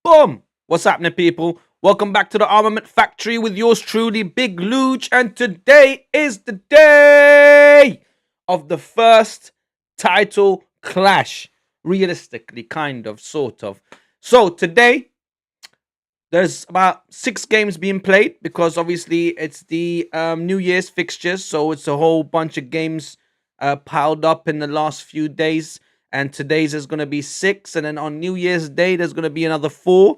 Boom! What's happening, people? Welcome back to the Armament Factory with yours truly, Big Luge, and today is the day of the first title clash. Realistically, kind of, sort of. So today, there's about 6 games being played because obviously it's the New Year's fixtures, so it's a whole bunch of games piled up in the last few days. And today's is going to be 6, and then on New Year's Day there's going to be another 4,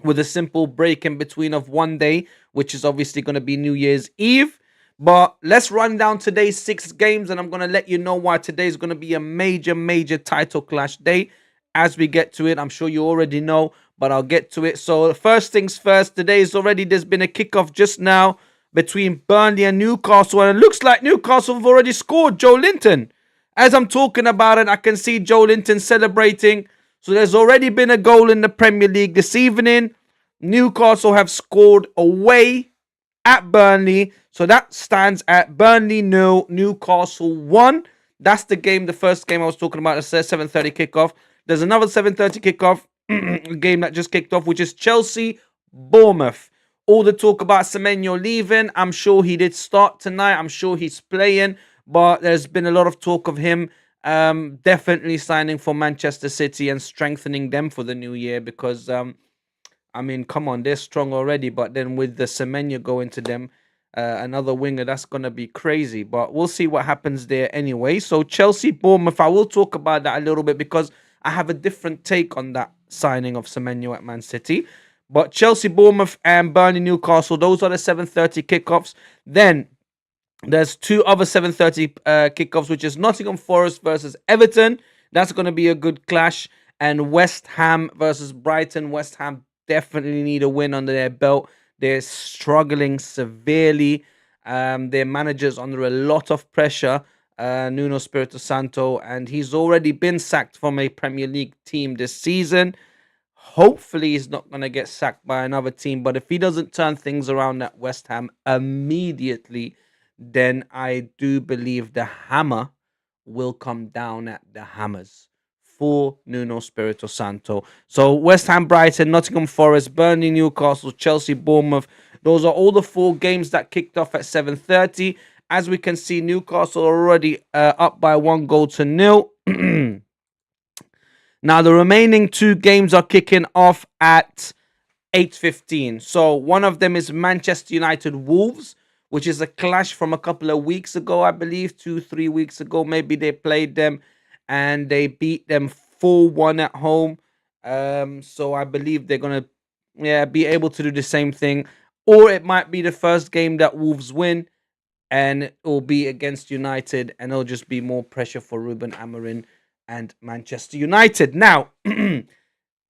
with a simple break in between of one day, which is obviously going to be New Year's Eve. But let's run down today's 6 games, and I'm going to let you know why today's going to be a major title clash day. As we get to it, I'm sure you already know, but I'll get to it. So first things first, there's been a kickoff just now between Burnley and Newcastle, and it looks like Newcastle have already scored. Joe Linton. As I'm talking about it, I can see Joe Linton celebrating. So there's already been a goal in the Premier League this evening. Newcastle have scored away at Burnley. So that stands at Burnley 0, Newcastle 1. That's the game, the first game I was talking about, the 7:30 kickoff. There's another 7:30 kickoff game that just kicked off, which is Chelsea-Bournemouth. All the talk about Semenyo leaving. I'm sure he did start tonight. I'm sure he's playing. But there's been a lot of talk of him definitely signing for Manchester City and strengthening them for the new year because, I mean, come on, they're strong already. But then with the Semenyo going to them, another winger, that's going to be crazy. But we'll see what happens there anyway. So Chelsea, Bournemouth, I will talk about that a little bit because I have a different take on that signing of Semenyo at Man City. But Chelsea, Bournemouth, and Burnley, Newcastle, those are the 7:30 kickoffs. Then there's 2 other 7:30 kickoffs, which is Nottingham Forest versus Everton. That's going to be a good clash. And West Ham versus Brighton. West Ham definitely need a win under their belt. They're struggling severely. Their manager's under a lot of pressure, Nuno Espirito Santo, and he's already been sacked from a Premier League team this season. Hopefully, he's not going to get sacked by another team. But if he doesn't turn things around at West Ham immediately, then I do believe the hammer will come down at the Hammers for Nuno Espirito Santo. So West Ham, Brighton, Nottingham Forest, Burnley, Newcastle, Chelsea, Bournemouth. Those are all the 4 games that kicked off at 7:30. As we can see, Newcastle already up by 1-0. Now the remaining 2 games are kicking off at 8:15. So one of them is Manchester United Wolves, which is a clash from a couple of weeks ago, I believe, 2-3 weeks ago. Maybe they played them and they beat them 4-1 at home. So I believe they're gonna be able to do the same thing. Or it might be the first game that Wolves win and it will be against United, and it'll just be more pressure for Ruben Amorim and Manchester United. Now,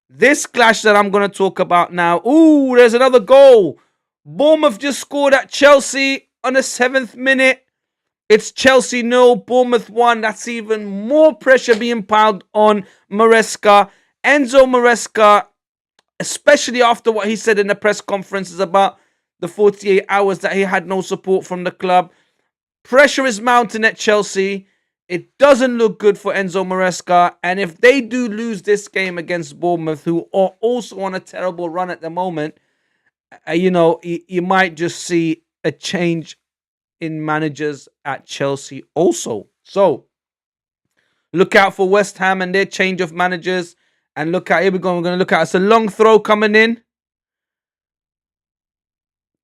this clash that I'm going to talk about now. Ooh, there's another goal. Bournemouth just scored at Chelsea on the 7th minute. It's Chelsea 0, Bournemouth 1. That's even more pressure being piled on Maresca. Enzo Maresca, especially after what he said in the press conferences about the 48 hours that he had no support from the club. Pressure is mounting at Chelsea. It doesn't look good for Enzo Maresca. And if they do lose this game against Bournemouth, who are also on a terrible run at the moment, you might just see a change in managers at Chelsea also. So look out for West Ham and their change of managers. And look out, here we go. We're going to look at it's a long throw coming in.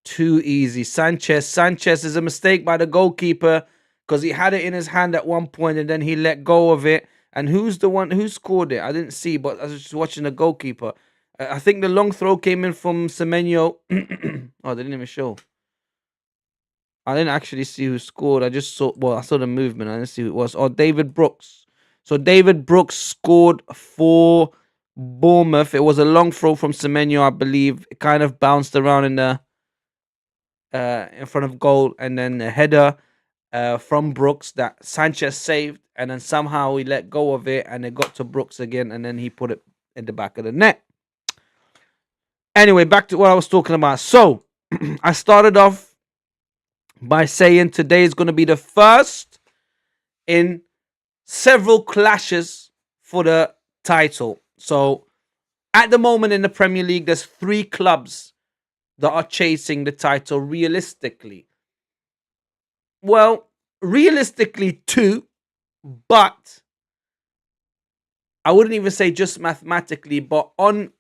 Too easy. Sanchez is a mistake by the goalkeeper because he had it in his hand at one point and then he let go of it. And who's the one who scored it? I didn't see, but I was just watching the goalkeeper. I think the long throw came in from Semenyo. Oh, they didn't even show. I didn't actually see who scored. I saw the movement. I didn't see who it was. Oh, David Brooks. So David Brooks scored for Bournemouth. It was a long throw from Semenyo, I believe. It kind of bounced around in front of goal, and then a header from Brooks that Sanchez saved, and then somehow he let go of it, and it got to Brooks again, and then he put it in the back of the net. Anyway, back to what I was talking about. So I started off by saying today is going to be the first in several clashes for the title. So At the moment in the Premier League, there's 3 clubs that are chasing the title realistically. Well, realistically, 2, but I wouldn't even say just mathematically, but on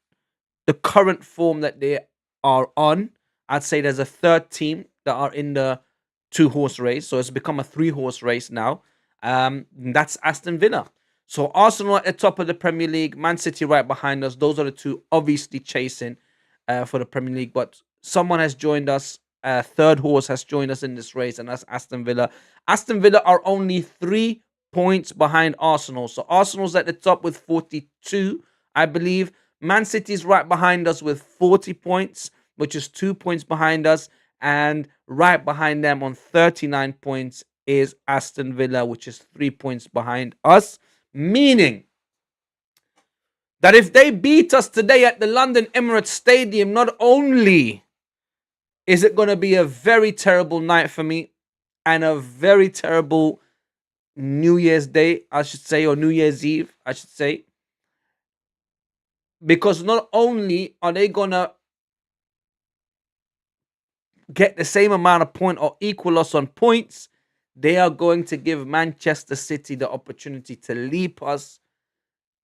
the current form that they are on, I'd say there's a third team that are in the 2-horse race. So it's become a 3-horse race now. That's Aston Villa. So Arsenal at the top of the Premier League, Man City right behind us. Those are the 2 obviously chasing for the Premier League. But someone has joined us. A third horse has joined us in this race, and that's Aston Villa. Aston Villa are only 3 points behind Arsenal. So Arsenal's at the top with 42, I believe. Man City's right behind us with 40 points, which is 2 points behind us. And right behind them on 39 points is Aston Villa, which is 3 points behind us. Meaning that if they beat us today at the London Emirates Stadium, not only is it going to be a very terrible night for me and a very terrible New Year's Day, I should say, or New Year's Eve, I should say, because not only are they going to get the same amount of point or equal us on points, they are going to give Manchester City the opportunity to leap us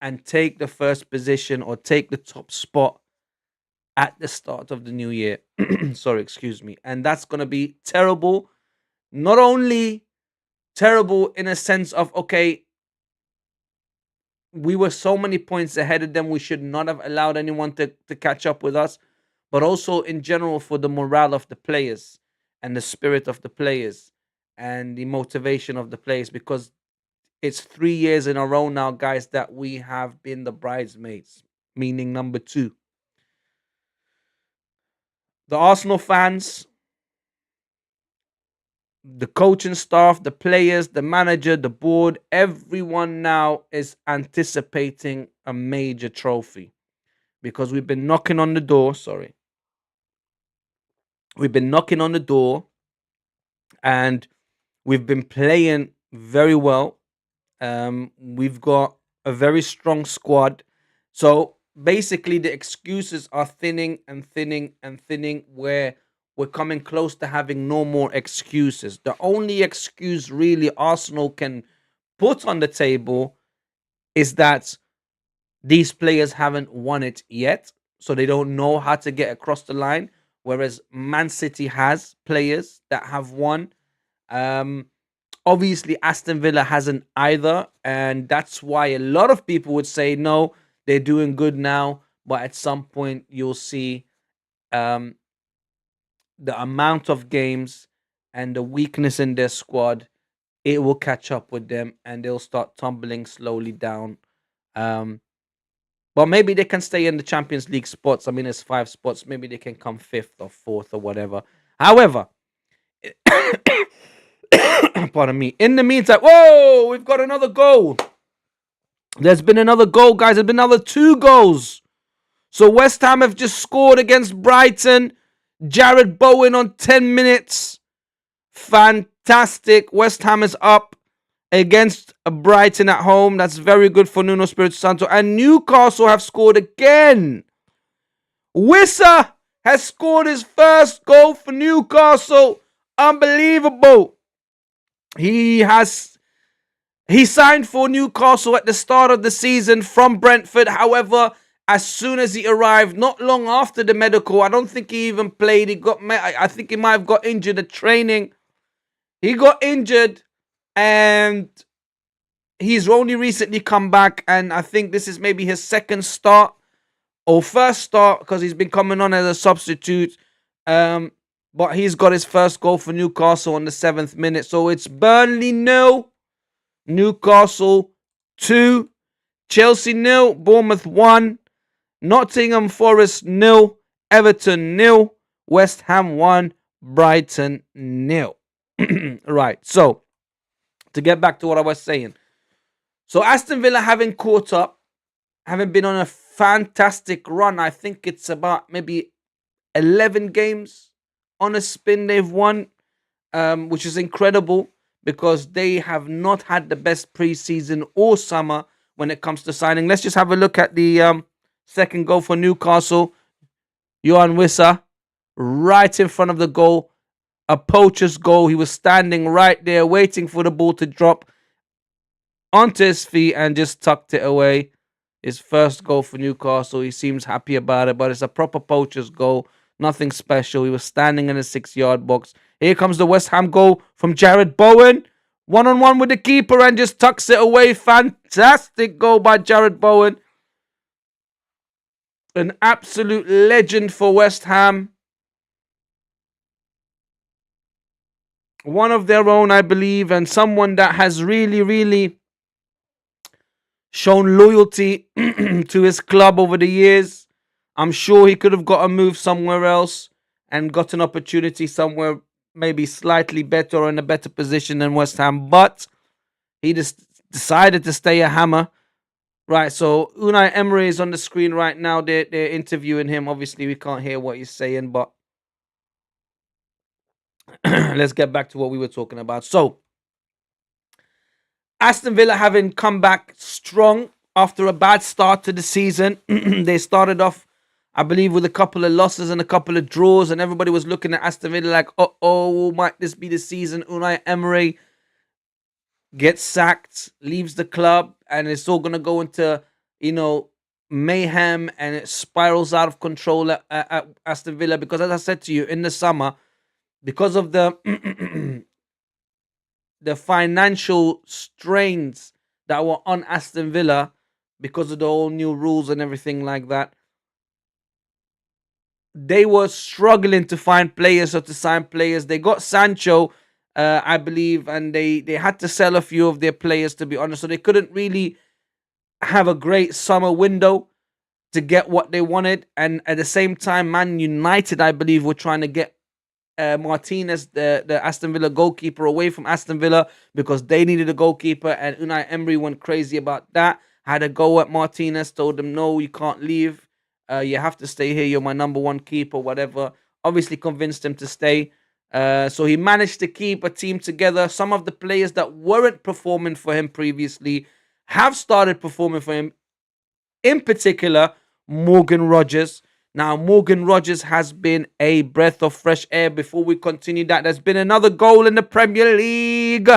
and take the first position or take the top spot at the start of the new year. Sorry, excuse me. And that's going to be terrible. Not only terrible in a sense of, okay, we were so many points ahead of them, we should not have allowed anyone to catch up with us, but also in general for the morale of the players and the spirit of the players and the motivation of the players, because it's 3 years in a row now, guys, that we have been the bridesmaids, meaning number 2. The Arsenal fans, the coaching staff, the players, the manager, the board, everyone now is anticipating a major trophy because we've been knocking on the door. Sorry. We've been knocking on the door and we've been playing very well. We've got a very strong squad. So basically, the excuses are thinning and thinning and thinning, where we're coming close to having no more excuses. The only excuse really Arsenal can put on the table is that these players haven't won it yet, so they don't know how to get across the line. Whereas Man City has players that have won. Obviously, Aston Villa hasn't either, and that's why a lot of people would say, no, they're doing good now, but at some point you'll see the amount of games and the weakness in their squad, it will catch up with them, and they'll start tumbling slowly down. But maybe they can stay in the Champions League spots. I mean, there's 5 spots. Maybe they can come 5th or 4th or whatever. However, pardon me. In the meantime, whoa, we've got another goal. There's been another goal, guys. There's been another 2 goals. So West Ham have just scored against Brighton. Jared Bowen on 10 minutes. Fantastic. West Ham is up against Brighton at home. That's very good for Nuno Espirito Santo. And Newcastle have scored again. Wissa has scored his first goal for Newcastle. Unbelievable. He signed for Newcastle at the start of the season from Brentford. However, as soon as he arrived, not long after the medical, I don't think he even played. I think he might have got injured at training. He got injured and he's only recently come back. And I think this is maybe his second start or first start because he's been coming on as a substitute. But he's got his first goal for Newcastle on the 7th minute. So it's Burnley 0, Newcastle 2, Chelsea 0, Bournemouth 1, Nottingham Forest 0, Everton 0, West Ham 1, Brighton 0. Right, so to get back to what I was saying. So Aston Villa having caught up, having been on a fantastic run. I think it's about maybe 11 games on a spin they've won, which is incredible because they have not had the best preseason or summer when it comes to signing. Let's just have a look at the Second goal for Newcastle. Johan Wissa, right in front of the goal. A poacher's goal. He was standing right there waiting for the ball to drop onto his feet and just tucked it away. His first goal for Newcastle. He seems happy about it, but it's a proper poacher's goal. Nothing special. He was standing in the 6-yard box. Here comes the West Ham goal from Jared Bowen. 1-on-1 with the keeper and just tucks it away. Fantastic goal by Jared Bowen. An absolute legend for West Ham. One of their own, I believe, and someone that has really, really shown loyalty to his club over the years. I'm sure he could have got a move somewhere else and got an opportunity somewhere maybe slightly better or in a better position than West Ham, but he just decided to stay a Hammer. Right, so Unai Emery is on the screen right now. They're interviewing him. Obviously, we can't hear what he's saying, but let's get back to what we were talking about. So, Aston Villa having come back strong after a bad start to the season. They started off, I believe, with a couple of losses and a couple of draws, and everybody was looking at Aston Villa like, uh-oh, might this be the season? Unai Emery gets sacked, leaves the club, and it's all going to go into, mayhem, and it spirals out of control at Aston Villa. Because as I said to you, in the summer, because of the the financial strains that were on Aston Villa, because of the whole new rules and everything like that, they were struggling to find players or to sign players. They got Sancho, I believe, and they had to sell a few of their players, to be honest. So they couldn't really have a great summer window to get what they wanted. And at the same time, Man United, I believe, were trying to get Martinez, the Aston Villa goalkeeper, away from Aston Villa because they needed a goalkeeper, and Unai Emery went crazy about that. Had a go at Martinez, told him, no, you can't leave. You have to stay here. You're my number one keeper, whatever. Obviously convinced him to stay. So he managed to keep a team together. Some of the players that weren't performing for him previously have started performing for him. In particular, Morgan Rogers. Now, Morgan Rogers has been a breath of fresh air. Before we continue that, there's been another goal in the Premier League.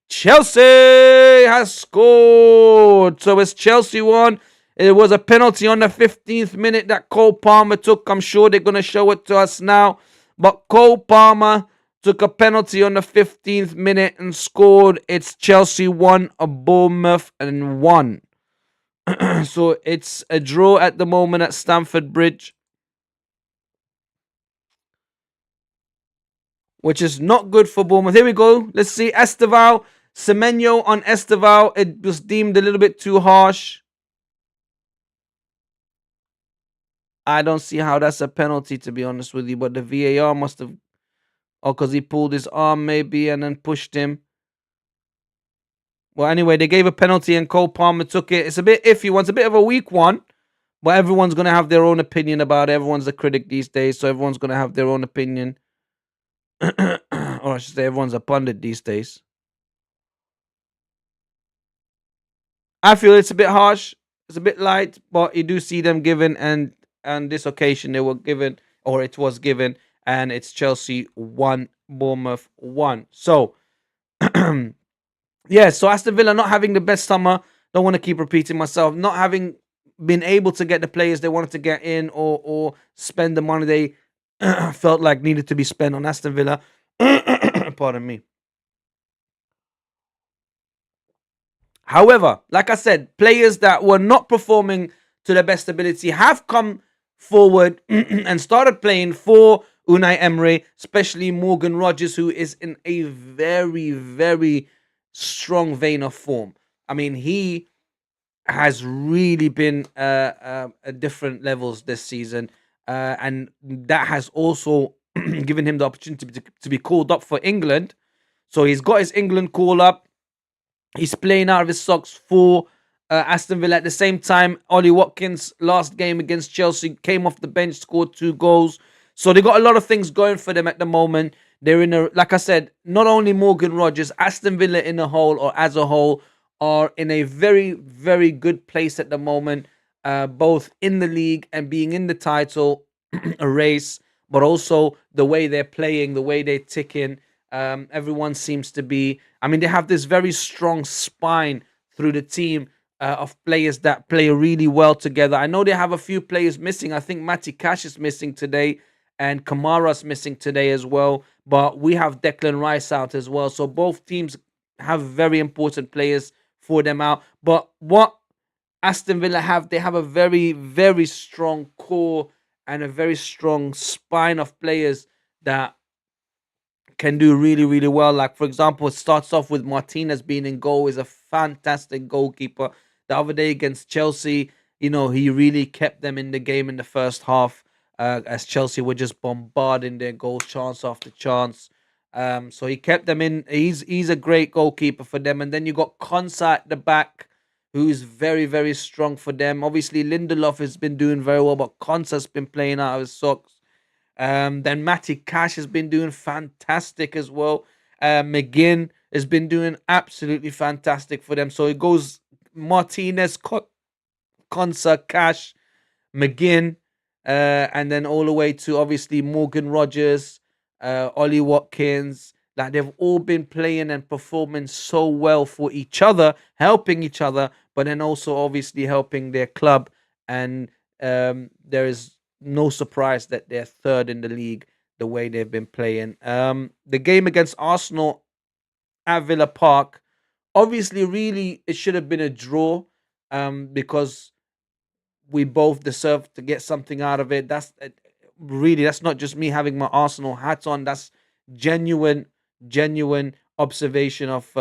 Chelsea has scored. So it's Chelsea 1. It was a penalty on the 15th minute that Cole Palmer took. I'm sure they're going to show it to us now. But Cole Palmer took a penalty on the 15th minute and scored. It's Chelsea 1, Bournemouth 1. So it's a draw at the moment at Stamford Bridge, which is not good for Bournemouth. Here we go. Let's see. Esteval. Semenyo on Esteval. It was deemed a little bit too harsh. I don't see how that's a penalty, to be honest with you. But the VAR must have... Or because he pulled his arm maybe and then pushed him. Well, anyway, they gave a penalty and Cole Palmer took it. It's a bit iffy one. It's a bit of a weak one. But everyone's going to have their own opinion about it. Everyone's a critic these days. So everyone's going to have their own opinion. Or I should say everyone's a pundit these days. I feel it's a bit harsh. It's a bit light. But you do see them given. And on this occasion, they were given. Or it was given. And it's Chelsea 1, Bournemouth 1. So... yeah, so Aston Villa not having the best summer. Don't want to keep repeating myself. Not having been able to get the players they wanted to get in or spend the money they felt like needed to be spent on Aston Villa. Pardon me. However, like I said, players that were not performing to their best ability have come forward and started playing for Unai Emery, especially Morgan Rogers, who is in a very, very strong vein of form. I mean, he has really been at different levels this season, and that has also given him the opportunity to be called up for England. So he's got his England call up. He's playing out of his socks for Aston Villa. At the same time, Ollie Watkins, last game against Chelsea, came off the bench, scored 2 goals. So they got a lot of things going for them at the moment. They're in a, like I said, not only Morgan Rogers, Aston Villa in a whole or as a whole are in a very, very good place at the moment. both in the league and being in the title race, but also the way they're playing, the way they're ticking. Everyone seems to be. I mean, they have this very strong spine through the team of players that play really well together. I know they have a few players missing. I think Matty Cash is missing today, and Kamara's missing today as well. But we have Declan Rice out as well. So both teams have very important players for them out. But what Aston Villa have, they have a very, very strong core and a very strong spine of players that can do really, really well. Like, for example, it starts off with Martinez being in goal, is a fantastic goalkeeper. The other day against Chelsea, he really kept them in the game in the first half, as Chelsea were just bombarding their goals, chance after chance. So he kept them in. He's a great goalkeeper for them. And then you got Konsa at the back, who's very, very strong for them. Obviously, Lindelof has been doing very well, but Konsa's been playing out of his socks. Then Matty Cash has been doing fantastic as well. McGinn has been doing absolutely fantastic for them. So it goes Martinez, Konsa, Cash, McGinn, and then all the way to obviously Morgan Rogers, Ollie Watkins. Like, they've all been playing and performing so well for each other, helping each other, but then also obviously helping their club. And there is no surprise that they're third in the league the way they've been playing. The game against Arsenal at Villa Park, obviously, really, it should have been a draw, because we both deserve to get something out of it. That's not just me having my Arsenal hat on. That's genuine observation of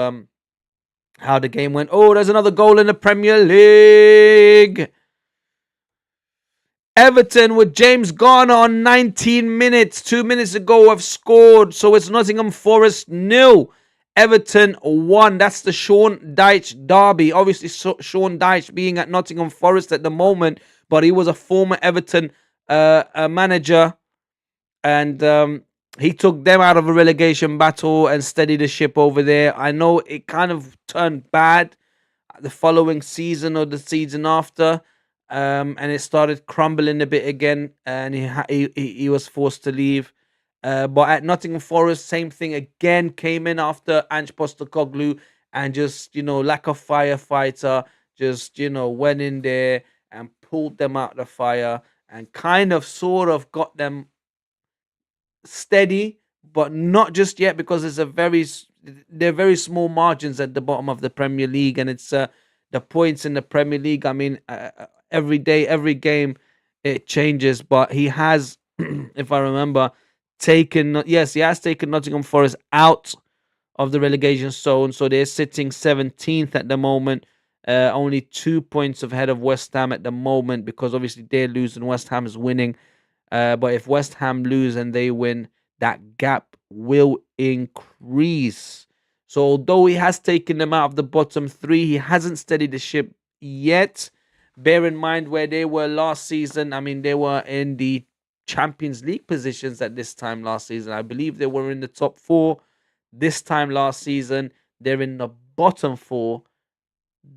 how the game went. Oh, there's another goal in the Premier League. Everton with James Garner on 19 minutes. 2 minutes ago have scored. So it's Nottingham Forest 0. Everton 1. That's the Sean Dyche derby. Obviously, Sean Dyche being at Nottingham Forest at the moment, but he was a former Everton manager, and he took them out of a relegation battle and steadied the ship over there. I know it kind of turned bad the following season or the season after, and it started crumbling a bit again, and he was forced to leave. But at Nottingham Forest, same thing again. Came in after Ange Postecoglou and just lack of firefighter, just went in there and pulled them out of the fire and kind of sort of got them steady, but not just yet, because they're very small margins at the bottom of the Premier League, and it's the points in the Premier League. I mean, every day, every game, it changes. But he has, if I remember, he has taken Nottingham Forest out of the relegation zone, so they're sitting 17th at the moment. Only 2 points ahead of West Ham at the moment, because obviously they lose and West Ham is winning. But if West Ham lose and they win, that gap will increase. So although he has taken them out of the bottom three, he hasn't steadied the ship yet. Bear in mind where they were last season. I mean, they were in the Champions League positions at this time last season. I believe they were in the top four this time last season. They're in the bottom four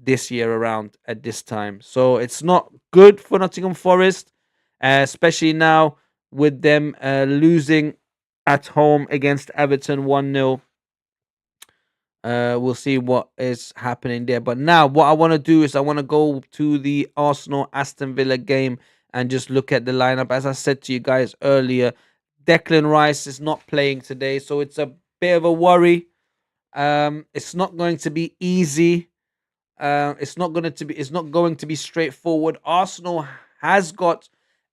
this year around at this time. So it's not good for Nottingham Forest, especially now with them losing at home against Everton 1-0. We'll see what is happening there. But now what I want to do is I want to go to the Arsenal-Aston Villa game and just look at the lineup. As I said to you guys earlier, Declan Rice is not playing today, so it's a bit of a worry. It's not going to be easy. It's not going to be straightforward. Arsenal has got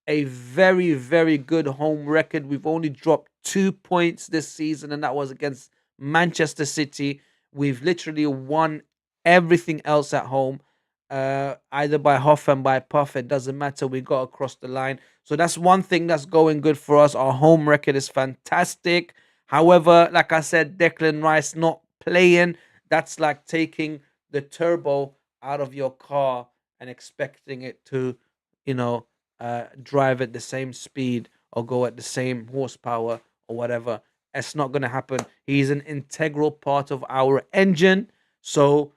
a very, very good home record. We've only dropped 2 points this season, and that was against Manchester City. We've literally won everything else at home, either by huff and by puff. It doesn't matter. We got across the line. So that's one thing that's going good for us. Our home record is fantastic. However, like I said, Declan Rice not playing, that's like taking the turbo out of your car and expecting it to, drive at the same speed or go at the same horsepower or whatever. It's not going to happen. He's an integral part of our engine. So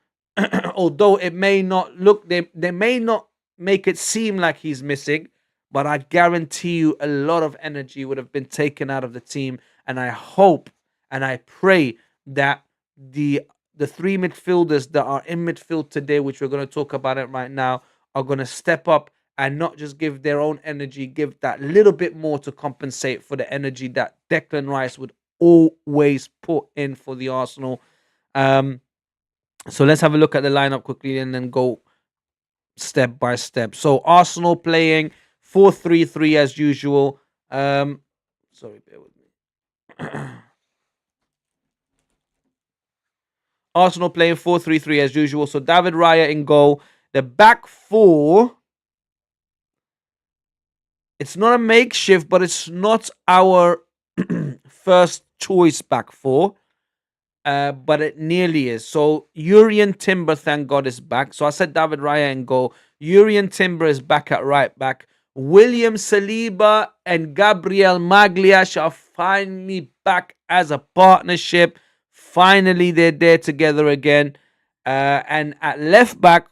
although it may not look, they may not make it seem like he's missing, but I guarantee you a lot of energy would have been taken out of the team. And I hope and I pray that the three midfielders that are in midfield today, which we're going to talk about it right now, are going to step up and not just give their own energy, give that little bit more to compensate for the energy that Declan Rice would always put in for the Arsenal. Um, so let's have a look at the lineup quickly and then go step by step. So Arsenal playing 4-3-3 as usual. Sorry, bear with me. Arsenal playing 4-3-3 as usual. So David Raya in goal. The back four. It's not a makeshift, but it's not our first choice back four. But it nearly is. So Urian Timber, thank God, is back. So I said David Raya in goal. Urian Timber is back at right back. William Saliba and Gabriel Magliash are finally back as a partnership. Finally, they're there together again. And at left back,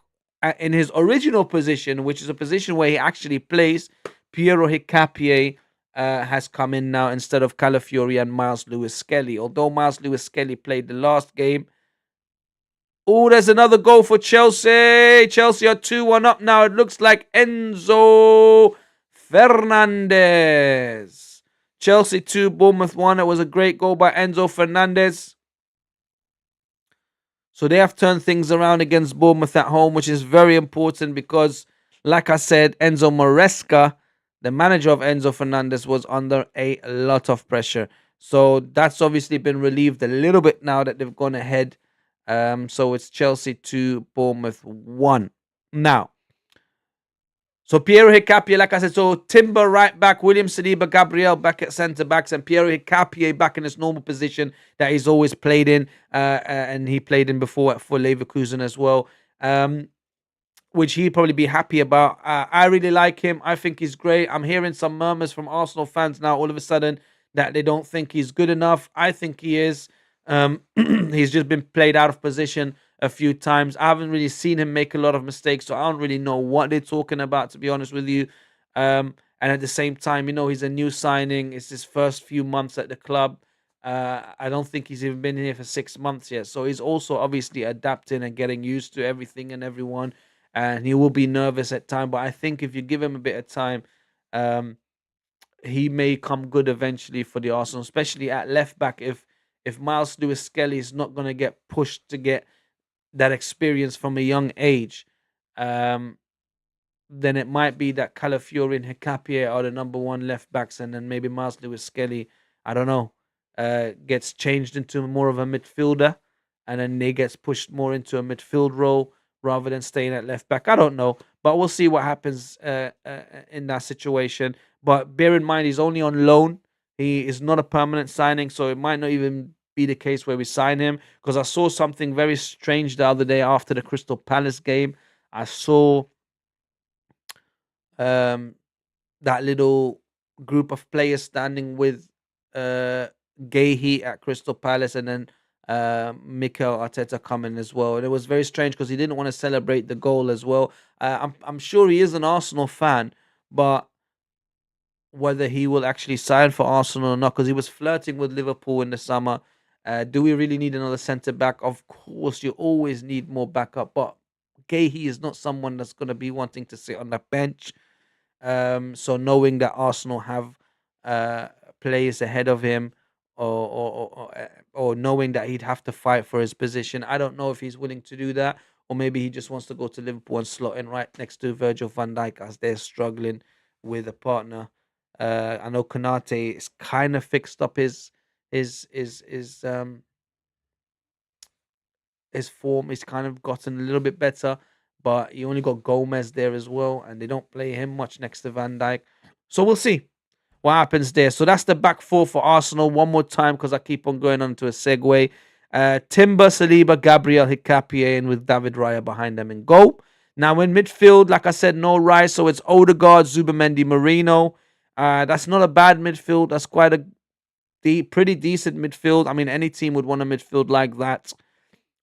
in his original position, which is a position where he actually plays, Piero Hincapié has come in now instead of Calafiori and Miles Lewis-Skelly. Although Miles Lewis-Skelly played the last game. Oh, there's another goal for Chelsea. Chelsea are 2-1 up now. It looks like Enzo Fernandez. Chelsea 2, Bournemouth 1. It was a great goal by Enzo Fernandez. So they have turned things around against Bournemouth at home, which is very important because, like I said, Enzo Maresca, the manager of Enzo Fernandez, was under a lot of pressure. So that's obviously been relieved a little bit now that they've gone ahead. So it's Chelsea 2, Bournemouth 1. Now, so Piero Hincapié, like I said, so Timber right back, William Saliba, Gabriel back at centre backs, and Piero Hincapié back in his normal position that he's always played in, and he played in before for Leverkusen as well, which he'd probably be happy about. I really like him. I think he's great. I'm hearing some murmurs from Arsenal fans now all of a sudden that they don't think he's good enough. I think he is. He's just been played out of position a few times. I haven't really seen him make a lot of mistakes, so I don't really know what they're talking about, to be honest with you. And at the same time, he's a new signing. It's his first few months at the club. I don't think he's even been here for 6 months yet. So he's also obviously adapting and getting used to everything and everyone. And he will be nervous at times. But I think if you give him a bit of time, he may come good eventually for the Arsenal, especially at left back. If Miles Lewis-Skelly is not going to get pushed to get that experience from a young age, then it might be that Calafiori and Hincapié are the number one left backs, and then maybe Miles Lewis-Skelly, I don't know, gets changed into more of a midfielder, and then he gets pushed more into a midfield role rather than staying at left back. I don't know, but we'll see what happens in that situation. But bear in mind, he's only on loan. He is not a permanent signing, so it might not even be the case where we sign him, because I saw something very strange the other day after the Crystal Palace game. I saw that little group of players standing with Gahey at Crystal Palace, and then Mikel Arteta coming as well. And it was very strange because he didn't want to celebrate the goal as well. I'm sure he is an Arsenal fan, but whether he will actually sign for Arsenal or not, because he was flirting with Liverpool in the summer. Do we really need another centre back? Of course, you always need more backup, but Gahey is not someone that's going to be wanting to sit on the bench. So knowing that Arsenal have players ahead of him, or knowing that he'd have to fight for his position, I don't know if he's willing to do that, or maybe he just wants to go to Liverpool and slot in right next to Virgil van Dijk as they're struggling with a partner. I know Konate is kind of fixed up his form. He's kind of gotten a little bit better, but you only got Gomez there as well, and they don't play him much next to Van Dijk. So we'll see what happens there. So that's the back four for Arsenal. One more time, because I keep on going on to a segue. Timber, Saliba, Gabriel, Hincapié, and with David Raya behind them in goal. Now in midfield, like I said, no Rice, so it's Odegaard, Zubimendi, Marino. That's not a bad midfield. That's quite a pretty decent midfield. I mean, any team would want a midfield like that.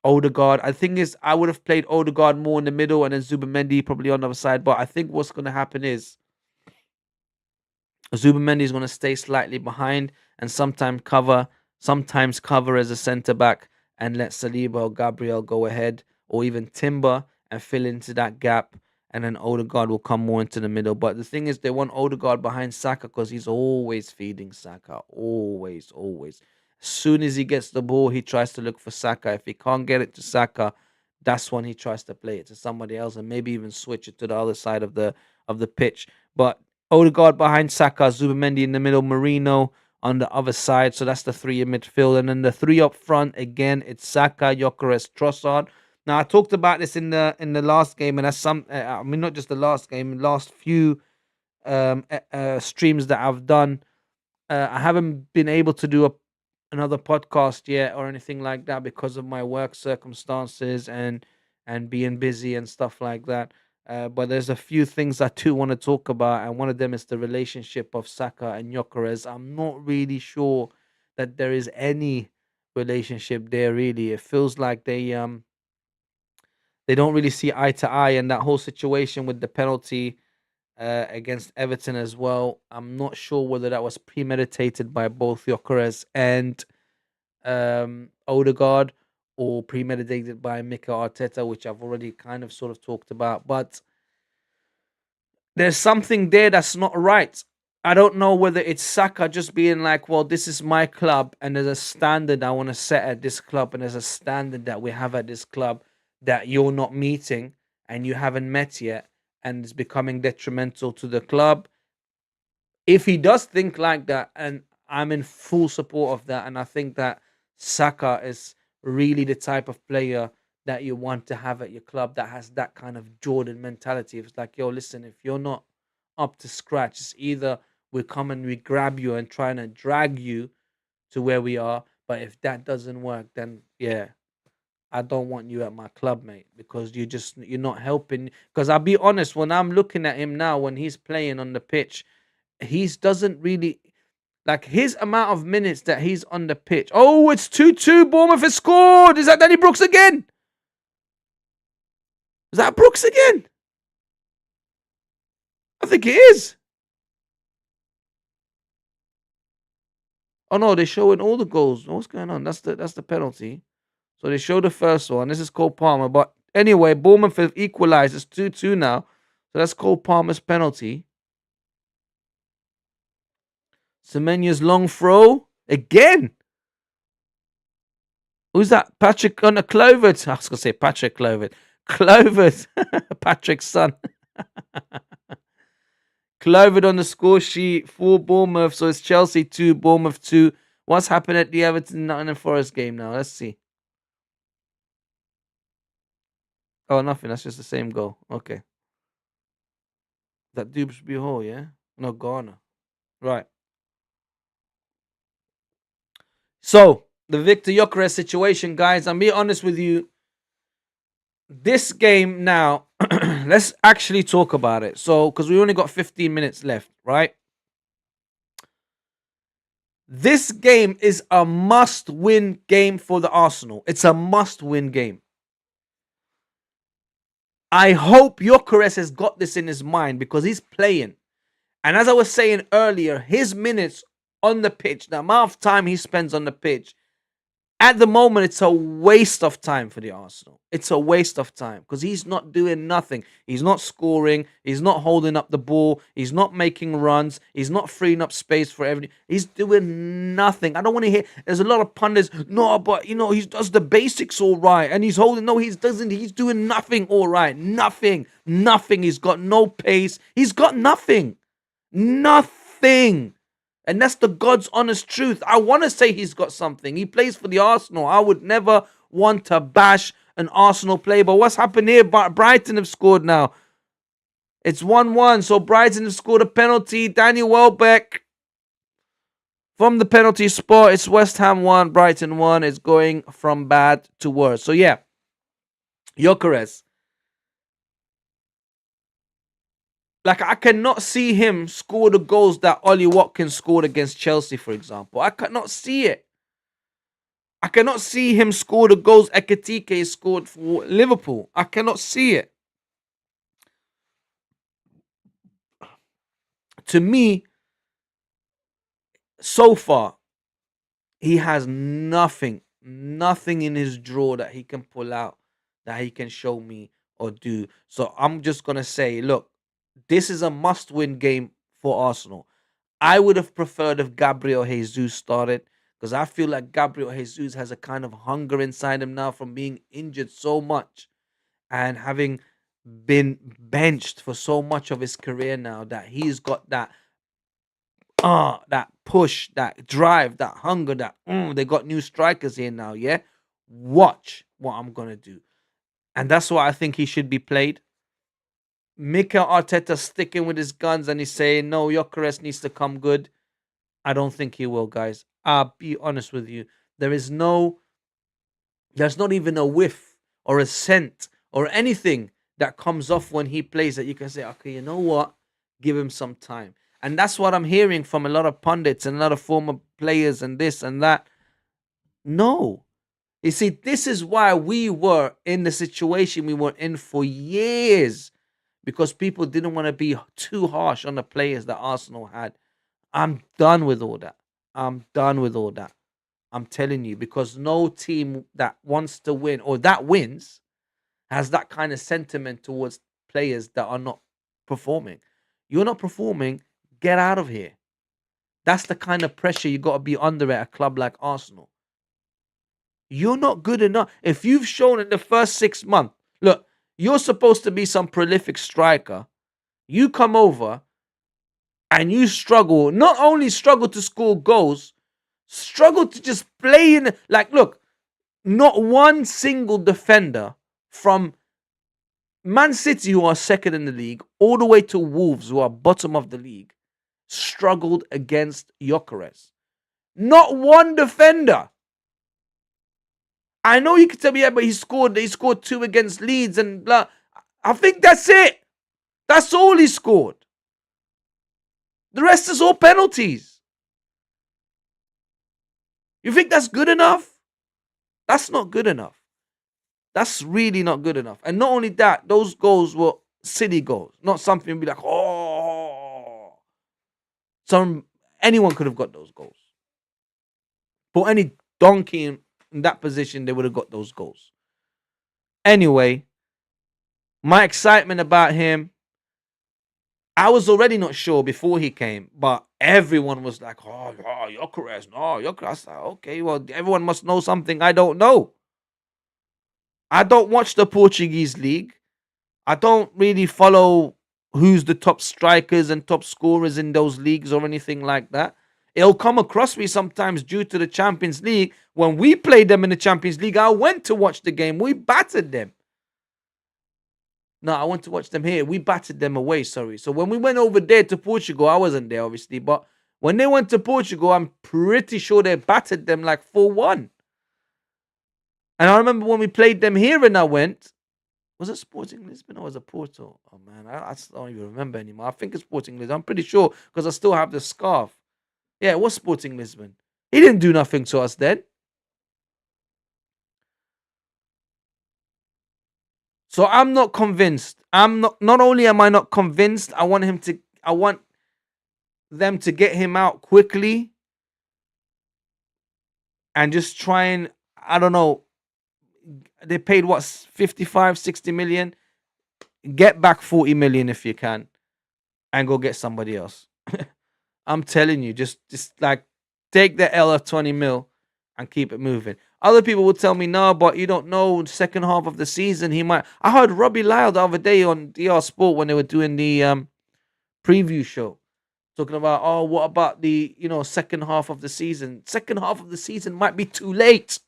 Odegaard. I think is I would have played Odegaard more in the middle and then Zubamendi probably on the other side. But I think what's going to happen is Zubamendi is going to stay slightly behind and sometimes cover as a centre back and let Saliba or Gabriel go ahead, or even Timber and fill into that gap. And then Odegaard will come more into the middle. But the thing is, they want Odegaard behind Saka because he's always feeding Saka. Always, always. As soon as he gets the ball, he tries to look for Saka. If he can't get it to Saka, that's when he tries to play it to somebody else and maybe even switch it to the other side of the pitch. But Odegaard behind Saka, Zubamendi in the middle, Marino on the other side. So that's the three in midfield. And then the three up front, again, it's Saka, Gyökeres, Trossard. Now, I talked about this in the last game, and that's I mean, not just the last game, last few streams that I've done. I haven't been able to do another podcast yet or anything like that because of my work circumstances and being busy and stuff like that. But there's a few things I do want to talk about, and one of them is the relationship of Saka and Gyökeres. I'm not really sure that there is any relationship there. Really, it feels like they don't really see eye to eye, and that whole situation with the penalty against Everton as well. I'm not sure whether that was premeditated by both Gyökeres and Odegaard, or premeditated by Mikel Arteta, which I've already kind of sort of talked about. But there's something there that's not right. I don't know whether it's Saka just being like, well, this is my club, and there's a standard I want to set at this club, and there's a standard that we have at this club that you're not meeting and you haven't met yet, and it's becoming detrimental to the club. If he does think like that, and I'm in full support of that, and I think that Saka is really the type of player that you want to have at your club that has that kind of Jordan mentality. It's like, yo, listen, if you're not up to scratch, it's either we come and we grab you and trying to drag you to where we are. But if that doesn't work, then yeah, I don't want you at my club, mate, because you're not helping. Because I'll be honest, when I'm looking at him now, when he's playing on the pitch, he doesn't really like his amount of minutes that he's on the pitch. Oh, it's 2-2. Bournemouth has scored. Is that Danny Brooks again? Is that Brooks again? I think it is. Oh no, they're showing all the goals. What's going on? That's the penalty. So they show the first one. This is Cole Palmer. But anyway, Bournemouth have equalized. It's 2-2 now. So that's Cole Palmer's penalty. Semenya's long throw. Again. Who's that? Patrick on a Clovert. I was going to say Patrick Clovert. Clovert. Patrick's son. Clovert on the score sheet for Bournemouth. So it's Chelsea 2, Bournemouth 2. What's happened at the Everton Nottingham Forest game now? Let's see. Oh, nothing. That's just the same goal. Okay. That Dubsby Hall, yeah? No, Ghana. Right. So, the Victor Gyökeres situation, guys. I'm being honest with you. This game now, let's actually talk about it. So, because we only got 15 minutes left, right? This game is a must-win game for the Arsenal. It's a must-win game. I hope Gyökeres has got this in his mind because he's playing. And as I was saying earlier, his minutes on the pitch, the amount of time he spends on the pitch, at the moment, it's a waste of time for the Arsenal. It's a waste of time because he's not doing nothing. He's not scoring. He's not holding up the ball. He's not making runs. He's not freeing up space for everything. He's doing nothing. I don't want to hear. There's a lot of pundits. No, but he does the basics all right, and he's holding. No, he doesn't. He's doing nothing all right. Nothing. Nothing. He's got no pace. He's got nothing. Nothing. And that's the God's honest truth. I want to say he's got something. He plays for the Arsenal. I would never want to bash an Arsenal player. But what's happened here? Brighton have scored now. It's 1-1. So Brighton have scored a penalty. Danny Welbeck from the penalty spot. It's West Ham 1, Brighton 1. It's going from bad to worse. So yeah, Gyökeres. Like, I cannot see him score the goals that Ollie Watkins scored against Chelsea, for example. I cannot see it. I cannot see him score the goals Ekitike scored for Liverpool. I cannot see it. To me, so far, he has nothing in his drawer that he can pull out, that he can show me or do. So I'm just going to say, look, this is a must win game for Arsenal. I would have preferred if Gabriel Jesus started, because I feel like Gabriel Jesus has a kind of hunger inside him now from being injured so much and having been benched for so much of his career now, that he's got that push, that drive, that hunger, that they got new strikers here now, yeah? Watch what I'm gonna do. And that's why I think he should be played. Mikel Arteta sticking with his guns and he's saying, no, Gyökeres needs to come good. I don't think he will, guys. I'll be honest with you. There's not even a whiff or a scent or anything that comes off when he plays that you can say, okay, you know what? Give him some time. And that's what I'm hearing from a lot of pundits and a lot of former players and this and that. No. You see, this is why we were in the situation we were in for years, because people didn't want to be too harsh on the players that Arsenal had. I'm done with all that. I'm done with all that. I'm telling you, because no team that wants to win or that wins has that kind of sentiment towards players that are not performing. You're not performing, get out of here. That's the kind of pressure you got to be under at a club like Arsenal. You're not good enough. If you've shown in the first 6 months, look, you're supposed to be some prolific striker. You come over and you struggle, not only struggle to score goals, struggle to just play in. Like, look, not one single defender from Man City, who are second in the league, all the way to Wolves, who are bottom of the league, struggled against Gyökeres. Not one defender. I know you could tell me, yeah, but he scored 2 against Leeds and blah. I think that's it. That's all he scored. The rest is all penalties. You think that's good enough? That's not good enough. That's really not good enough. And not only that, those goals were silly goals. Not something you'd be like, oh. Anyone could have got those goals. Put any donkey in that position, they would have got those goals. Anyway, my excitement about him, I was already not sure before he came, but everyone was like, oh, Gyökeres, no, Gyökeres. I was like, okay, well, everyone must know something I don't know. I don't watch the Portuguese league. I don't really follow who's the top strikers and top scorers in those leagues or anything like that. It'll come across me sometimes due to the Champions League. When we played them in the Champions League, I went to watch the game. We battered them. No, I went to watch them here. We battered them away, sorry. So when we went over there to Portugal, I wasn't there, obviously. But when they went to Portugal, I'm pretty sure they battered them like 4-1. And I remember when we played them here and I went, was it Sporting Lisbon or was it Porto? Oh, man, I don't even remember anymore. I think it's Sporting Lisbon. I'm pretty sure because I still have the scarf. Yeah, it was Sporting Lisbon. He didn't do nothing to us then. So I'm not convinced. Not only am I not convinced, I want them to get him out quickly and just try and, I don't know, they paid what, 55, 60 million? Get back 40 million if you can and go get somebody else. I'm telling you, just like take the L of 20 mil and keep it moving. Other people will tell me, no, but you don't know, second half of the season, he might. I heard Robbie Lyle the other day on DR Sport when they were doing the preview show, talking about, oh, what about the, second half of the season? Second half of the season might be too late.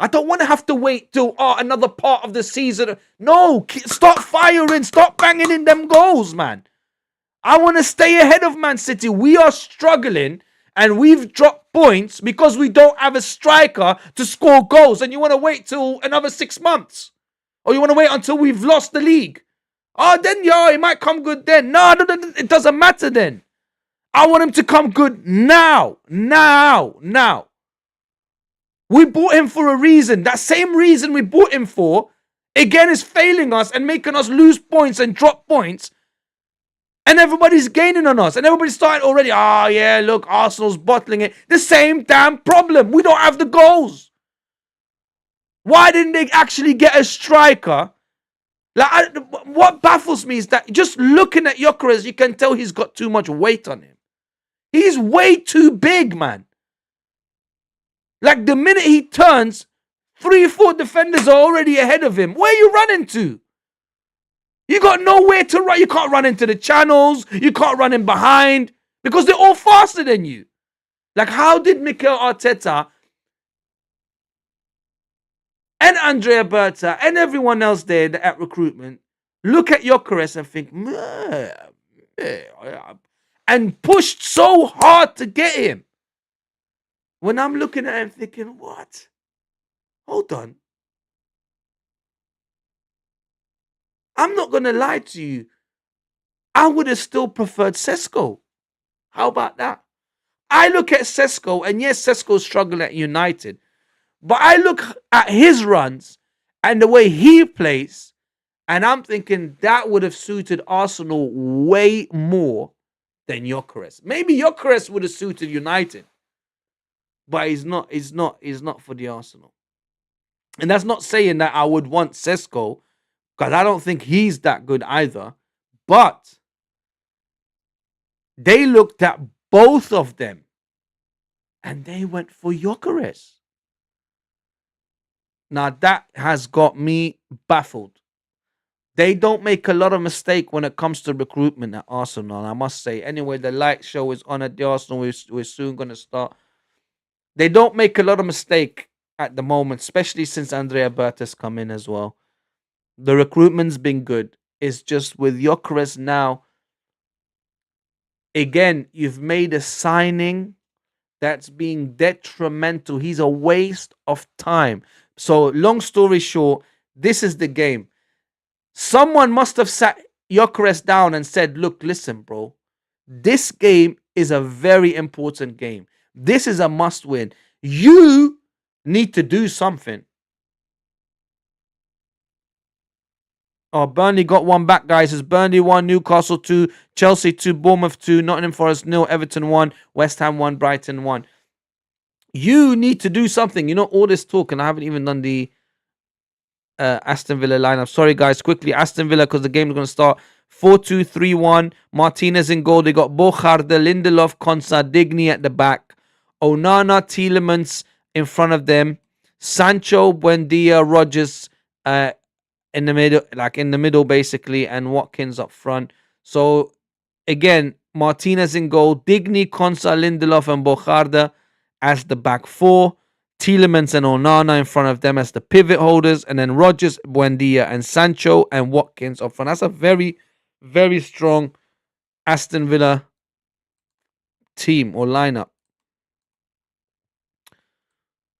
I don't want to have to wait till another part of the season. No, start firing, start banging in them goals, man. I want to stay ahead of Man City. We are struggling and we've dropped points because we don't have a striker to score goals. And you want to wait till another 6 months? Or you want to wait until we've lost the league? Oh, then, it might come good then. No, it doesn't matter then. I want him to come good now. Now. We bought him for a reason. That same reason we bought him for, again, is failing us and making us lose points and drop points. And everybody's gaining on us. And everybody's starting already, oh yeah, look, Arsenal's bottling it. The same damn problem. We don't have the goals. Why didn't they actually get a striker? Like, what baffles me is that just looking at Gyökeres, you can tell he's got too much weight on him. He's way too big, man. Like, the minute he turns, 3-4 defenders are already ahead of him. Where are you running to? You got nowhere to run. You can't run into the channels. You can't run in behind because they're all faster than you. Like, how did Mikel Arteta and Andrea Berta and everyone else there at recruitment look at Gyökeres and think, and pushed so hard to get him? When I'm looking at him thinking, what? Hold on. I'm not going to lie to you. I would have still preferred Sesko. How about that? I look at Sesko, and yes, Sesko's struggling at United. But I look at his runs and the way he plays, and I'm thinking that would have suited Arsenal way more than Gyökeres. Maybe Gyökeres would have suited United, but he's not for the Arsenal. And that's not saying that I would want Sesko, because I don't think he's that good either. But they looked at both of them and they went for Gyökeres. Now that has got me baffled. They don't make a lot of mistake when it comes to recruitment at Arsenal, I must say. Anyway, the light show is on at the Arsenal. We're soon going to start. They don't make a lot of mistake at the moment, especially since Andrea Berta's come in as well. The recruitment's been good. It's just with Gyökeres now, again, you've made a signing that's being detrimental. He's a waste of time. So, long story short, this is the game. Someone must have sat Gyökeres down and said, look, listen, bro, this game is a very important game. This is a must win. You need to do something. Oh, Burnley got one back, guys. It's Burnley 1, Newcastle 2, Chelsea 2, Bournemouth 2, Nottingham Forest 0, Everton 1, West Ham 1, Brighton 1. You need to do something. You know, all this talk, and I haven't even done the Aston Villa lineup. Sorry, guys. Quickly, Aston Villa, because the game's going to start. 4-2-3-1. Martinez in goal. They got Bogarde, Lindelof, Konsa, Digny at the back. Onana, Tielemans in front of them. Sancho, Buendia, Rodgers in the middle basically, and Watkins up front. So again, Martinez in goal, Digny, Konsa, Lindelof, and Bogarde as the back four. Tielemans and Onana in front of them as the pivot holders, and then Rodgers, Buendia, and Sancho and Watkins up front. That's a very, very strong Aston Villa team or lineup.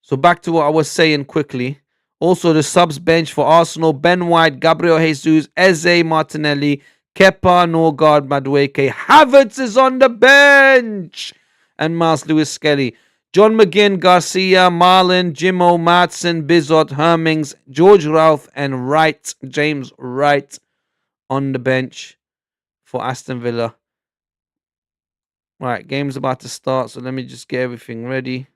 So back to what I was saying quickly. Also, the subs bench for Arsenal: Ben White, Gabriel Jesus, Eze, Martinelli, Kepa, Norgard, Madueke. Havertz is on the bench, and Miles Lewis-Skelly. John McGinn, Garcia, Marlin, Jimmo, Madsen, Bizot, Hermings, George Routh, and Wright, James Wright on the bench for Aston Villa. Right, game's about to start, so let me just get everything ready.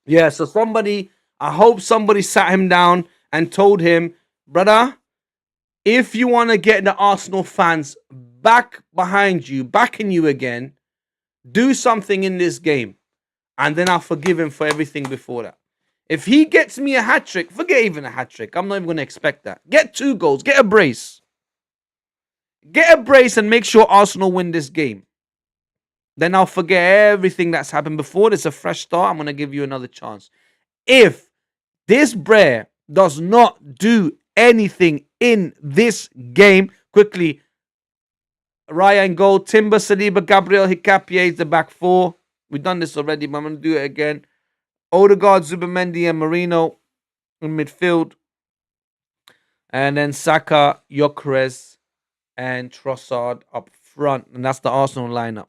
Yeah, so I hope somebody sat him down and told him, brother, if you want to get the Arsenal fans back behind you, backing you again, do something in this game. And then I'll forgive him for everything before that. If he gets me a hat-trick, forget even a hat-trick. I'm not even going to expect that. Get 2 goals. Get a brace. Get a brace and make sure Arsenal win this game. Then I'll forget everything that's happened before. There's a fresh start. I'm going to give you another chance. If this Brer does not do anything in this game, quickly, Raya in goal, Timber, Saliba, Gabriel, Hikapié is the back four. We've done this already, but I'm going to do it again. Odegaard, Zubimendi, and Marino in midfield. And then Saka, Gyökeres, and Trossard up front. And that's the Arsenal lineup.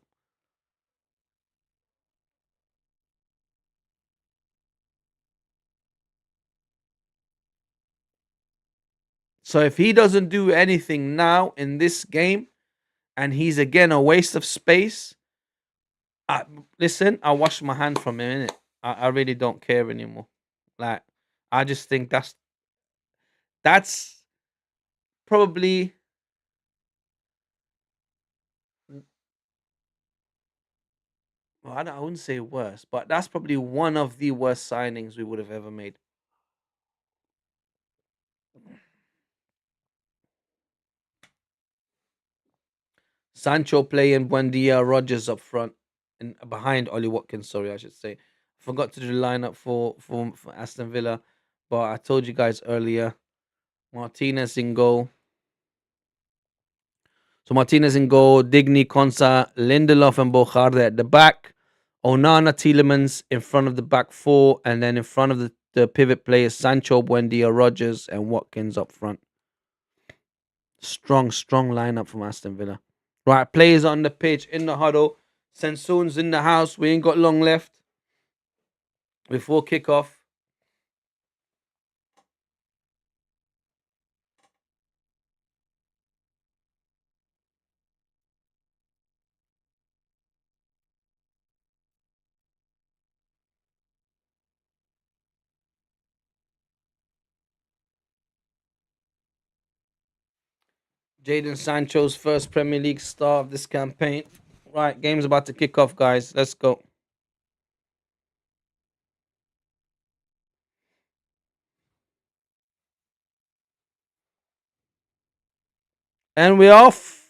So if he doesn't do anything now in this game, and he's again a waste of space, listen, I'll wash my hand from him, innit? I really don't care anymore. Like, I just think that's probably, well, I wouldn't say worse, but that's probably one of the worst signings we would have ever made. Sancho playing Buendia, Rogers up front and behind Ollie Watkins. Sorry, I should say. Forgot to do the lineup for Aston Villa, but I told you guys earlier. Martinez in goal. So Martinez in goal, Digny, Konsa, Lindelof, and Bogarde at the back. Onana, Tielemans in front of the back four, and then in front of the pivot players, Sancho, Buendia, Rogers, and Watkins up front. Strong lineup from Aston Villa. Right, players on the pitch, in the huddle. Sensoon's in the house. We ain't got long left before kickoff. Jadon Sancho's first Premier League start of this campaign. Right, game's about to kick off, guys. Let's go. And we're off.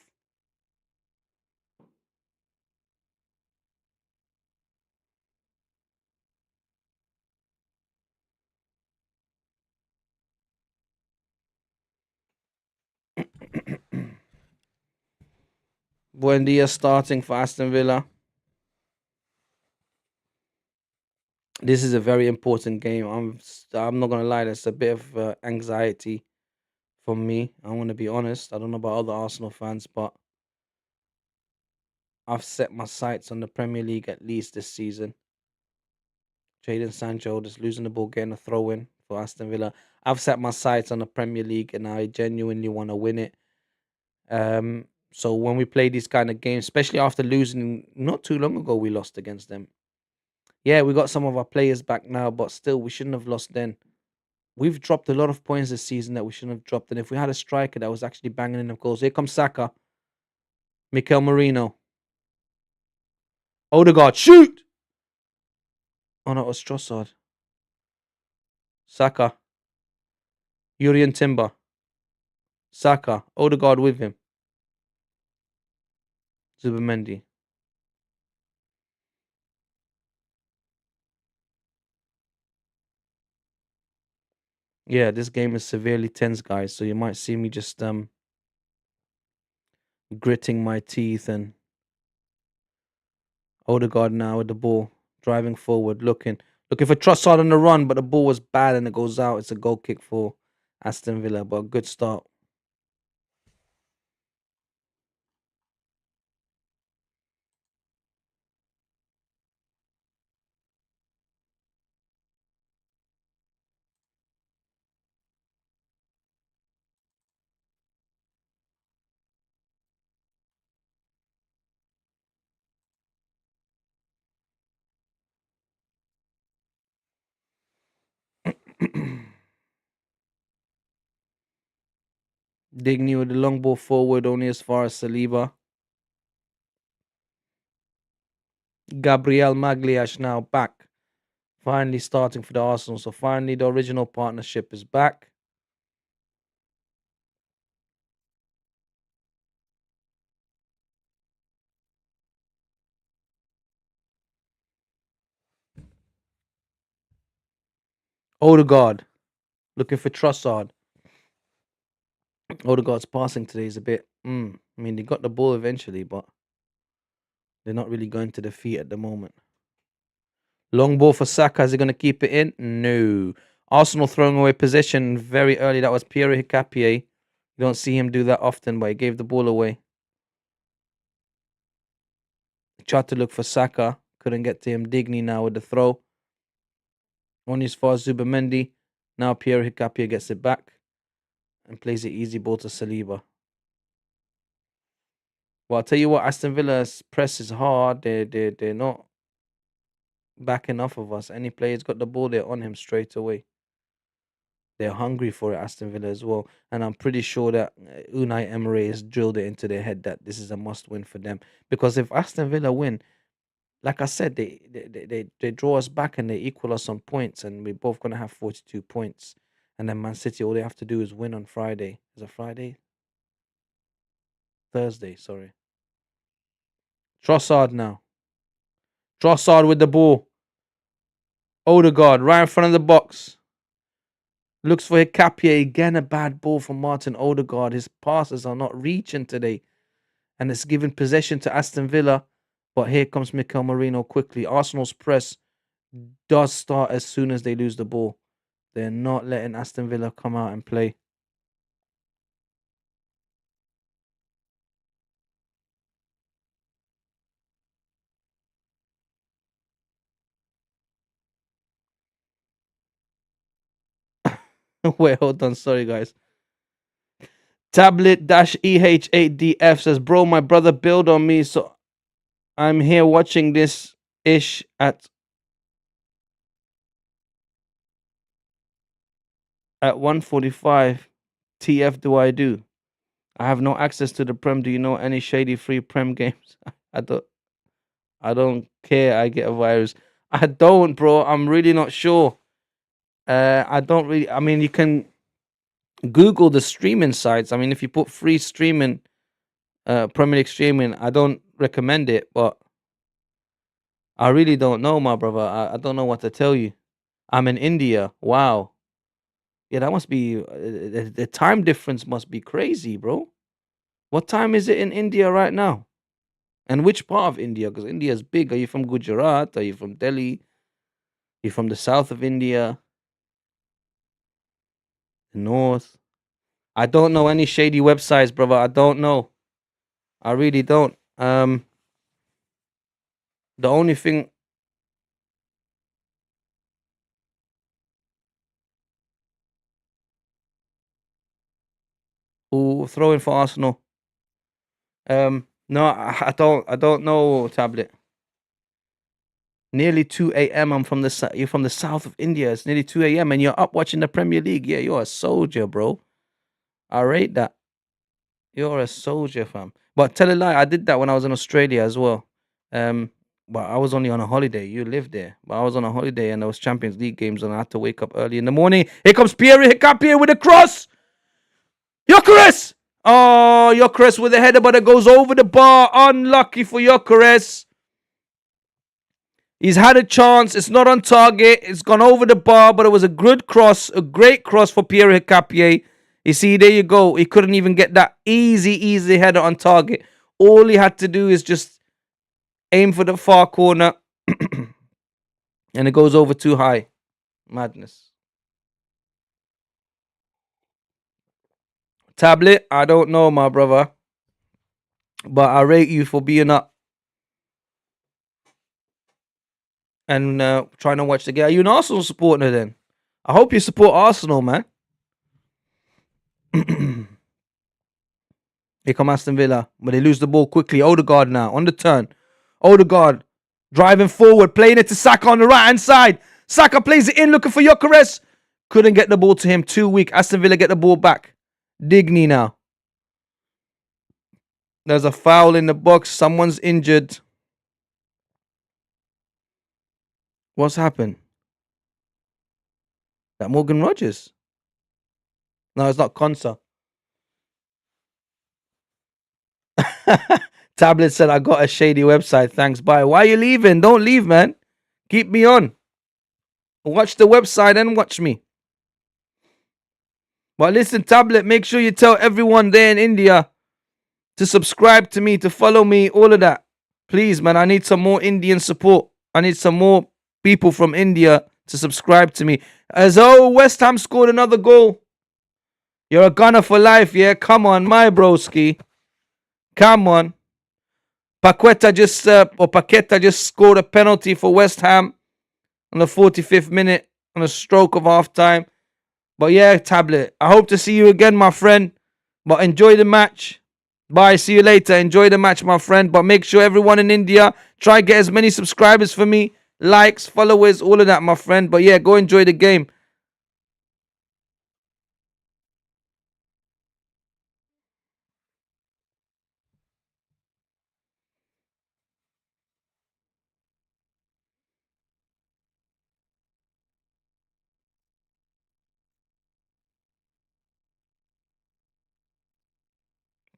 Buendia starting for Aston Villa. This is a very important game. I'm not gonna lie. There's a bit of anxiety for me. I want to be honest. I don't know about other Arsenal fans, but I've set my sights on the Premier League at least this season. Jadon Sancho just losing the ball, getting a throw in for Aston Villa. I've set my sights on the Premier League, and I genuinely want to win it. So when we play these kind of games, especially after losing not too long ago, we lost against them. Yeah, we got some of our players back now, but still, we shouldn't have lost then. We've dropped a lot of points this season that we shouldn't have dropped. And if we had a striker that was actually banging in the goals, here comes Saka, Mikel Marino, Odegaard, shoot! Oh no, it was Trossard. Saka, Urian Timber, Saka, Odegaard with him, Zubimendi. Yeah, this game is severely tense, guys. So you might see me just gritting my teeth, and Odegaard now with the ball, driving forward, looking for Trossard on the run, but the ball was bad and it goes out. It's a goal kick for Aston Villa, but a good start. Digny with the long ball forward, only as far as Saliba. Gabriel Magliash now back, finally starting for the Arsenal. So finally, the original partnership is back. Odegaard looking for Trossard. Odegaard's passing today is a bit. I mean, they got the ball eventually, but they're not really going to the feet at the moment. Long ball for Saka. Is he going to keep it in? No. Arsenal throwing away possession very early. That was Pierre Hicapier. You don't see him do that often, but he gave the ball away. Tried to look for Saka. Couldn't get to him. Digny now with the throw. On his far Zubamendi. Now Pierre Hicapier gets it back and plays the easy ball to Saliba. Well, I'll tell you what, Aston Villa's press is hard. They're not backing off of us. Any player's got the ball, they're on him straight away. They're hungry for it, Aston Villa as well. And I'm pretty sure that Unai Emery has drilled it into their head that this is a must-win for them. Because if Aston Villa win, like I said, they draw us back and they equal us on points, and we're both going to have 42 points. And then Man City, all they have to do is win on Friday. Is it Friday? Thursday, sorry. Trossard now. Trossard with the ball. Odegaard right in front of the box. Looks for Hicapier. Again, a bad ball from Martin Odegaard. His passes are not reaching today. And it's giving possession to Aston Villa. But here comes Mikel Merino quickly. Arsenal's press does start as soon as they lose the ball. They're not letting Aston Villa come out and play. Wait, hold on. Sorry, guys. Tablet-EH8DF says, bro, my brother bailed on me, so I'm here watching this ish at 1:45. TF do I do? I have no access to the Prem. Do you know any shady free Prem games? I don't care. I get a virus. I don't, bro. I'm really not sure. I don't really. I mean, you can Google the streaming sites. I mean, if you put free streaming, Premier League streaming, I don't recommend it, but I really don't know, my brother. I don't know what to tell you. I'm in India. Wow. Yeah, that must be the time difference must be crazy, bro. What time is it in India right now? And which part of India? Because India is big. Are you from Gujarat? Are you from Delhi? Are you from the south of India? The north? I don't know any shady websites, brother. I don't know. I really don't. The only thing. Ooh, throwing for Arsenal. No, I don't know, Tablet. Nearly 2 a.m. You're from the south of India. It's nearly 2 a.m. and you're up watching the Premier League. Yeah, you're a soldier, bro. I rate that. You're a soldier, fam. But tell a lie, I did that when I was in Australia as well. But I was only on a holiday. You lived there. But I was on a holiday and there was Champions League games and I had to wake up early in the morning. Here comes Pierre Hicapier with a cross. Gyökeres! Oh, Gyökeres with a header, but it goes over the bar. Unlucky for Gyökeres. He's had a chance. It's not on target. It's gone over the bar, but it was a good cross, a great cross for Pierre Hicapier. You see, there you go. He couldn't even get that easy header on target. All he had to do is just aim for the far corner, and it goes over too high. Madness. Tablet, I don't know, my brother, but I rate you for being up and trying to watch the game. Are you an Arsenal supporter then? I hope you support Arsenal, man. Here come Aston Villa, but they lose the ball quickly. Odegaard now on the turn. Odegaard driving forward, playing it to Saka on the right-hand side. Saka plays it in, looking for Gyökeres. Couldn't get the ball to him, too weak. Aston Villa get the ball back. Digny now. There's a foul in the box. Someone's injured. What's happened? That Morgan Rogers? No, it's not Konsa. Tablet said, I got a shady website. Thanks. Bye. Why are you leaving? Don't leave, man. Keep me on. Watch the website and watch me. But listen, Tablet, make sure you tell everyone there in India to subscribe to me, to follow me, all of that. Please, man, I need some more Indian support. I need some more people from India to subscribe to me. As West Ham scored another goal. You're a gunner for life, yeah? Come on, my broski. Come on. Paqueta just scored a penalty for West Ham on the 45th minute on a stroke of half time. But yeah, Tablet, I hope to see you again, my friend. But enjoy the match. Bye. See you later. Enjoy the match, my friend. But make sure everyone in India try get as many subscribers for me, likes, followers, all of that, my friend. But yeah, go enjoy the game.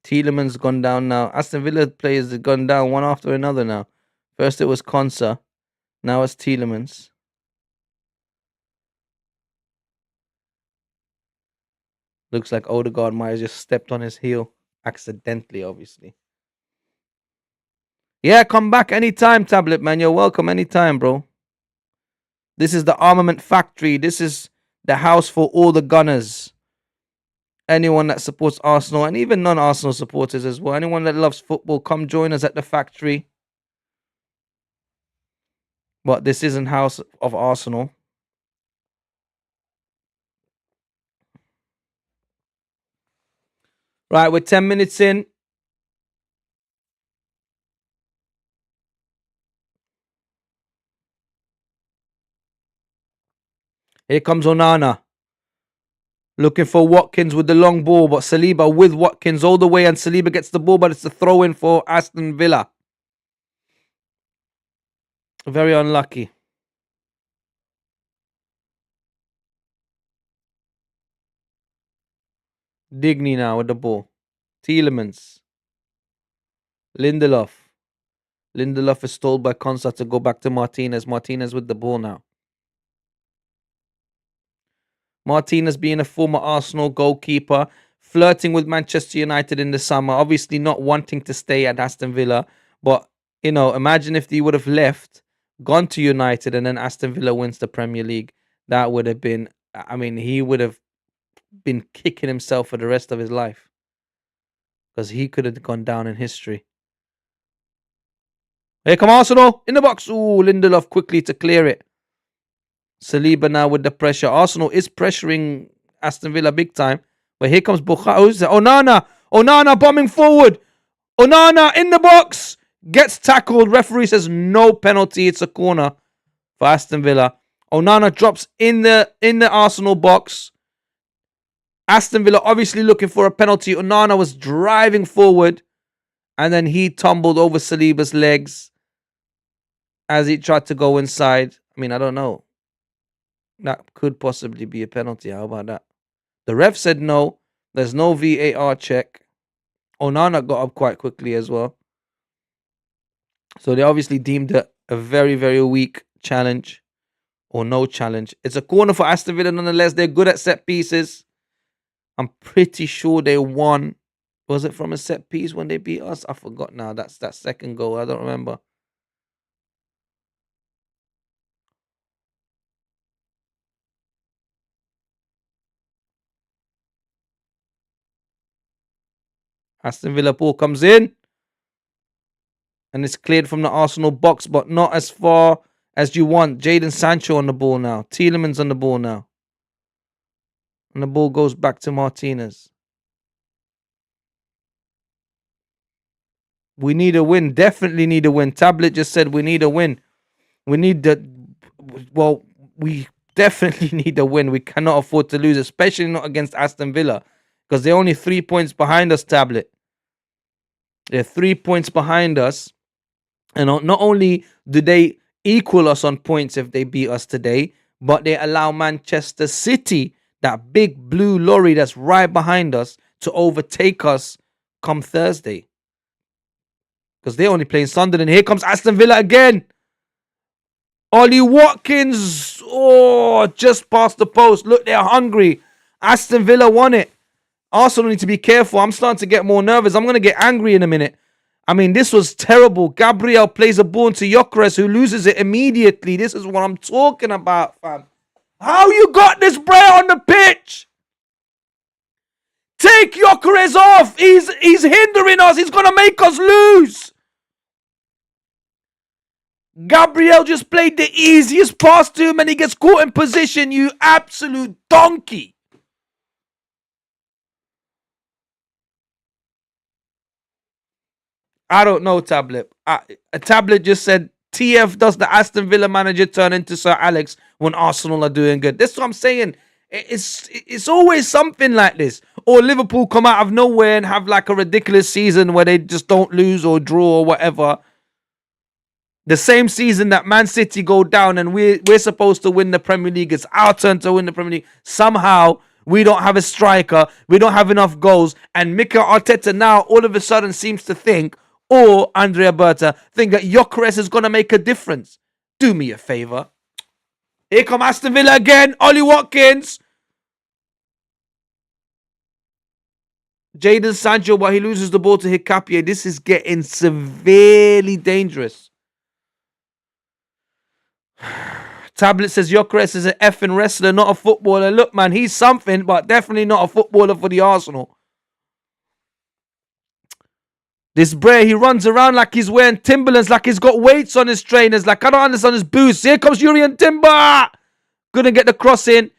Tielemans gone down now. Aston Villa players have gone down one after another now. First it was Konsa. Now it's Tielemans. Looks like Odegaard might have just stepped on his heel. Accidentally, obviously. Yeah, come back anytime, Tablet, man. You're welcome anytime, bro. This is the armament factory. This is the house for all the gunners. Anyone that supports Arsenal and even non-Arsenal supporters as well. Anyone that loves football, come join us at the factory. But this isn't House of Arsenal. Right, we're 10 minutes in. Here comes Onana. Looking for Watkins with the long ball, but Saliba with Watkins all the way, and Saliba gets the ball, but it's a throw-in for Aston Villa. Very unlucky. Digny now with the ball. Tielemans. Lindelof. Lindelof is told by Konsa to go back to Martinez. Martinez with the ball now. Martinez being a former Arsenal goalkeeper, flirting with Manchester United in the summer, obviously not wanting to stay at Aston Villa. But, you know, imagine if he would have left, gone to United, and then Aston Villa wins the Premier League. That would have been, I mean, he would have been kicking himself for the rest of his life. Because he could have gone down in history. Here come Arsenal in the box. Ooh, Lindelof quickly to clear it. Saliba now with the pressure. Arsenal is pressuring Aston Villa big time. But here comes Onana. Onana bombing forward. Onana in the box. Gets tackled. Referee says no penalty. It's a corner for Aston Villa. Onana drops in the Arsenal box. Aston Villa obviously looking for a penalty. Onana was driving forward. And then he tumbled over Saliba's legs as he tried to go inside. I mean, I don't know. That could possibly be a penalty. How about that? The ref said no. There's no VAR check. Onana got up quite quickly as well. So they obviously deemed it a very, very weak challenge. Or no challenge. It's a corner for Aston Villa nonetheless. They're good at set pieces. I'm pretty sure they won. Was it from a set piece when they beat us? I forgot now. That's that second goal. I don't remember. Aston Villa ball comes in. And it's cleared from the Arsenal box, but not as far as you want. Jadon Sancho on the ball now. Tielemans on the ball now. And the ball goes back to Martinez. We need a win. Definitely need a win. Tablet just said we need a win. We need we definitely need a win. We cannot afford to lose, especially not against Aston Villa. Because they're only 3 points behind us, Tablet. They're 3 points behind us. And not only do they equal us on points if they beat us today, but they allow Manchester City, that big blue lorry that's right behind us, to overtake us come Thursday. Because they're only playing Sunderland. Here comes Aston Villa again. Ollie Watkins. Oh, just past the post. Look, they're hungry. Aston Villa won it. Arsenal need to be careful. I'm starting to get more nervous. I'm going to get angry in a minute. I mean, this was terrible. Gabriel plays a ball to Gyökeres, who loses it immediately. This is what I'm talking about, fam. How you got this Bray on the pitch? Take Gyökeres off. He's hindering us. He's gonna make us lose. Gabriel just played the easiest pass to him and he gets caught in position, you absolute donkey. I don't know, Tablet. A Tablet just said, TF does the Aston Villa manager turn into Sir Alex when Arsenal are doing good. That's what I'm saying. It's always something like this. Or Liverpool come out of nowhere and have like a ridiculous season where they just don't lose or draw or whatever. The same season that Man City go down and we're supposed to win the Premier League. It's our turn to win the Premier League. Somehow, we don't have a striker. We don't have enough goals. And Mikel Arteta now all of a sudden seems to think, or Andrea Berta, think that Gyökeres is going to make a difference. Do me a favour. Here come Aston Villa again. Ollie Watkins. Jadon Sancho, but he loses the ball to Hikapié. This is getting severely dangerous. Tablet says Gyökeres is an effing wrestler, not a footballer. Look, man, he's something, but definitely not a footballer for the Arsenal. This Bray, he runs around like he's wearing Timberlands, like he's got weights on his trainers. Like, I don't understand his boots. Here comes Jurriën Timber. Couldn't get the cross in.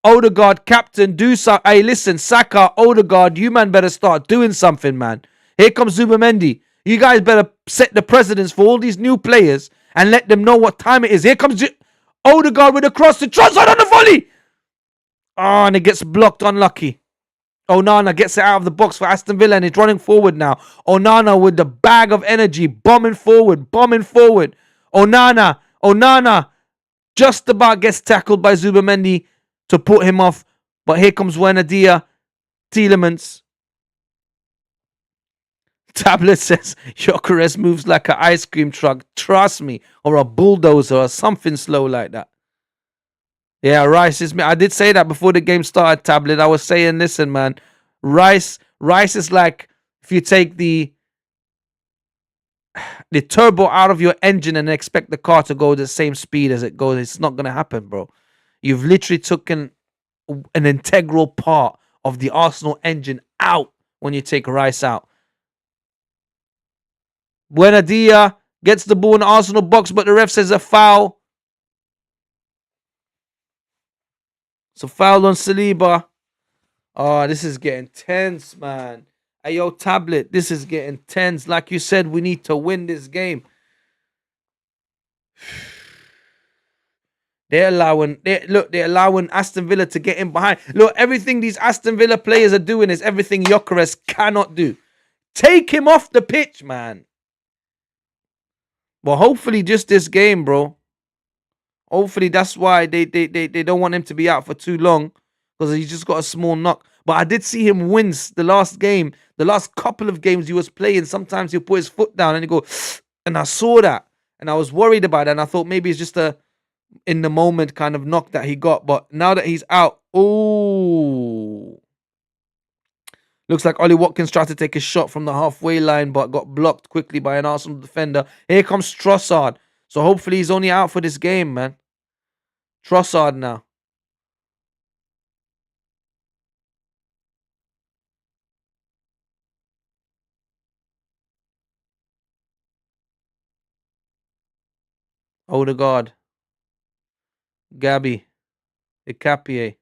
Odegaard, captain, do something. Hey, listen, Saka, Odegaard, you man better start doing something, man. Here comes Zubimendi. You guys better set the precedence for all these new players and let them know what time it is. Here comes Odegaard with a cross to Trossard on the volley. Oh, and it gets blocked. Unlucky. Onana gets it out of the box for Aston Villa and it's running forward now. Onana with the bag of energy, bombing forward. Onana just about gets tackled by Zubimendi to put him off. But here comes Buendia, Tielemans. Tablet says Gyökeres moves like an ice cream truck. Trust me. Or a bulldozer or something slow like that. Yeah, Rice is me. I did say that before the game started, Tablet. I was saying, listen, man. Rice is like if you take the turbo out of your engine and expect the car to go the same speed as it goes. It's not going to happen, bro. You've literally taken an integral part of the Arsenal engine out when you take Rice out. Buendia gets the ball in the Arsenal box, but the ref says a foul. So foul on Saliba. Oh, this is getting tense, man. Hey, yo, Tablet, this is getting tense. Like you said, we need to win this game. They're allowing Aston Villa to get in behind. Look, everything these Aston Villa players are doing is everything Gyökeres cannot do. Take him off the pitch, man. Well, hopefully just this game, bro. Hopefully that's why they don't want him to be out for too long because he's just got a small knock. But I did see him wince the last game. The last couple of games he was playing, sometimes he'll put his foot down and he go, and I saw that. And I was worried about it. And I thought maybe it's just a in the moment kind of knock that he got. But now that he's out, oh. Looks like Ollie Watkins tried to take a shot from the halfway line but got blocked quickly by an Arsenal defender. Here comes Trossard. So hopefully he's only out for this game, man. Trossard now. Odegaard. Gabby. Hikapié.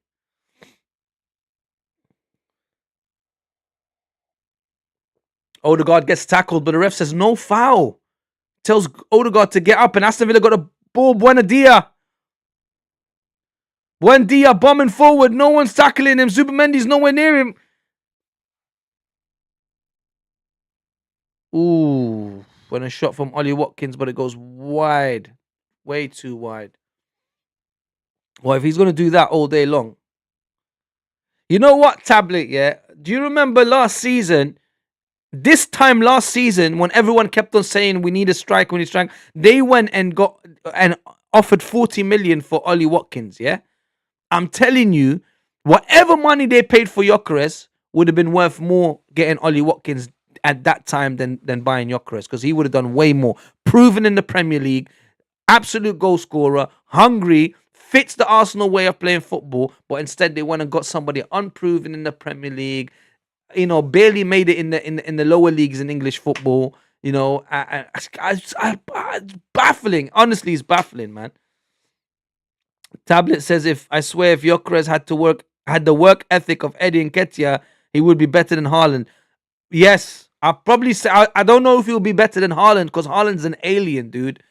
Odegaard gets tackled, but the ref says no foul. Tells Odegaard to get up, and Aston Villa got a ball. Buendia bombing forward. No one's tackling him. Zubimendi's nowhere near him. Ooh. When a shot from Ollie Watkins, but it goes wide. Way too wide. Well, if he's going to do that all day long. You know what, Tablet, yeah? Do you remember last season? This time last season, when everyone kept on saying we need a strike, they went and offered 40 million for Ollie Watkins, yeah? I'm telling you, whatever money they paid for Gyökeres would have been worth more getting Ollie Watkins at that time than buying Gyökeres, because he would have done way more. Proven in the Premier League, absolute goal scorer, hungry, fits the Arsenal way of playing football, but instead they went and got somebody unproven in the Premier League. Barely made it in the lower leagues in English football. It's baffling. Honestly, it's baffling, man. Tablet says, I swear, if Gyökeres had the work ethic of Eddie Nketiah, he would be better than Haaland. Yes, I'll probably say I don't know if he'll be better than Haaland, because Haaland's an alien, dude.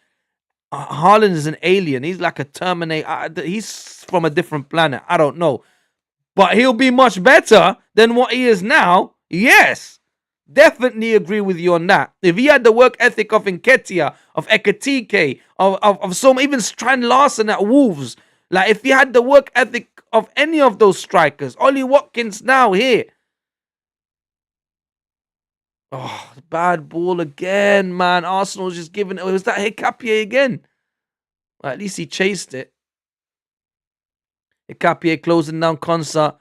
Haaland is an alien. He's like a Terminator. He's from a different planet. I don't know. But he'll be much better than what he is now. Yes. Definitely agree with you on that. If he had the work ethic of Nketiah, of Ekatike, of some, even Strand Larson at Wolves, like if he had the work ethic of any of those strikers, Ollie Watkins now here. Oh, bad ball again, man. Arsenal's just giving it. Was that Hikapié again? Well, at least he chased it. Hikapié closing down Konsa.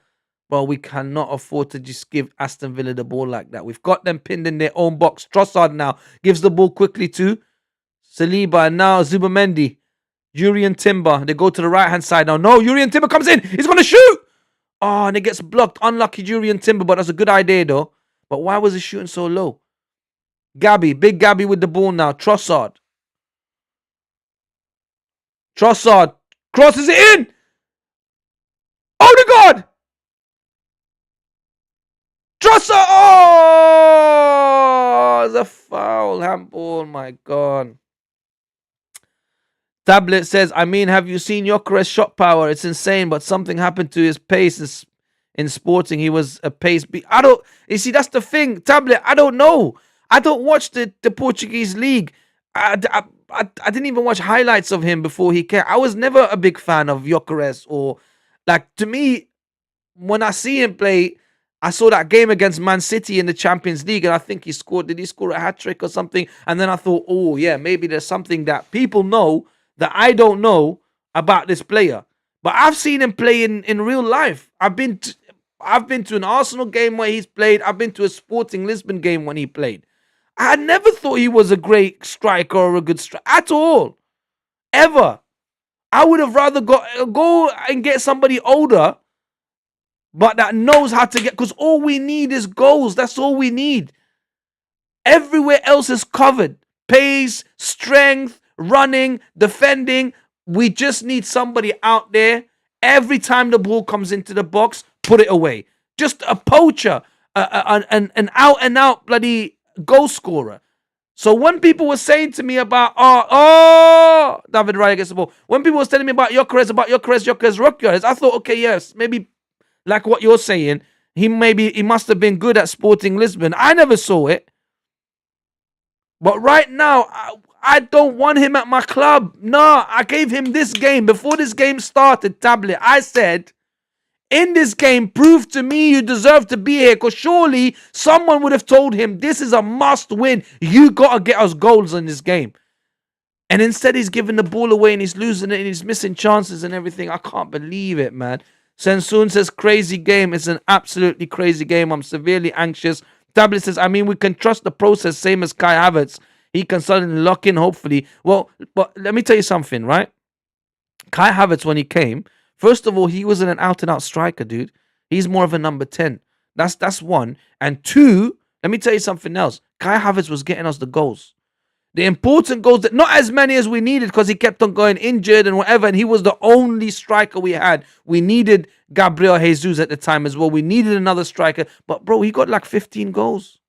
Well, we cannot afford to just give Aston Villa the ball like that. We've got them pinned in their own box. Trossard now gives the ball quickly to Saliba, and now Zubamendi. Jurrien Timber. They go to the right-hand side now. No, Jurrien Timber comes in. He's going to shoot. Oh, and it gets blocked. Unlucky Jurrien Timber, but that's a good idea, though. But why was he shooting so low? Big Gabby with the ball now. Trossard. Crosses it in. Oh, God. Trossard. Oh, it's a foul. Handball. My God. Tablet says, have you seen Gyökeres' shot power? It's insane, but something happened to his pace in Sporting. He was a pace beat. You see, that's the thing. Tablet, I don't know. I don't watch the Portuguese league. I didn't even watch highlights of him before he came. I was never a big fan of Gyökeres, or to me, when I see him play, I saw that game against Man City in the Champions League, and I think did he score a hat-trick or something? And then I thought, oh yeah, maybe there's something that people know that I don't know about this player. But I've seen him play in real life. I've been to an Arsenal game where he's played. I've been to a Sporting Lisbon game when he played. I never thought he was a great striker or a good striker at all. Ever. I would have rather go and get somebody older, but that knows how to get, because all we need is goals. That's all we need. Everywhere else is covered. Pace, strength, running, defending. We just need somebody out there. Every time the ball comes into the box, put it away. Just a poacher, an out-and-out bloody goal scorer. So when people were saying to me about, David Raya gets the ball. When people were telling me about Gyökeres, I thought, okay, yes, maybe like what you're saying, he must have been good at Sporting Lisbon. I never saw it. But right now, I don't want him at my club. No, I gave him this game. Before this game started, Tablet, I said, in this game, prove to me you deserve to be here, because surely someone would have told him this is a must win. You got to get us goals in this game. And instead, he's giving the ball away and he's losing it and he's missing chances and everything. I can't believe it, man. Sensun says, crazy game. It's an absolutely crazy game. I'm severely anxious. Tablet says, we can trust the process, same as Kai Havertz. He can suddenly lock in, hopefully. Well, but let me tell you something, right? Kai Havertz, when he came, first of all, he wasn't an out-and-out striker, dude. He's more of a number 10. That's one. And two, let me tell you something else. Kai Havertz was getting us the goals. The important goals, that not as many as we needed, because he kept on going injured and whatever, and he was the only striker we had. We needed Gabriel Jesus at the time as well. We needed another striker. But, bro, he got like 15 goals.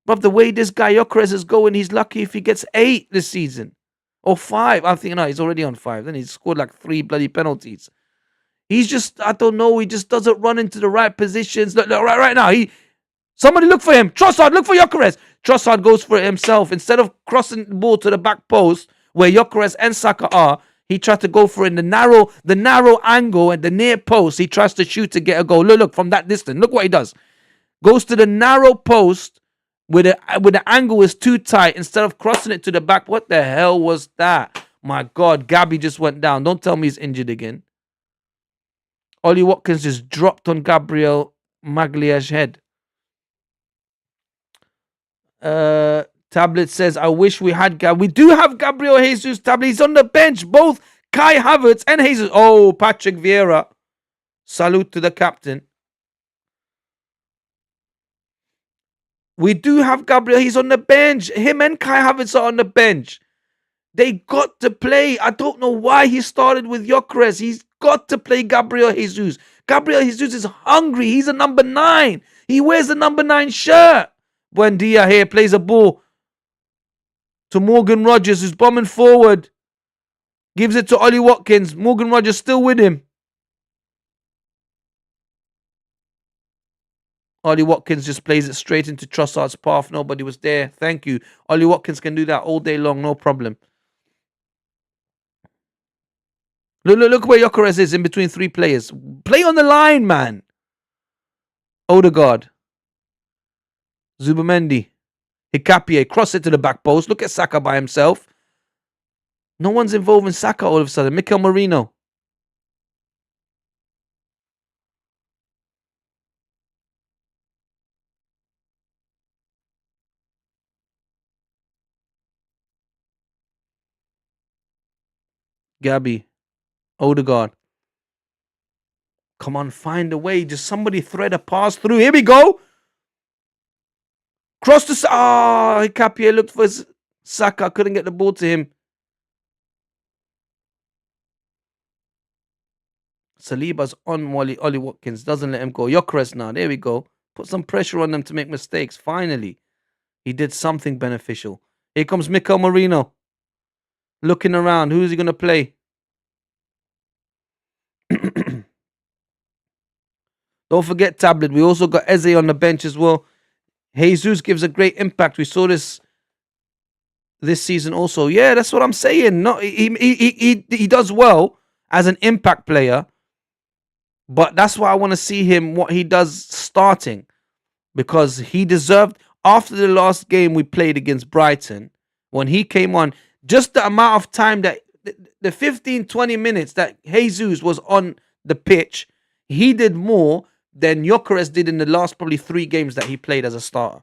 But the way this guy Gyökeres is going, he's lucky if he gets 8 this season. Or 5. I think, no, he's already on 5. Then he's scored like 3 bloody penalties. He's just, I don't know, he just doesn't run into the right positions. Look right now, somebody look for him. Trossard, look for Gyökeres. Trossard goes for it himself. Instead of crossing the ball to the back post where Gyökeres and Saka are, he tried to go for it in the narrow angle at the near post. He tries to shoot to get a goal. Look, from that distance. Look what he does. Goes to the narrow post where the angle is too tight. Instead of crossing it to the back. What the hell was that? My God, Gabby just went down. Don't tell me he's injured again. Ollie Watkins just dropped on Gabriel Maglia's head. Tablet says, I wish we had we do have Gabriel Jesus. Tablet, he's on the bench. Both Kai Havertz and Jesus. Oh, Patrick Vieira. Salute to the captain. We do have Gabriel. He's on the bench. Him and Kai Havertz are on the bench. They got to play. I don't know why he started with Gyökeres. He's got to play Gabriel Jesus. Gabriel Jesus is hungry. He's a number 9. He wears the number 9 shirt. Buendia here plays a ball to Morgan Rogers, who's bombing forward. Gives it to Ollie Watkins. Morgan Rogers still with him. Ollie Watkins just plays it straight into Trossard's path. Nobody was there. Thank you. Ollie Watkins can do that all day long. No problem. Look where Gyökeres is in between 3 players. Play on the line, man. Odegaard. Zubamendi. Hikapié. Cross it to the back post. Look at Saka by himself. No one's involved in Saka all of a sudden. Mikel Merino. Gabby. Odegaard. Come on, find a way. Just somebody thread a pass through. Here we go. Cross to Hikapié looked for Saka. Couldn't get the ball to him. Saliba's on Ollie Watkins. Doesn't let him go. Gyökeres now. There we go. Put some pressure on them to make mistakes. Finally. He did something beneficial. Here comes Mikel Merino. Looking around. Who is he going to play? Don't forget Tablet. We also got Eze on the bench as well. Jesus gives a great impact. We saw this season also. Yeah, that's what I'm saying. No, he does well as an impact player. But that's why I want to see him, what he does starting. Because he deserved, after the last game we played against Brighton, when he came on, just the amount of time that, the 15, 20 minutes that Jesus was on the pitch, he did more than Gyökeres did in the last probably 3 games that he played as a starter.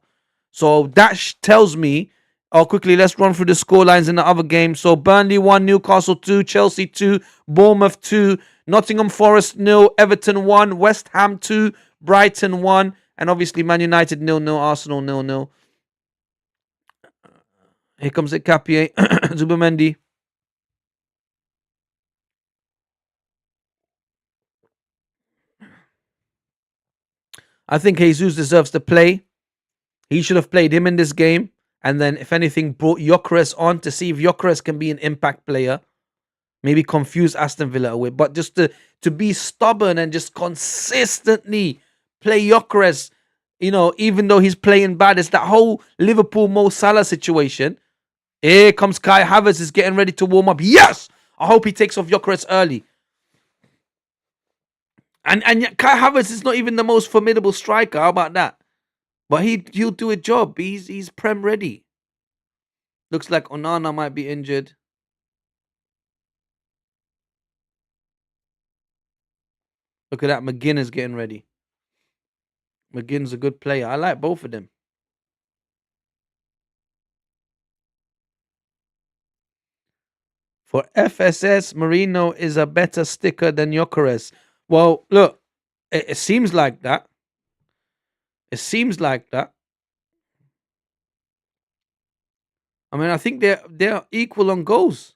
So that tells me, quickly, let's run through the scorelines in the other games. So Burnley 1, Newcastle 2, Chelsea 2, Bournemouth 2, Nottingham Forest 0, Everton 1, West Ham 2, Brighton 1, and obviously Man United 0-0, Arsenal 0-0. Here comes it, Hikapié, Zubamendi. I think Jesus deserves to play. He should have played him in this game. And then, if anything, brought Gyökeres on to see if Gyökeres can be an impact player. Maybe confuse Aston Villa away. But just to be stubborn and just consistently play Gyökeres, even though he's playing bad. It's that whole Liverpool Mo Salah situation. Here comes Kai Havertz, is getting ready to warm up. Yes! I hope he takes off Gyökeres early. And Kai Havertz is not even the most formidable striker. How about that? But he'll do a job. He's Prem ready. Looks like Onana might be injured. Look at that. McGinn is getting ready. McGinn's a good player. I like both of them. For FSS, Merino is a better sticker than Gyökeres. Well, look, it seems like that. It seems like that. I mean, I think they're equal on goals.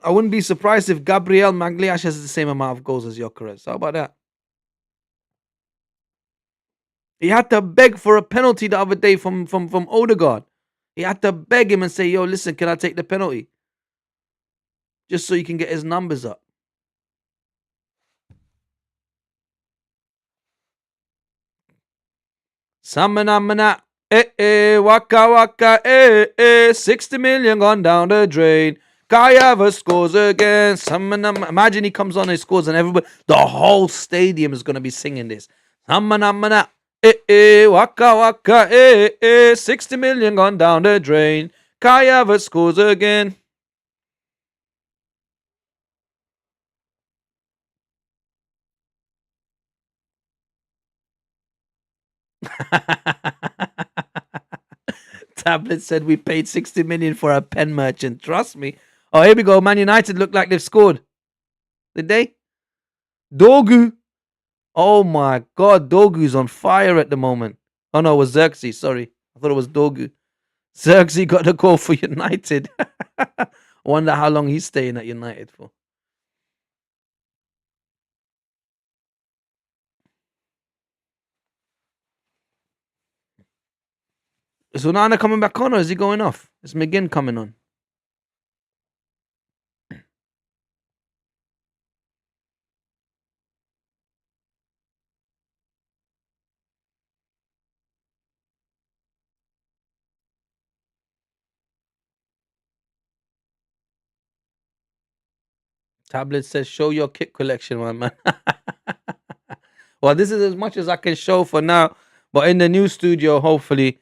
I wouldn't be surprised if Gabriel Magalhaes has the same amount of goals as Gyökeres. How about that? He had to beg for a penalty the other day from Odegaard. He had to beg him and say, yo, listen, can I take the penalty? Just so he can get his numbers up. Samana, waka waka, 60 million gone down the drain. Kai Havertz scores again. Imagine he comes on and scores, and everybody, the whole stadium is going to be singing this. Samana, waka waka, 60 million gone down the drain. Kai Havertz scores again. Tablet said we paid 60 million for a pen merchant. Trust me. Oh, here we go. Man United look like they've scored. Did they? Dogu. Oh my God, Dogu's on fire at the moment. Oh no, it was Xerxes. Sorry, I thought it was Dogu. Xerxes got the goal for United. Wonder how long he's staying at United for. Is Onana coming back on or is he going off? Is McGinn coming on? Tablet says, show your kit collection, my man. Well, this is as much as I can show for now. But in the new studio, hopefully,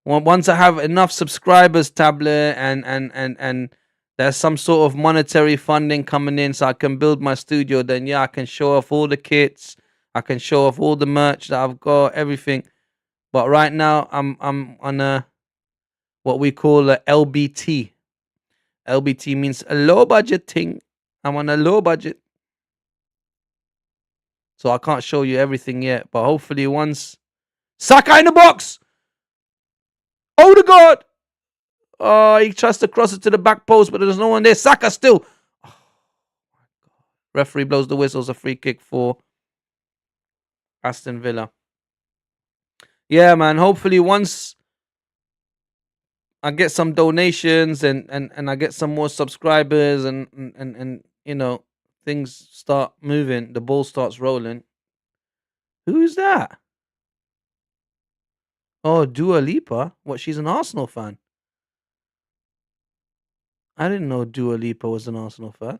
once I have enough subscribers, Tablet, and there's some sort of monetary funding coming in so I can build my studio, then yeah, I can show off all the kits. I can show off all the merch that I've got, everything. But right now, I'm on a what we call a LBT. LBT means a low budget thing. I'm on a low budget. So I can't show you everything yet. But hopefully once Saka in the box. Oh the God. Oh, he tries to cross it to the back post, but there's no one there. Saka still. Oh, referee blows the whistles. A free kick for Aston Villa. Yeah, man. Hopefully once I get some donations and I get some more subscribers and you know things start moving, the ball starts rolling. Who's that? Oh, Dua Lipa. What? She's an Arsenal fan. I didn't know Dua Lipa was an Arsenal fan.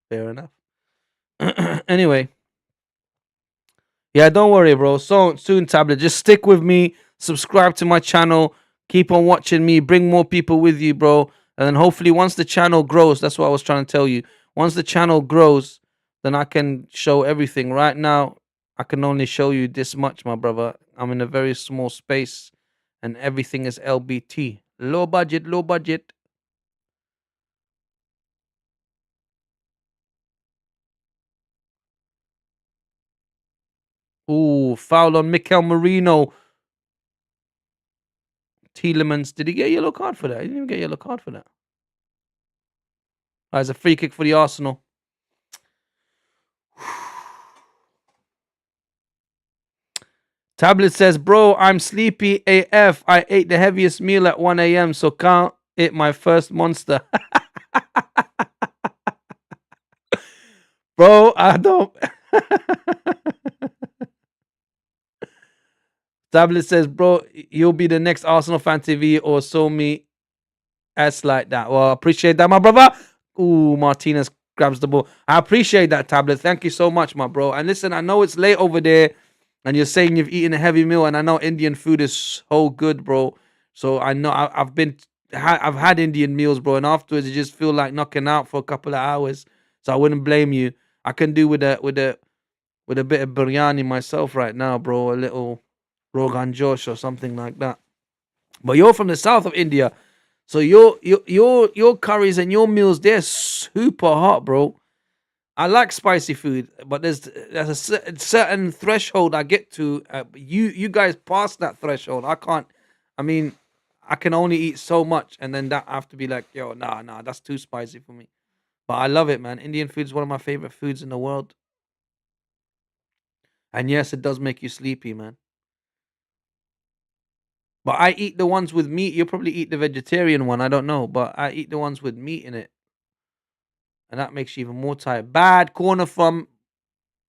Fair enough. Anyway, yeah, don't worry, bro. So soon, Tablet. Just stick with me. Subscribe to my channel. Keep on watching me. Bring more people with you, bro. And then hopefully, once the channel grows, that's what I was trying to tell you. Once the channel grows, then I can show everything. Right now, I can only show you this much, my brother. I'm in a very small space, and everything is LBT. Low budget, low budget. Ooh, foul on Mikel Merino. Tielemans. Did he get a yellow card for that? He didn't even get a yellow card for that. It's a free kick for the Arsenal. Tablet says, bro, I'm sleepy AF. I ate the heaviest meal at 1 a.m., so can't eat my first monster. Bro, I don't. Tablet says, bro, you'll be the next Arsenal fan TV or so me S like that. Well, I appreciate that, my brother. Ooh, Martinez grabs the ball. I appreciate that, Tablet. Thank you so much, my bro. And listen, I know it's late over there, and you're saying you've eaten a heavy meal, and I know Indian food is so good, bro. So I know I've had Indian meals, bro, and afterwards you just feel like knocking out for a couple of hours. So I wouldn't blame you. I can do with a bit of biryani myself right now, bro. A little Rogan Josh or something like that. But you're from the south of India. So your curries and your meals, they're super hot, bro. I like spicy food, but there's a certain threshold I get to. You guys pass that threshold. I can't. I mean, I can only eat so much, and then that I have to be like, yo, nah, that's too spicy for me. But I love it, man. Indian food is one of my favorite foods in the world. And yes, it does make you sleepy, man. But I eat the ones with meat. You probably eat the vegetarian one. I don't know, but I eat the ones with meat in it, and that makes you even more tired. Bad corner from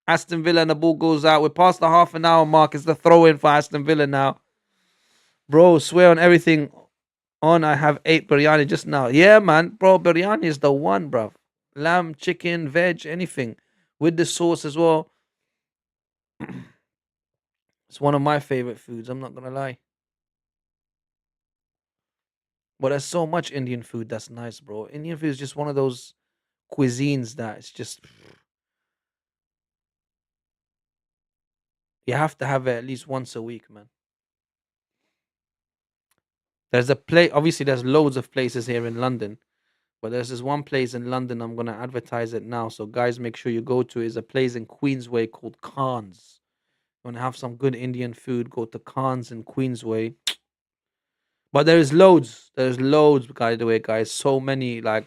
Aston Villa, and the ball goes out. We're past the half an hour mark. It's the throw in for Aston Villa now. Bro, swear on everything on. I have 8 biryani just now. Yeah, man. Bro, biryani is the one, bro. Lamb, chicken, veg, anything. With the sauce as well. It's one of my favorite foods. I'm not going to lie. But there's so much Indian food that's nice, bro. Indian food is just one of those cuisines that it's just, you have to have it at least once a week, man. There's a place. Obviously, there's loads of places here in London, but there's this one place in London. I'm gonna advertise it now. So guys, make sure you go to. Is a place in Queensway called Khan's. You wanna have some good Indian food? Go to Khan's in Queensway. But there is loads. There's loads, by the way, guys. So many. Like,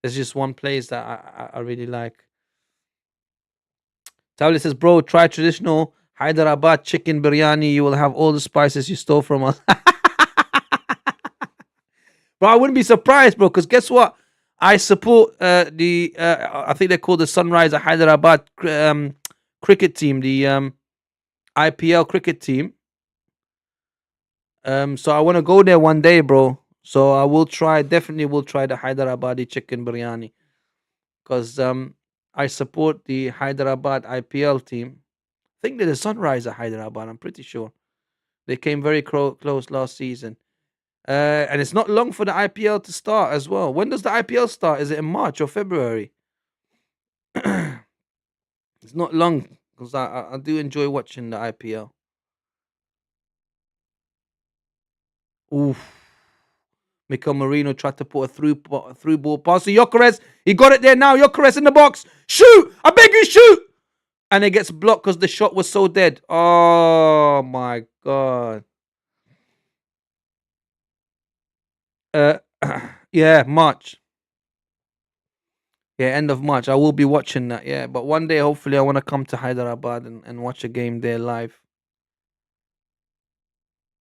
there's just one place that I really like. Tablet says, bro, try traditional Hyderabad chicken biryani. You will have all the spices you stole from us. Bro, I wouldn't be surprised, bro, because guess what? I support I think they're called the Sunrise Hyderabad cricket team, the IPL cricket team. So I want to go there one day, bro. So I will try, definitely will try the Hyderabadi chicken biryani because I support the Hyderabad IPL team. I think they're the Sunrise Hyderabad. I'm pretty sure they came very close last season. And it's not long for the IPL to start as well. When does the IPL start? Is it in March or February? It's not long because I do enjoy watching the IPL. Oof. Mikel Marino tried to put a through ball pass to Gyökeres. He got it there now. Gyökeres in the box. Shoot! I beg you, shoot! And it gets blocked because the shot was so dead. Oh my god. Uh, yeah, March. Yeah, end of March. I will be watching that. Yeah, but one day, hopefully, I want to come to Hyderabad and watch a game there live.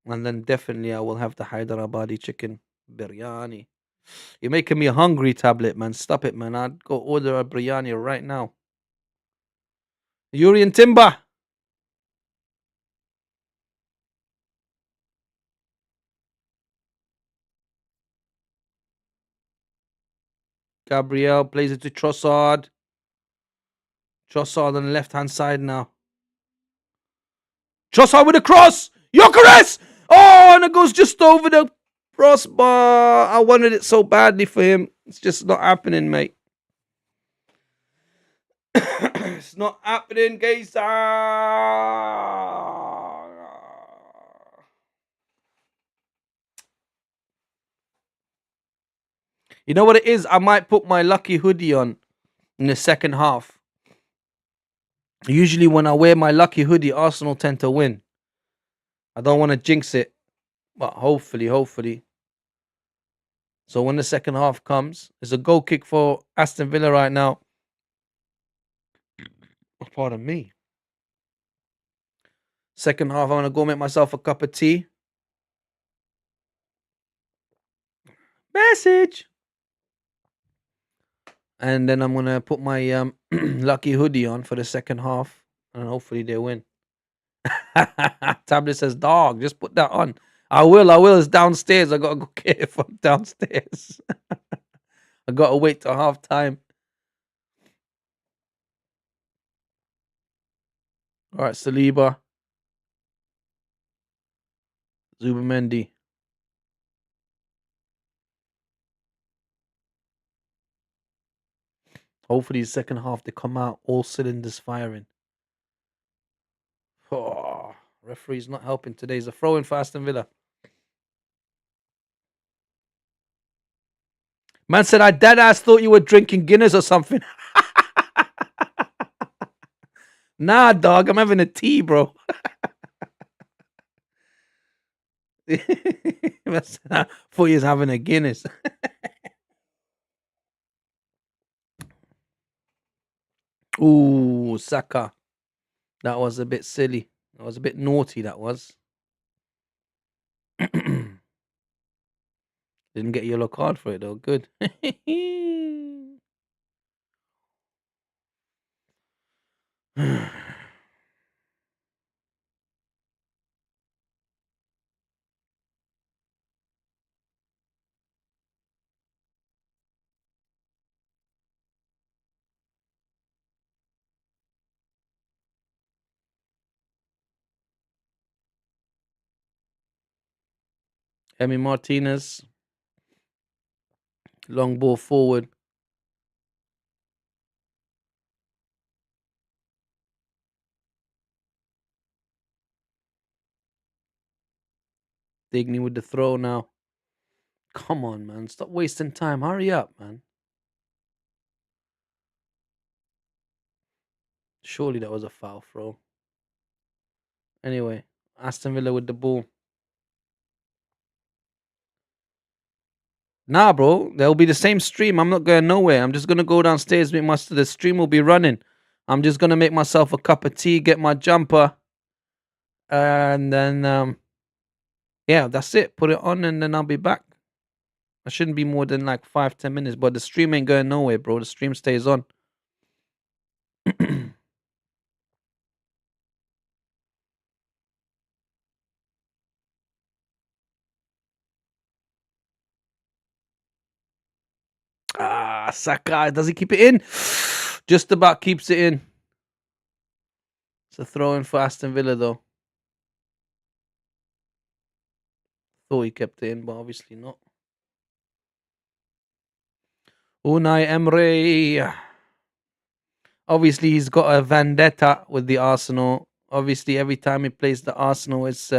And then definitely, I will have the Hyderabadi chicken biryani. You're making me hungry, tablet man. Stop it, man. I'd go order a biryani right now. Yuri and Timber. Gabriel plays it to Trossard. Trossard on the left hand side now. Trossard with a cross. Gyökeres! Oh, and it goes just over the crossbar. I wanted it so badly for him. It's just not happening, mate. It's not happening, guys. You know what it is? I might put my lucky hoodie on in the second half. Usually, when I wear my lucky hoodie, Arsenal tend to win. I don't want to jinx it, but hopefully. So when the second half comes, there's a goal kick for Aston Villa right now. Oh, pardon me. Second half, I'm gonna go make myself a cup of tea. Message. And then I'm gonna put my lucky hoodie on for the second half, and hopefully they win. Tablet says, "Dog, just put that on." I will. It's downstairs. I gotta go get it from downstairs. I gotta wait till half time. All right, Saliba, Zubamendi. Hopefully, the second half they come out all cylinders firing. Oh, referee's not helping today. It's a throw in for Aston Villa. Man said, I dead ass thought you were drinking Guinness or something. Nah, dog, I'm having a tea, bro. Man said, I thought he was having a Guinness. Ooh, Saka. That was a bit silly. That was a bit naughty, that was. Didn't get a yellow card for it, though. Good. Emi Martinez. Long ball forward. Digny with the throw now. Come on, man. Stop wasting time. Hurry up, man. Surely that was a foul throw. Anyway, Aston Villa with the ball. Nah, bro. There'll be the same stream. I'm not going nowhere. I'm just gonna go downstairs. The stream will be running. I'm just gonna make myself a cup of tea, get my jumper, and then yeah, that's it. Put it on, and then I'll be back. I shouldn't be more than like 5-10 minutes, but the stream ain't going nowhere, bro. The stream stays on. Saka, does he keep it in? Just about keeps it in. It's a throw in for Aston Villa, though. Thought he kept it in, but obviously not. Unai Emery. Obviously, he's got a vendetta with the Arsenal. Obviously, every time he plays the Arsenal, it's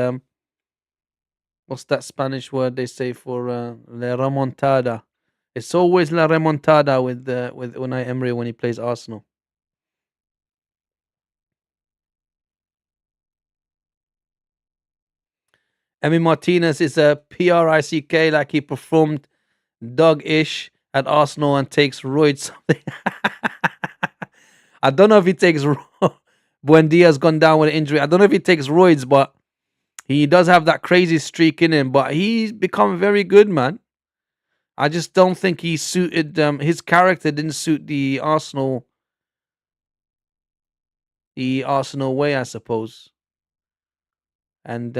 what's that Spanish word they say for la remontada? It's always la remontada with Unai Emery when he plays Arsenal. Emi Martinez is a PRICK, like he performed dog-ish at Arsenal and takes roids. I don't know if he takes Buendia's gone down with an injury. I don't know if he takes roids, but he does have that crazy streak in him. But he's become very good, man. I just don't think he suited his character didn't suit the Arsenal way, I suppose. And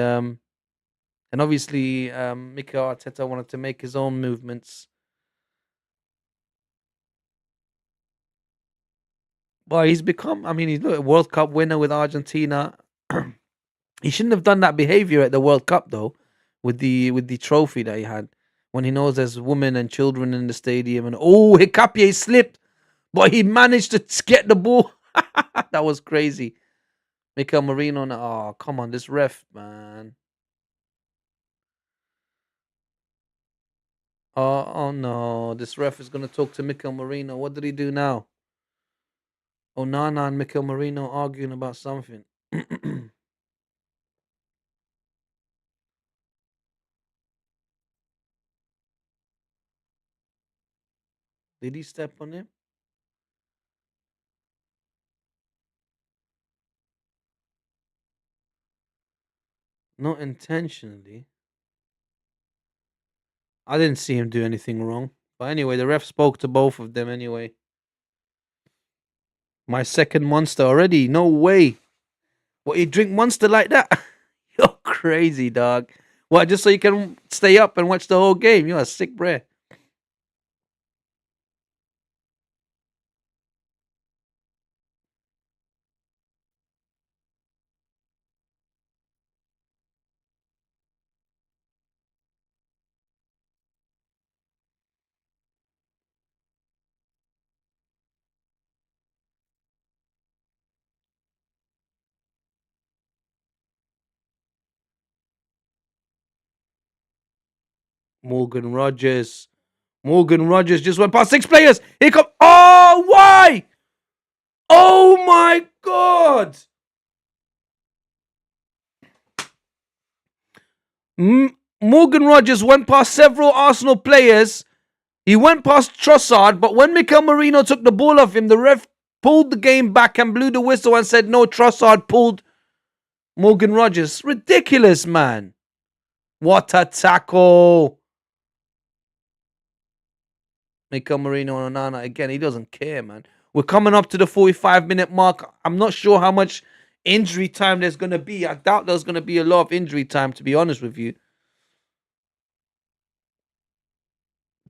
obviously Mikel Arteta wanted to make his own movements. Well, he's become, I mean, he's a World Cup winner with Argentina. He shouldn't have done that behavior at the World Cup, though, with the trophy that he had. When he knows there's women and children in the stadium. And, Hikapié slipped, but he managed to get the ball. That was crazy. Mikel Merino, oh, come on, this ref, man. Oh no, this ref is going to talk to Mikel Merino. What did he do now? Onana and Mikel Merino arguing about something. Did he step on him? Not intentionally. I didn't see him do anything wrong. But anyway, the ref spoke to both of them anyway. My second Monster already. No way. What, you drink Monster like that? You're crazy, dog. What, just so you can stay up and watch the whole game? You're a sick brer. Morgan Rogers. Morgan Rogers just went past 6 players. Here come. Oh, why? Oh my God. Morgan Rogers went past several Arsenal players. He went past Trossard, but when Mikel Merino took the ball off him, the ref pulled the game back and blew the whistle and said, no, Trossard pulled Morgan Rogers. Ridiculous, man. What a tackle. Mikel Merino and Onana, again, he doesn't care, man. We're coming up to the 45-minute mark. I'm not sure how much injury time there's going to be. I doubt there's going to be a lot of injury time, to be honest with you.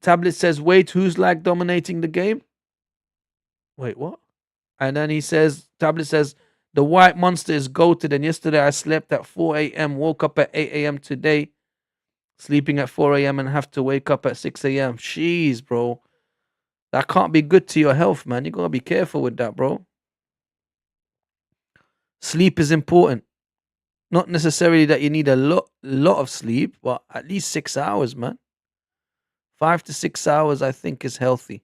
Tablet says, wait, who's like dominating the game? Wait, what? And then he says, Tablet says, the white monster is goated. And yesterday I slept at 4 a.m., woke up at 8 a.m. today, sleeping at 4 a.m. and have to wake up at 6 a.m. Jeez, bro. That can't be good to your health, man. You got to be careful with that, bro. Sleep is important. Not necessarily that you need a lot of sleep, but at least 6 hours, man. 5 to 6 hours, I think, is healthy.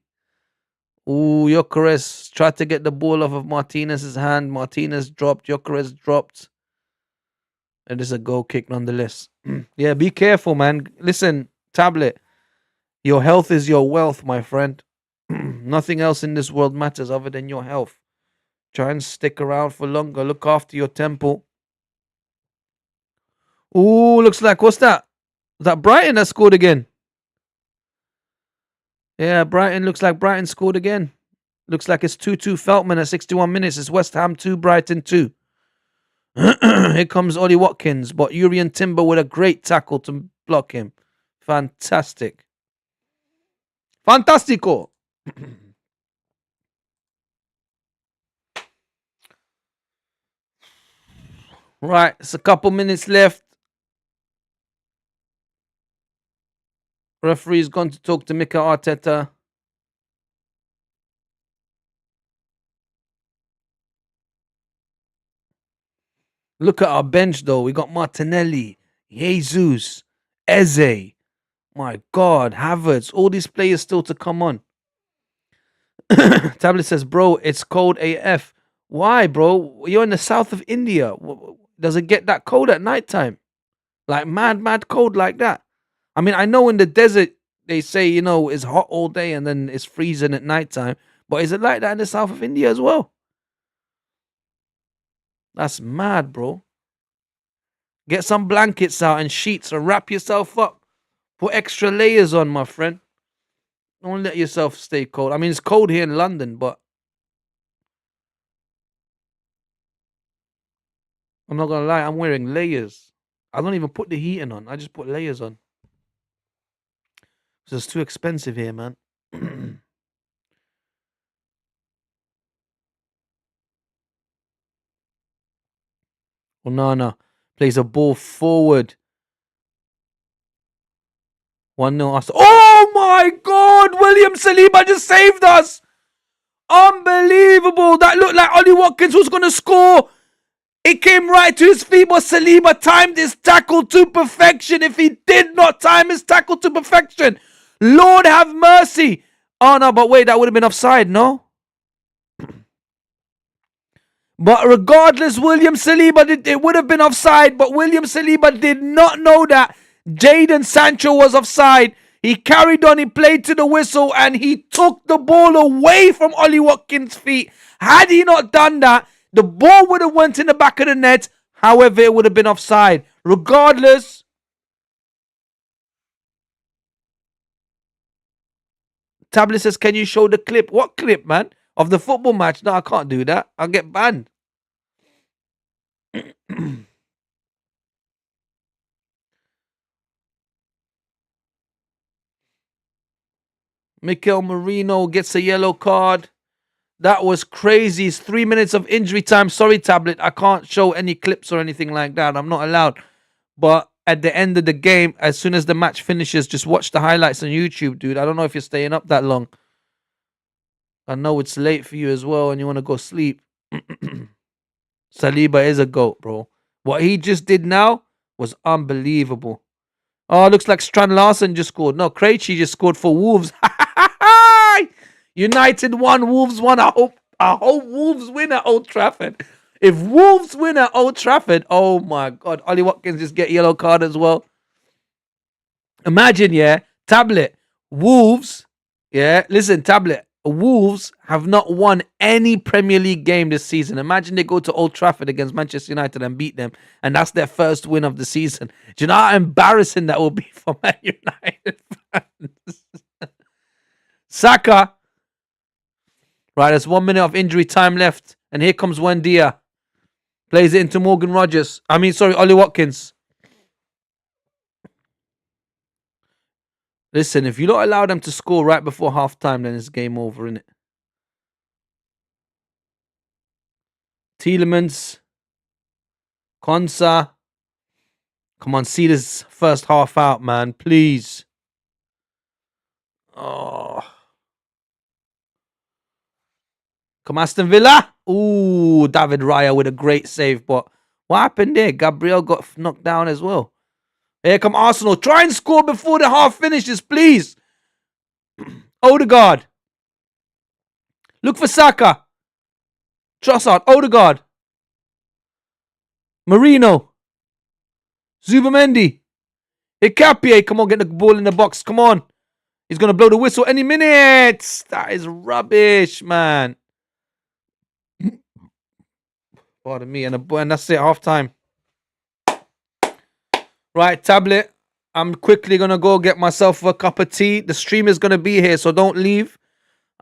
Ooh, Gyökeres tried to get the ball off of Martinez's hand. Martinez dropped. Gyökeres dropped. And it's a goal kick nonetheless. Yeah, be careful, man. Listen, Tablet, your health is your wealth, my friend. Nothing else in this world matters other than your health. Try and stick around for longer. Look after your temple. Ooh, looks like, what's that? Is that Brighton that scored again? Yeah, Brighton, looks like Brighton scored again. Looks like it's 2-2 Feltman at 61 minutes. It's West Ham 2, Brighton 2. Here comes Ollie Watkins, but Urian Timber with a great tackle to block him. Fantastic. Fantastico. Right, it's a couple minutes left. Referee's gone to talk to Mikel Arteta. Look at our bench, though. We got Martinelli, Jesus, Eze. My God, Havertz. All these players still to come on. Tablet says, bro, it's cold AF. Why, bro? You're in the south of India. Does it get that cold at nighttime? Like mad cold like that? I mean, I know in the desert, they say, it's hot all day and then it's freezing at nighttime. But is it like that in the south of India as well? That's mad, bro. Get some blankets out and sheets and wrap yourself up. Put extra layers on, my friend. Don't let yourself stay cold. I mean, it's cold here in London, but I'm not gonna lie, I'm wearing layers. I don't even put the heating on. I just put layers on. It's too expensive here, man. Onana plays a ball forward. 1-0 Aston. Oh my God! William Saliba just saved us! Unbelievable! That looked like Ollie Watkins was going to score. It came right to his feet, but Saliba timed his tackle to perfection. If he did not time his tackle to perfection, Lord have mercy. Oh no, but wait, that would have been offside, no? But regardless, William Saliba, it would have been offside, but William Saliba did not know that Jadon Sancho was offside. He carried on, he played to the whistle, and he took the ball away from Ollie Watkins' feet. Had he not done that, the ball would have went in the back of the net. However, it would have been offside. Regardless, Tablet says, can you show the clip? What clip, man? Of the football match? No, I can't do that. I'll get banned. Mikel Merino gets a yellow card. That was crazy. It's 3 minutes of injury time. Sorry, Tablet. I can't show any clips or anything like that. I'm not allowed. But at the end of the game, as soon as the match finishes, just watch the highlights on YouTube, dude. I don't know if you're staying up that long. I know it's late for you as well and you want to go sleep. Saliba is a GOAT, bro. What he just did now was unbelievable. Oh, looks like Strand Larsen just scored. No, Krejci just scored for Wolves. United 1, Wolves 1. I hope Wolves win at Old Trafford. If Wolves win at Old Trafford, oh my God. Ollie Watkins just get yellow card as well. Imagine, yeah, Tablet, Wolves, yeah, listen, Tablet, Wolves have not won any Premier League game this season. Imagine they go to Old Trafford against Manchester United and beat them, and that's their first win of the season. Do you know how embarrassing that will be for Man United fans? Saka. Right, there's 1 minute of injury time left, and here comes Wendia. Plays it into Ollie Watkins. Listen, if you don't allow them to score right before halftime, then it's game over, innit? Tielemans. Konsa. Come on, see this first half out, man. Please. Oh. Come Aston Villa. Ooh, David Raya with a great save, but What happened there? Gabriel got knocked down as well. Here come Arsenal. Try and score before the half finishes, please. Odegaard. Look for Saka. Trossard. Odegaard. Marino. Zubamendi. Ikapié. Come on, get the ball in the box. Come on. He's going to blow the whistle any minute. That is rubbish, man. Pardon me. And that's it. Half time. Right, tablet. I'm quickly going to go get myself a cup of tea. The stream is going to be here, so don't leave.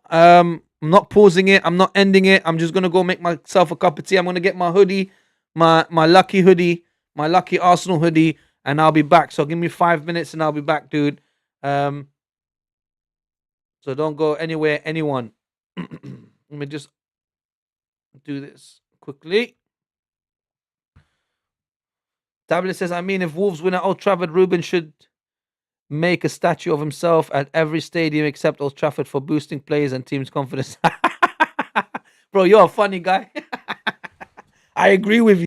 I'm not pausing it. I'm not ending it. I'm just going to go make myself a cup of tea. I'm going to get my hoodie, my lucky hoodie, my lucky Arsenal hoodie, and I'll be back. So give me 5 minutes and I'll be back, dude. So don't go anywhere, anyone. Let me just do this quickly. Tablet says, I mean, if Wolves win at Old Trafford, Ruben should make a statue of himself at every stadium except Old Trafford for boosting players and teams' confidence. Bro, you're a funny guy. I agree with you.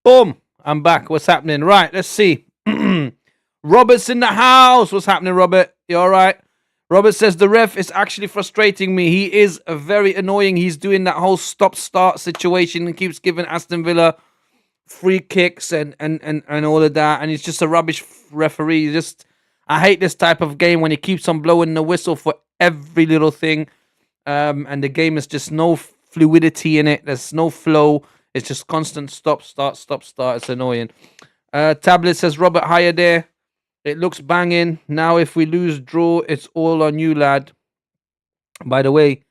Boom. I'm back. What's happening? Right, let's see. Robert's in the house. What's happening, Robert? You all right? Robert says the ref is actually frustrating me. He is very annoying. He's doing that whole stop-start situation and keeps giving Aston Villa free kicks and all of that. And he's just a rubbish referee. Just I hate this type of game when he keeps on blowing the whistle for every little thing. And the game is just no fluidity in it. There's no flow. It's just constant stop, start, stop, start. It's annoying. Tablet says, Robert, hiya there. It looks banging. Now, if we lose, draw, it's all on you, lad. By the way,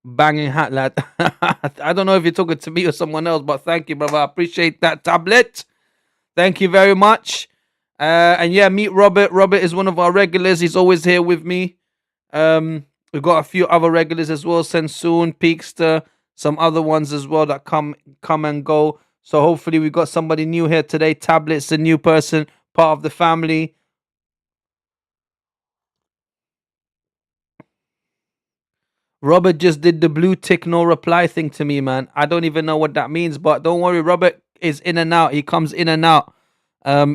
banging hat, lad. I don't know if you're talking to me or someone else, but thank you, brother. I appreciate that, Tablet. Thank you very much. And yeah, meet Robert. Robert is one of our regulars. He's always here with me. We've got a few other regulars as well. Sensoon, Peakster, some other ones as well that come and go. So hopefully we've got somebody new here today. Tablet's a new person, part of the family. Robert just did the blue tick no reply thing to me, man. I don't even know what that means, but don't worry. Robert is in and out. He comes in and out.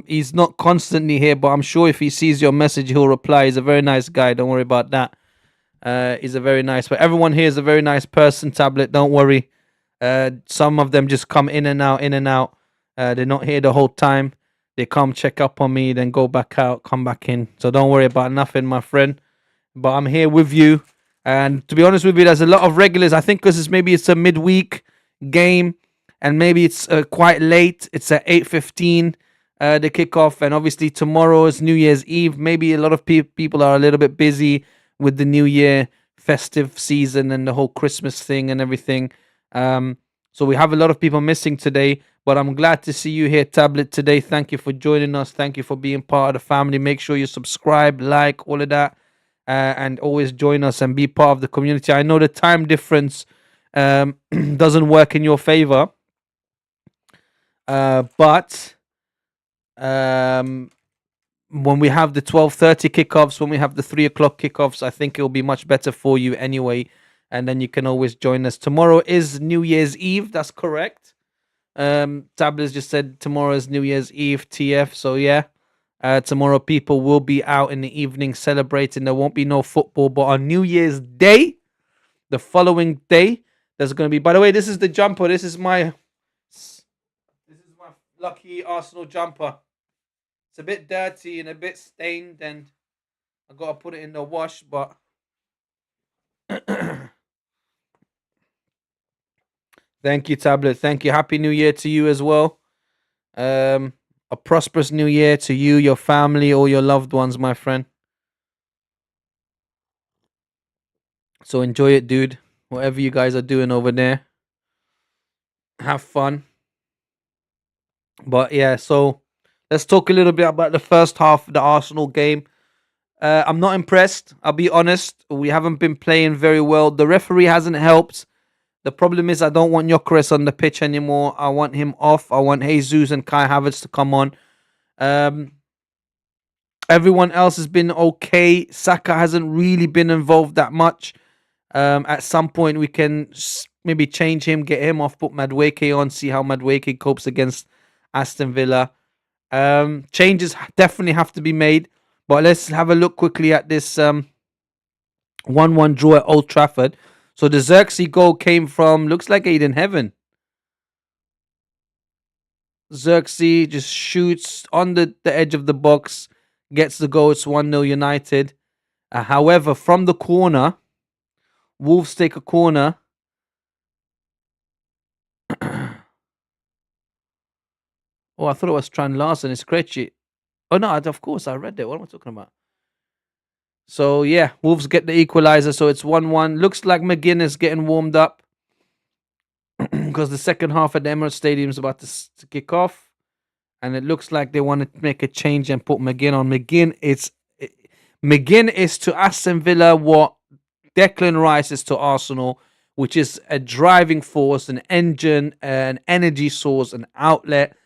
He's not constantly here, but I'm sure if he sees your message, he'll reply. He's a very nice guy. Don't worry about that. He's a very nice, but everyone here is a very nice person, Tablet. Don't worry. Some of them just come in and out, in and out. They're not here the whole time. They come check up on me, then go back out, come back in. So don't worry about nothing, my friend. But I'm here with you. And to be honest with you, there's a lot of regulars. I think because it's a midweek game, and maybe it's quite late. It's at 8:15, the kickoff, and obviously tomorrow is New Year's Eve. Maybe a lot of people are a little bit busy with the New Year festive season and the whole Christmas thing and everything. So we have a lot of people missing today, but I'm glad to see you here, Tablet, today. Thank you for joining us. Thank you for being part of the family. Make sure you subscribe, like, all of that. And always join us and be part of the community. I know the time difference doesn't work in your favor, but when we have the 12:30 kickoffs, when we have the 3 o'clock kickoffs, I think it will be much better for you anyway. And then you can always join us. Tomorrow is New Year's Eve. That's correct. Tablet just said tomorrow is New Year's Eve, TF. So yeah. Tomorrow people will be out in the evening celebrating. There won't be no football, but on New Year's Day, the following day, there's going to be. By the way, this is the jumper. This is my lucky Arsenal jumper. It's a bit dirty and a bit stained, and I got to put it in the wash. But thank you, Tablet. Thank you. Happy New Year to you as well. A prosperous new year to you, your family, all your loved ones, my friend. So enjoy it, dude. Whatever you guys are doing over there, have fun. But yeah, so let's talk a little bit about the first half of the Arsenal game. I'm not impressed. I'll be honest. We haven't been playing very well. The referee hasn't helped. The problem is I don't want Gyökeres on the pitch anymore. I want him off. I want Jesus and Kai Havertz to come on. Everyone else has been okay. Saka hasn't really been involved that much. At some point, we can maybe change him, get him off, put Madueke on, see how Madueke copes against Aston Villa. Changes definitely have to be made. But let's have a look quickly at this 1-1 draw at Old Trafford. So the Xerxes goal came from, looks like Aiden Heaven. Xerxes just shoots on the edge of the box, gets the goal. It's 1-0 United. However, from the corner, Wolves take a corner. Oh, I thought it was Tran Larson. It's Krejci. Oh, no, of course, I read it. What am I talking about? So, yeah, Wolves get the equalizer. So it's 1-1. Looks like McGinn is getting warmed up because the second half at the Emirates Stadium is about to kick off. And it looks like they want to make a change and put McGinn on. McGinn is to Aston Villa what Declan Rice is to Arsenal, which is a driving force, an engine, an energy source, an outlet,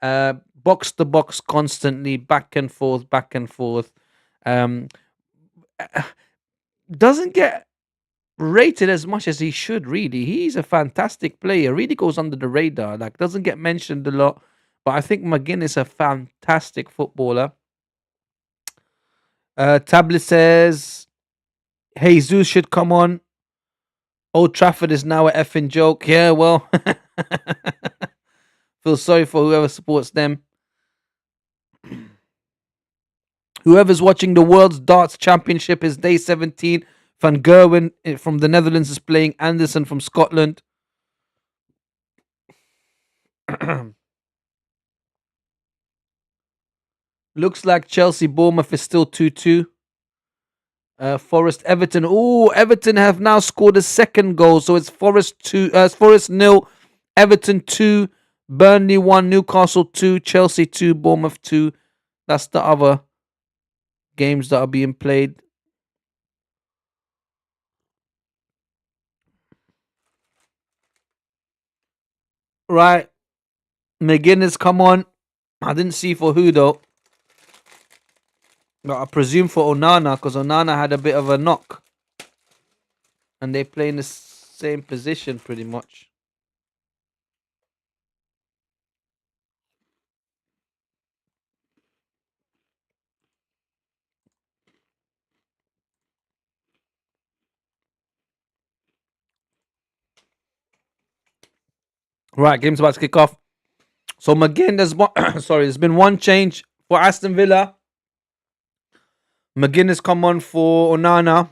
box to box constantly, back and forth, back and forth. Doesn't get rated as much as he should, really. He's a fantastic player. Really goes under the radar. Like, doesn't get mentioned a lot. But I think McGinn is a fantastic footballer. Tablet says Jesus should come on. Old Trafford is now a effing joke. Yeah, well, feel sorry for whoever supports them. Whoever's watching the World's Darts Championship is day 17. Van Gerwen from the Netherlands is playing Anderson from Scotland. Looks like Chelsea Bournemouth is still 2-2. Forest Everton. Oh, Everton have now scored a second goal. So it's Forest 0, Everton 2, Burnley 1, Newcastle 2, Chelsea 2, Bournemouth 2. That's the other games that are being played. Right. McGuinness, come on. I didn't see for who though. But I presume for Onana, because Onana had a bit of a knock. And they play in the same position pretty much. Right, game's about to kick off. So McGinn, there's been one change for Aston Villa. McGinn has come on for Onana.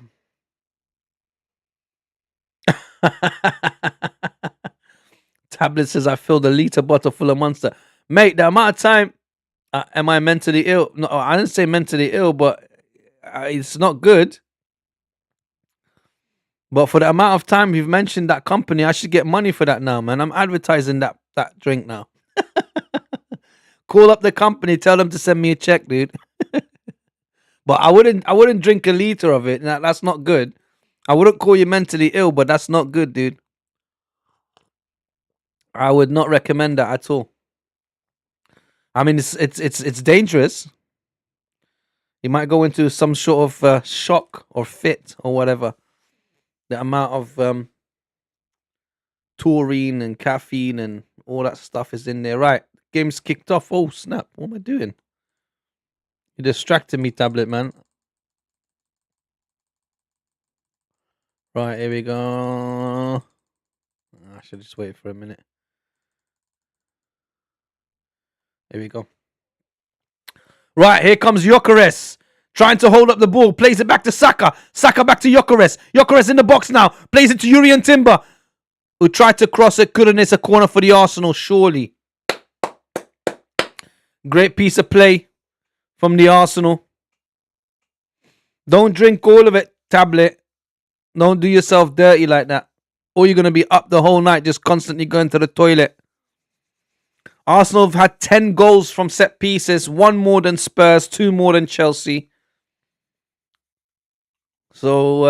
Tablet says I filled a liter bottle full of Monster. Mate, the amount of time am I mentally ill? No, I didn't say mentally ill, but it's not good. But for the amount of time you've mentioned that company, I should get money for that now, man. I'm advertising that drink now. Call up the company, tell them to send me a check, dude. But I wouldn't drink a liter of it. That's not good. I wouldn't call you mentally ill, but that's not good, dude. I would not recommend that at all. I mean, it's dangerous. You might go into some sort of shock or fit or whatever. The amount of taurine and caffeine and all that stuff is in there. Right, game's kicked off. Oh snap! What am I doing? You distracted me, tablet man. Right, here we go. I should just wait for a minute. Here we go. Right, here comes Gyökeres. Trying to hold up the ball. Plays it back to Saka. Saka back to Gyökeres. Gyökeres in the box now. Plays it to Jurriën Timber, who tried to cross it. Couldn't. It's a corner for the Arsenal, surely. Great piece of play from the Arsenal. Don't drink all of it, tablet. Don't do yourself dirty like that. Or you're going to be up the whole night just constantly going to the toilet. Arsenal have had 10 goals from set pieces. 1 more than Spurs. 2 more than Chelsea. So,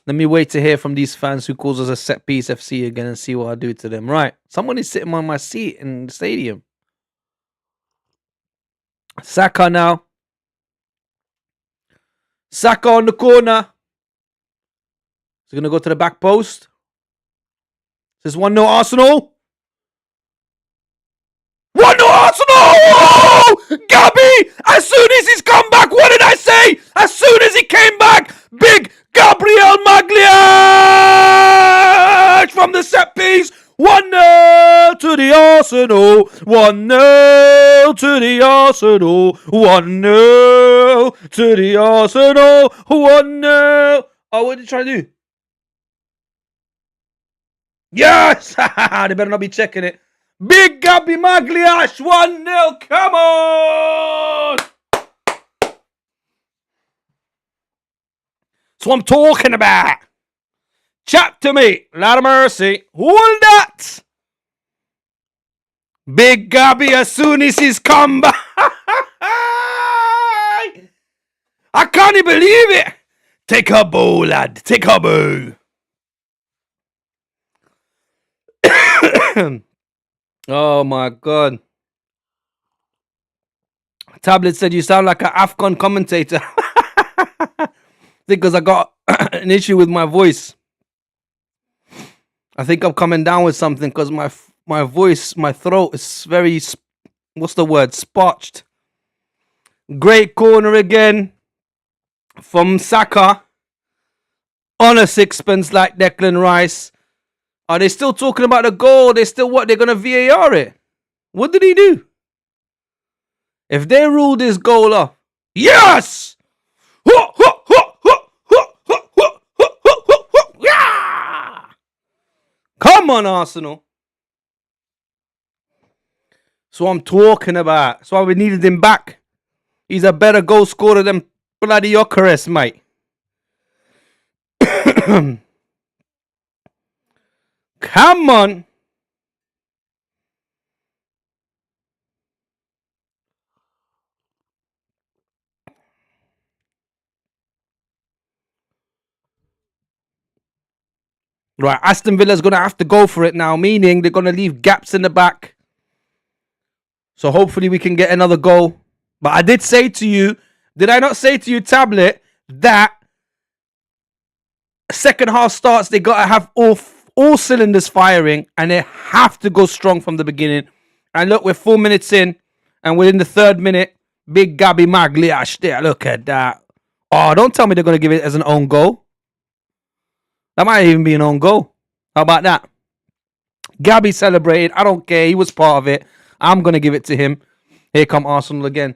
let me wait to hear from these fans who calls us a set piece FC again and see what I do to them. Right. Someone is sitting on my seat in the stadium. Saka now. Saka on the corner. He's going to go to the back post. This is 1-0 Arsenal. 1-0 Arsenal! Oh! Gabby! As soon as he's come back, what did I say? As soon as he came back, big Gabriel Magalhaes from the set piece. 1-0 to the Arsenal. 1-0 to the Arsenal. 1-0 to the Arsenal. 1-0. Oh, what did you try to do? Yes! They better not be checking it. Big Gabby Magalhaes, 1-0. Come on! That's what I'm talking about. Chat to me. Lot of mercy. Hold that. Big Gabby as soon as he's come back. I can't believe it. Take a bow, lad. Take a bow. Oh my God. Tablet said you sound like an Afghan commentator. Because I got an issue with my voice. I think I'm coming down with something because my voice, my throat is very, what's the word? Spotched. Great corner again from Saka. On a sixpence like Declan Rice. Are they still talking about the goal? They still what? They're going to VAR it. What did he do? If they rule this goal off. Yes! Come on, Arsenal. That's what I'm talking about. That's why we needed him back. He's a better goal scorer than bloody Gyökeres, mate. Come on. Right, Aston Villa's going to have to go for it now, meaning they're going to leave gaps in the back. So hopefully we can get another goal. But I did say to you, did I not say to you, Tablet, that second half starts, they got to have all cylinders firing and they have to go strong from the beginning. And look, we're 4 minutes in and we're in the 3rd minute. Big Gabby Magliash there. Look at that. Oh, don't tell me they're going to give it as an own goal. That might even be an own goal. How about that? Gabby celebrated. I don't care. He was part of it. I'm going to give it to him. Here come Arsenal again.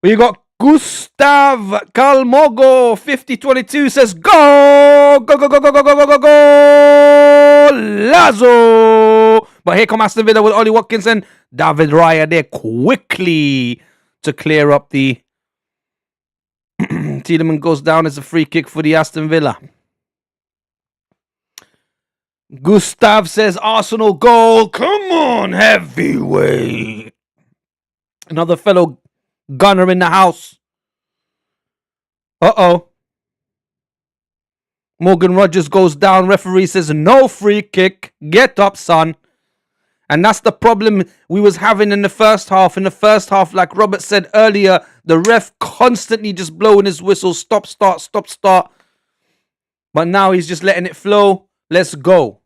We got Gustav Kalmogo, 5022, says, go! Go, go, go, go, go, go, go, go, go! Lazo! But here come Aston Villa with Ollie Watkins and David Raya there quickly to clear up the... Tiedemann goes down as a free kick for the Aston Villa. Gustav says Arsenal goal. Come on, heavyweight. Another fellow gunner in the house. Uh-oh. Morgan Rogers goes down. Referee says no free kick. Get up, son. And that's the problem we was having in the first half. In the first half, like Robert said earlier, the ref constantly just blowing his whistle. Stop, start, stop, start. But now he's just letting it flow. Let's go.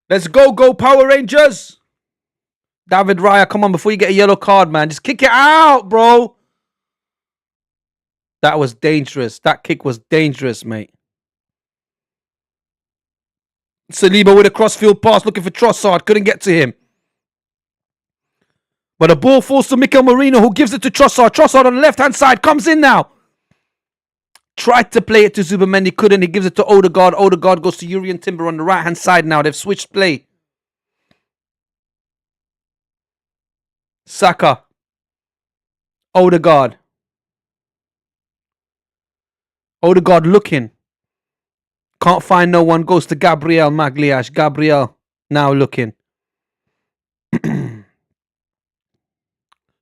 Let's go, go Power Rangers. David Raya, come on, before you get a yellow card, man. Just kick it out, bro. That was dangerous. That kick was dangerous, mate. Saliba with a crossfield pass looking for Trossard. Couldn't get to him. But the ball falls to Mikel Merino, who gives it to Trossard. Trossard on the left-hand side comes in now. Tried to play it to Zubimendi, couldn't. He gives it to Odegaard. Odegaard goes to Urian Timber on the right-hand side now. They've switched play. Saka. Odegaard. Odegaard looking. Can't find no one. Goes to Gabriel Magliash. Gabriel now looking.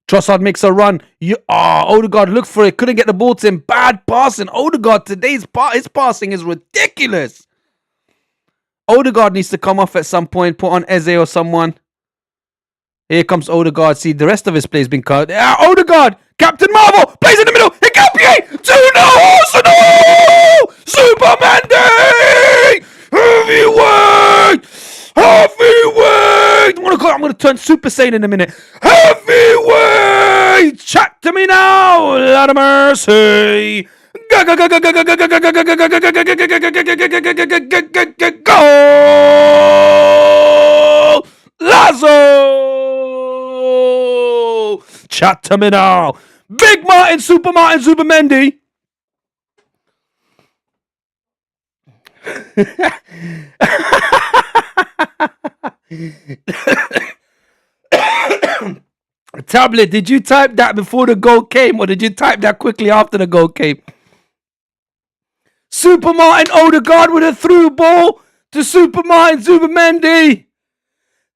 Trossard makes a run. Odegaard looked for it. Couldn't get the ball to him. Bad passing. Odegaard today's his passing is ridiculous. Odegaard needs to come off at some point. Put on Eze or someone. Here comes Odegaard. See, the rest of his play's been cut. Odegaard. Captain Marvel. Plays in the middle. Hiccupier. 2-0. Arsenal. Superman Day. Heavyweight. Heavyweight! I'm gonna turn Super Saiyan in a minute. Heavyweight! Chat to me now, Lord of mercy. Go! Lazo! Chat to me now. Big Martin, Super Mendy. Tablet, did you type that before the goal came or did you type that quickly after the goal came? Super Martin Odegaard with a through ball to Super Martin Zubimendi.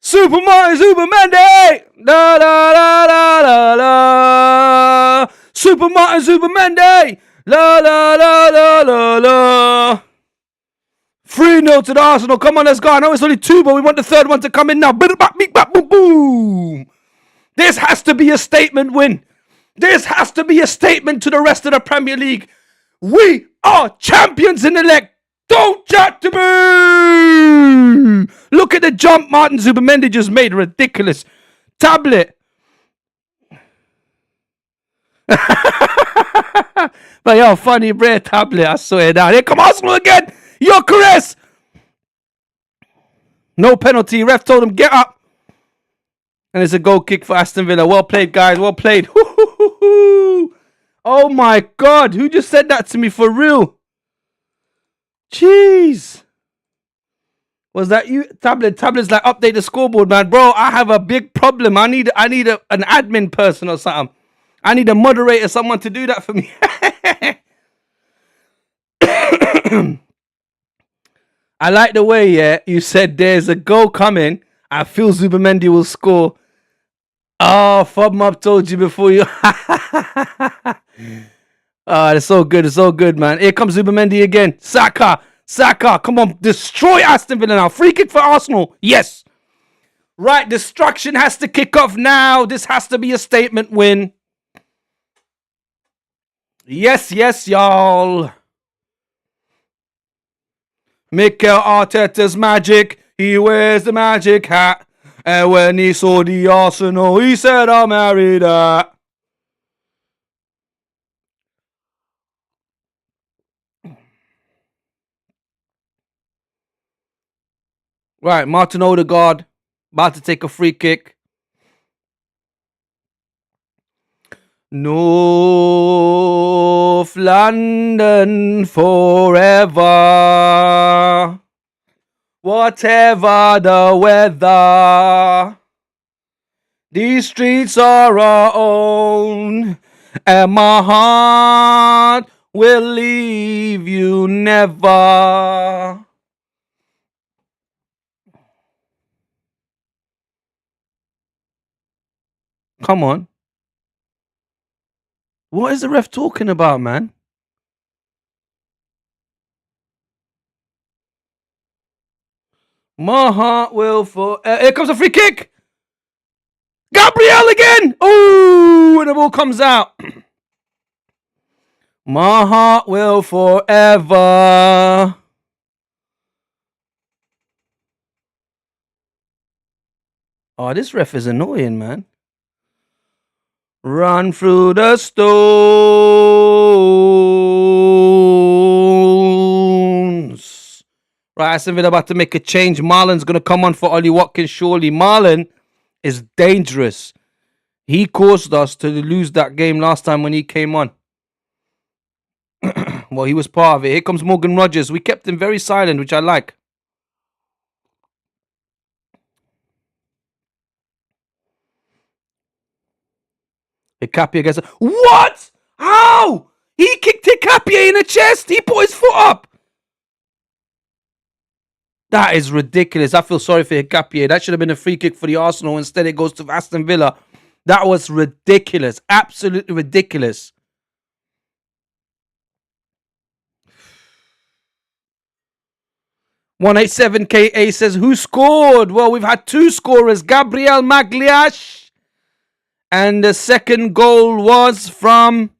Super Martin Zubimendi. La la la la la la. Super Martin Zubimendi. La la la la la la. 3-0 to the Arsenal. Come on, let's go. I know it's only 2, but we want the third one to come in now. Boom, boom. This has to be a statement win. This has to be a statement to the rest of the Premier League. We are champions in the leg. Don't chat to me. Look at the jump Martin Zubimendi just made. Ridiculous. Tablet. But yo, funny bread tablet. I swear down. Here come Arsenal again. Yo, Caress. No penalty. Ref told him get up. And it's a goal kick for Aston Villa. Well played, guys. Well played. Oh my God. Who just said that to me for real? Jeez. Was that you? Tablet's like update the scoreboard, man. Bro, I have a big problem. I need an admin person or something. I need a moderator, someone to do that for me. I like the way, yeah, you said there's a goal coming. I feel Zubimendi will score. Oh, FOBMOB told you before you. Oh, it's so good. It's so good, man. Here comes Zubimendi again. Saka. Come on. Destroy Aston Villa now. Free kick for Arsenal. Yes. Right. Destruction has to kick off now. This has to be a statement win. Yes, y'all. Mikel Arteta's magic. He wears the magic hat. And when he saw the Arsenal, he said, I'll marry that. Right, Martin Odegaard about to take a free kick. North London forever. Whatever the weather, these streets are our own, and my heart will leave you never. Come on. What is the ref talking about, man? My heart will for. Here comes a free kick. Gabriel again. Ooh, and the ball comes out. My heart will forever. Oh, this ref is annoying, man. Run through the stones. Right, Aston Villa about to make a change. Marlon's going to come on for Ollie Watkins, surely. Marlon is dangerous. He caused us to lose that game last time when he came on. Well, he was part of it. Here comes Morgan Rogers. We kept him very silent, which I like. Hicapia gets... What? How? He kicked Hicapia in the chest. He put his foot up. That is ridiculous. I feel sorry for Hicapia. That should have been a free kick for the Arsenal. Instead, it goes to Aston Villa. That was ridiculous. Absolutely ridiculous. $187KA says, who scored? Well, we've had two scorers. Gabriel Magliash. And the second goal was from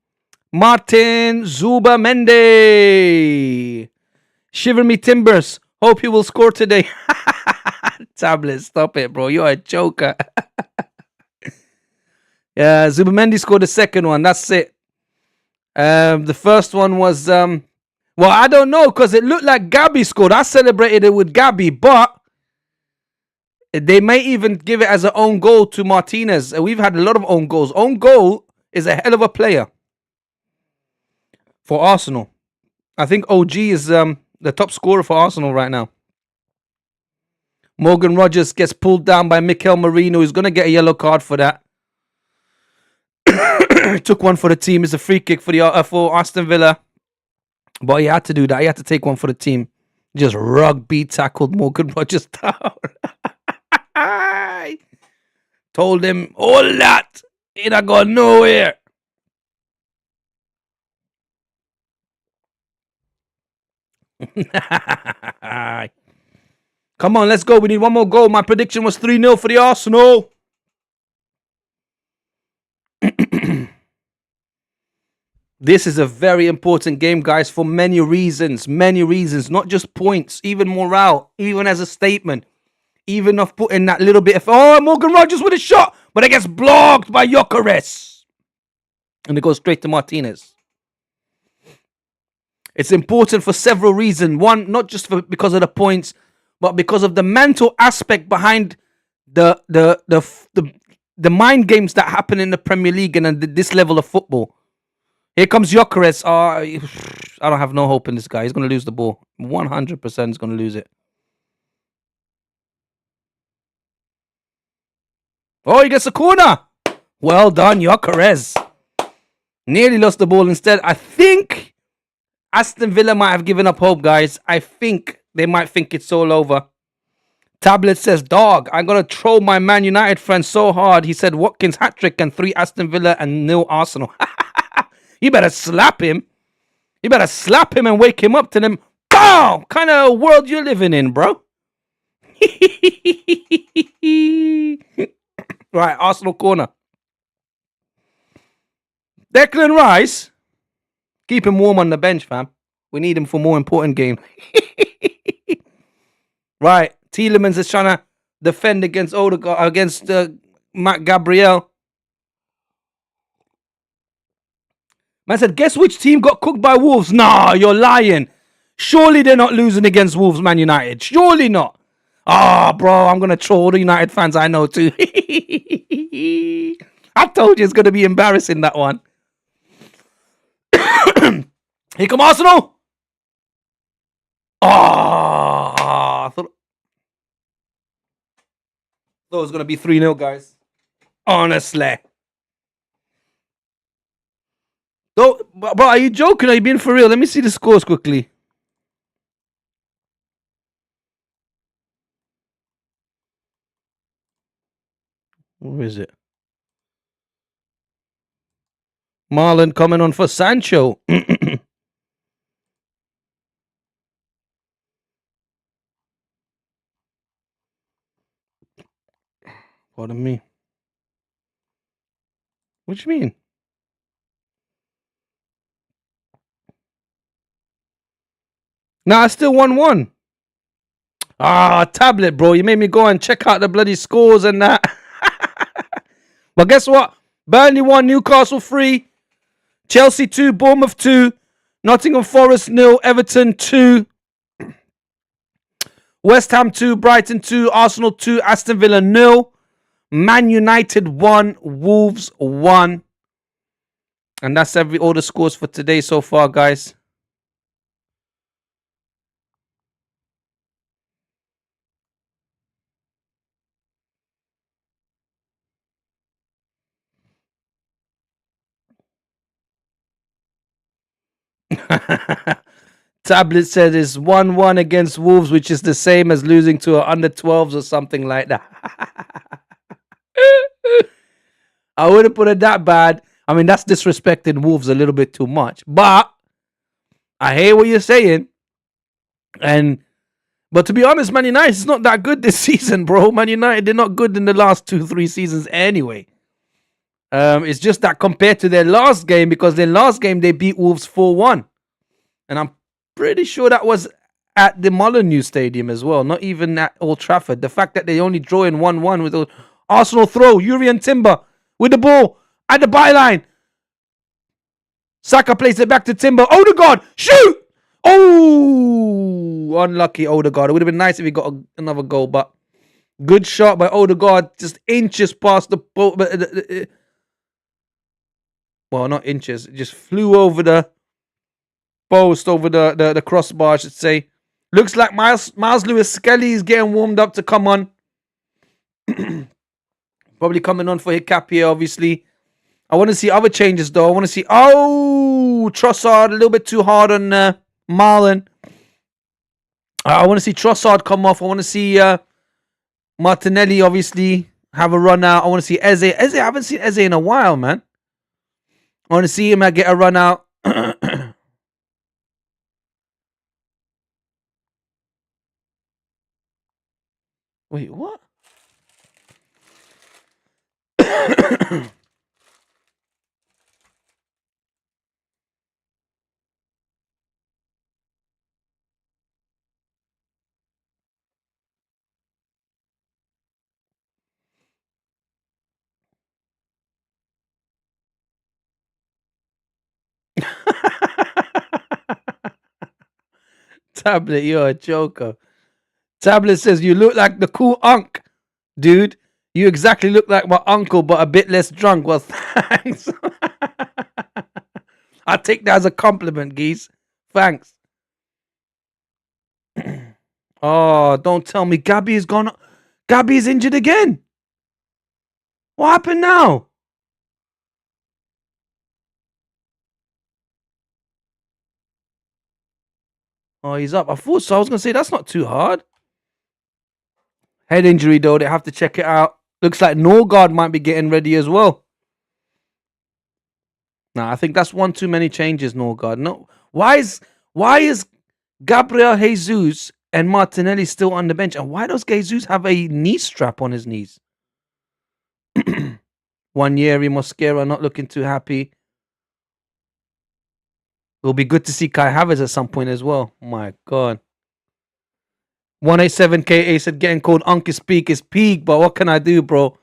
Martin Zubimendi. Shiver me timbers. Hope he will score today. Tablet, stop it, bro. You're a joker. Yeah, Zubimendi scored the second one. That's it. The first one was... well, I don't know, because it looked like Gabby scored. I celebrated it with Gabby, but... they may even give it as an own goal to Martinez. We've had a lot of own goals. Own goal is a hell of a player for Arsenal. I think OG is the top scorer for Arsenal right now. Morgan Rogers gets pulled down by Mikel Merino. He's going to get a yellow card for that. Took one for the team. It's a free kick for Aston Villa. But he had to do that. He had to take one for the team. Just rugby tackled Morgan Rogers down. Told him all that. It ain't gone nowhere. Come on, let's go. We need one more goal. My prediction was 3-0 for the Arsenal. This is a very important game, guys, for many reasons. Many reasons, not just points, even morale, even as a statement, even of putting that little bit of, oh, Morgan Rogers with a shot, but it gets blocked by Gyökeres. And it goes straight to Martinez. It's important for several reasons. One, not just because of the points, but because of the mental aspect behind the mind games that happen in the Premier League and this level of football. Here comes Gyökeres. I don't have no hope in this guy. He's going to lose the ball. 100% is going to lose it. Oh, he gets a corner. Well done, Gyökeres. Nearly lost the ball instead. I think Aston Villa might have given up hope, guys. I think they might think it's all over. Tablet says, dog, I'm going to troll my Man United friend so hard. He said Watkins hat-trick and 3 Aston Villa and 0 Arsenal. You better slap him. You better slap him and wake him up to them. Bow! Kind of world you're living in, bro. Right, Arsenal corner. Declan Rice. Keep him warm on the bench, fam. We need him for more important game. Right, Tielemans is trying to defend against Odegaard, against Matt Gabriel. Man said, guess which team got cooked by Wolves? Nah, you're lying. Surely they're not losing against Wolves, Man United. Surely not. Ah, bro, I'm going to troll the United fans I know too. I told you it's going to be embarrassing, that one. Here come Arsenal. I thought it was going to be 3-0, guys. Honestly. Bro, are you joking? Are you being for real? Let me see the scores quickly. Where is it? Marlon coming on for Sancho. Pardon me. What you mean? Nah, I still 1-1. Tablet, bro. You made me go and check out the bloody scores and that. But guess what? Burnley 1, Newcastle 3, Chelsea 2, Bournemouth 2, Nottingham Forest 0, Everton 2, West Ham 2, Brighton 2, Arsenal 2, Aston Villa 0, Man United 1, Wolves 1. And that's all the scores for today so far, guys. Tablet said it's 1-1 against Wolves, which is the same as losing to an under 12s or something like that. I wouldn't put it that bad. I mean, that's disrespecting Wolves a little bit too much. But I hear what you're saying. But to be honest, Man United is not that good this season, bro. Man United, they're not good in the last 2-3 seasons anyway. It's just that compared to their last game, because their last game they beat Wolves 4-1. And I'm pretty sure that was at the Molineux Stadium as well, not even at Old Trafford. The fact that they only draw in 1-1 with the Arsenal throw, Urian Timber with the ball at the byline. Saka plays it back to Timber. Odegaard, shoot! Oh, unlucky Odegaard. It would have been nice if he got another goal, but good shot by Odegaard, just inches past the ball. Well, not inches. It just flew over the post, over the crossbar, I should say. Looks like Miles Lewis Skelly is getting warmed up to come on. Probably coming on for Hiccup here, obviously. I want to see other changes, though. I want to see... Oh, Trossard, a little bit too hard on Marlon. I want to see Trossard come off. I want to see Martinelli, obviously, have a run out. I want to see Eze. I haven't seen Eze in a while, man. I want to see him get a run out. Wait, what? Tablet, you're a joker. Tablet says, you look like the cool unk, dude. You exactly look like my uncle, but a bit less drunk. Well, thanks. I take that as a compliment, geese. Thanks. Oh, don't tell me Gabby is gone. Gabby is injured again. What happened now? Oh, he's up. I thought so. I was going to say, that's not too hard. Head injury, though. They have to check it out. Looks like Norgard might be getting ready as well. Nah, I think that's one too many changes, Norgard. No. Why is Gabriel Jesus and Martinelli still on the bench? And why does Jesus have a knee strap on his knees? 1 year, Mosquera not looking too happy. It'll be good to see Kai Havertz at some point as well. My God. 187KA said getting called Uncle Speak is peak, but what can I do, bro?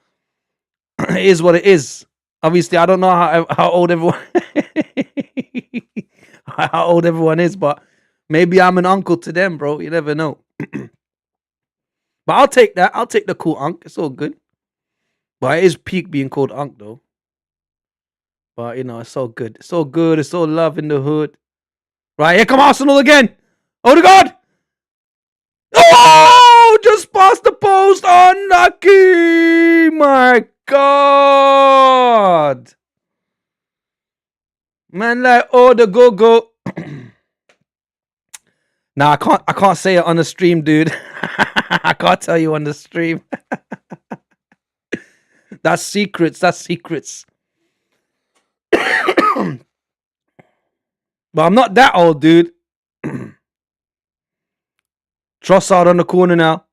It is what it is. Obviously, I don't know how old everyone how old everyone is, but maybe I'm an uncle to them, bro. You never know. But I'll take that. I'll take the cool Unc. It's all good. But it is peak being called Unc, though. But, you know, it's so good. It's so good. It's so love in the hood. Right, here come Arsenal again. Oh, God. Oh, just past the post. Unlucky. My God. Man, like, oh, the go. Nah, I can't say it on the stream, dude. I can't tell you on the stream. That's secrets. But I'm not that old, dude. Trossard on the corner now.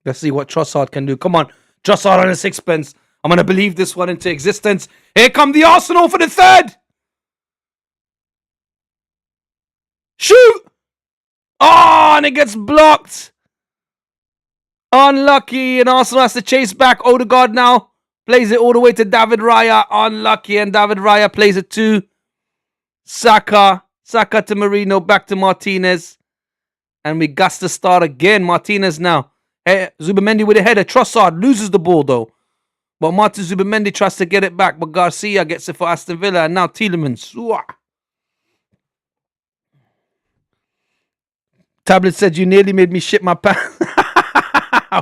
Let's see what Trossard can do. Come on. Trossard on a sixpence. I'm going to believe this one into existence. Here come the Arsenal for the third. Shoot. Oh, and it gets blocked. Unlucky. And Arsenal has to chase back. Odegaard now plays it all the way to David Raya. Unlucky. And David Raya plays it to Saka. Saka to Marino. Back to Martinez. And we got to start again. Martinez now. Hey, Zubimendi with a header. Trossard loses the ball though. But Martin Zubimendi tries to get it back. But Garcia gets it for Aston Villa. And now Tielemans. Tablet said you nearly made me shit my pants.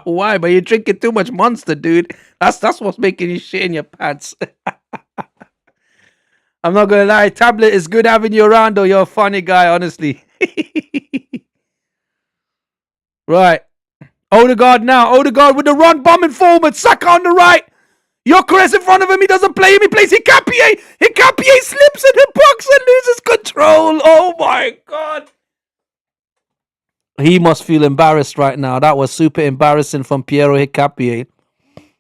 Why? But you're drinking too much Monster, dude. That's what's making you shit in your pants. I'm not gonna lie. Tablet, is good having you around though. You're a funny guy, honestly. Right. Odegaard now. Odegaard with the run, bombing forward. Saka on the right. Gyökeres in front of him. He doesn't play him. He plays Hikapié. Hikapié slips in the box and loses control. Oh my God. He must feel embarrassed right now. That was super embarrassing from Piero Hikapié.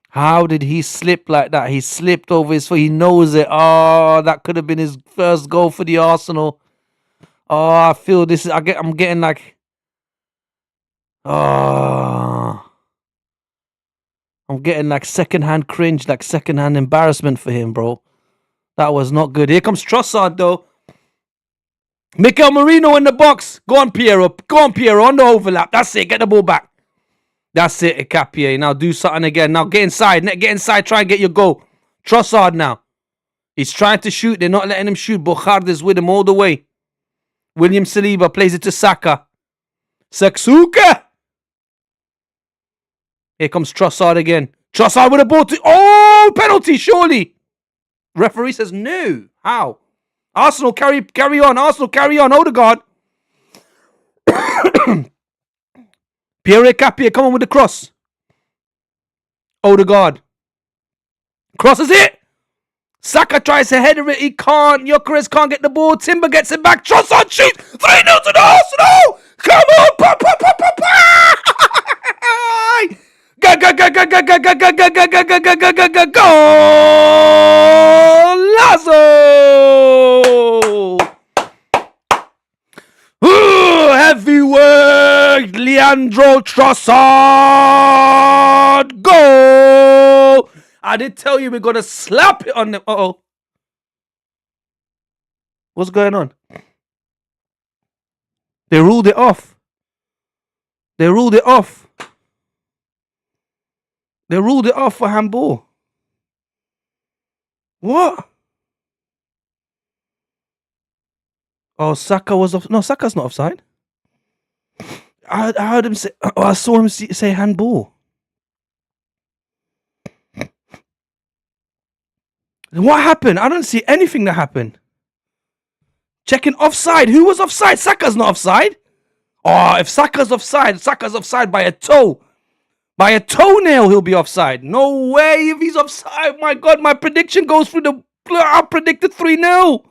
How did he slip like that? He slipped over his foot. He knows it. Oh, that could have been his first goal for the Arsenal. Oh, I feel this. I'm getting like. Oh. I'm getting like secondhand cringe, like secondhand embarrassment for him, bro. That was not good. Here comes Trossard, though. Mikel Merino in the box. Go on, Piero. On the overlap. That's it. Get the ball back. That's it, Hikapié. Now do something again. Now get inside. Try and get your goal. Trossard now. He's trying to shoot. They're not letting him shoot. Bochard is with him all the way. William Saliba plays it to Saka. Seksuka. Here comes Trossard again. Trossard with a ball to... Oh, penalty, surely. Referee says no. How? Arsenal carry on. Arsenal carry on. Odegaard. Pierre Hikapié, come on with the cross. Odegaard. Crosses it. Saka tries to header it. He can't. Gyökeres can't get the ball. Timber gets it back. Trossard shoots. 3-0 to the Arsenal. Come on. Go! Lazo! Heavyweight Leandro Trossard! Goal! I did tell you we're gonna slap it on them. Uh-oh. What's going on? They ruled it off. They ruled it off. They ruled it off for handball. What? Oh, Saka was off. No, Saka's not offside. I heard him say. Oh, I saw him say handball. What happened? I don't see anything that happened. Checking offside. Who was offside? Saka's not offside. Oh, if Saka's offside by a toe. By a toenail, he'll be offside. No way if he's offside. My God, my prediction goes through the... I predicted 3-0.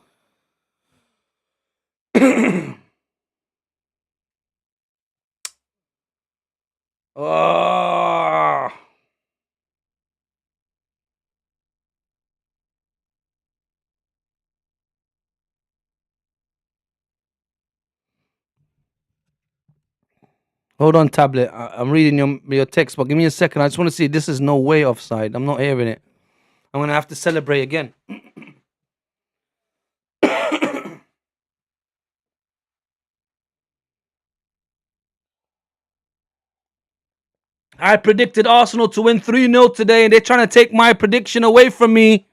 Oh. Hold on, tablet. I'm reading your text, but give me a second. I just want to see. This is no way offside. I'm not hearing it. I'm going to have to celebrate again. I predicted Arsenal to win 3-0 today, and they're trying to take my prediction away from me.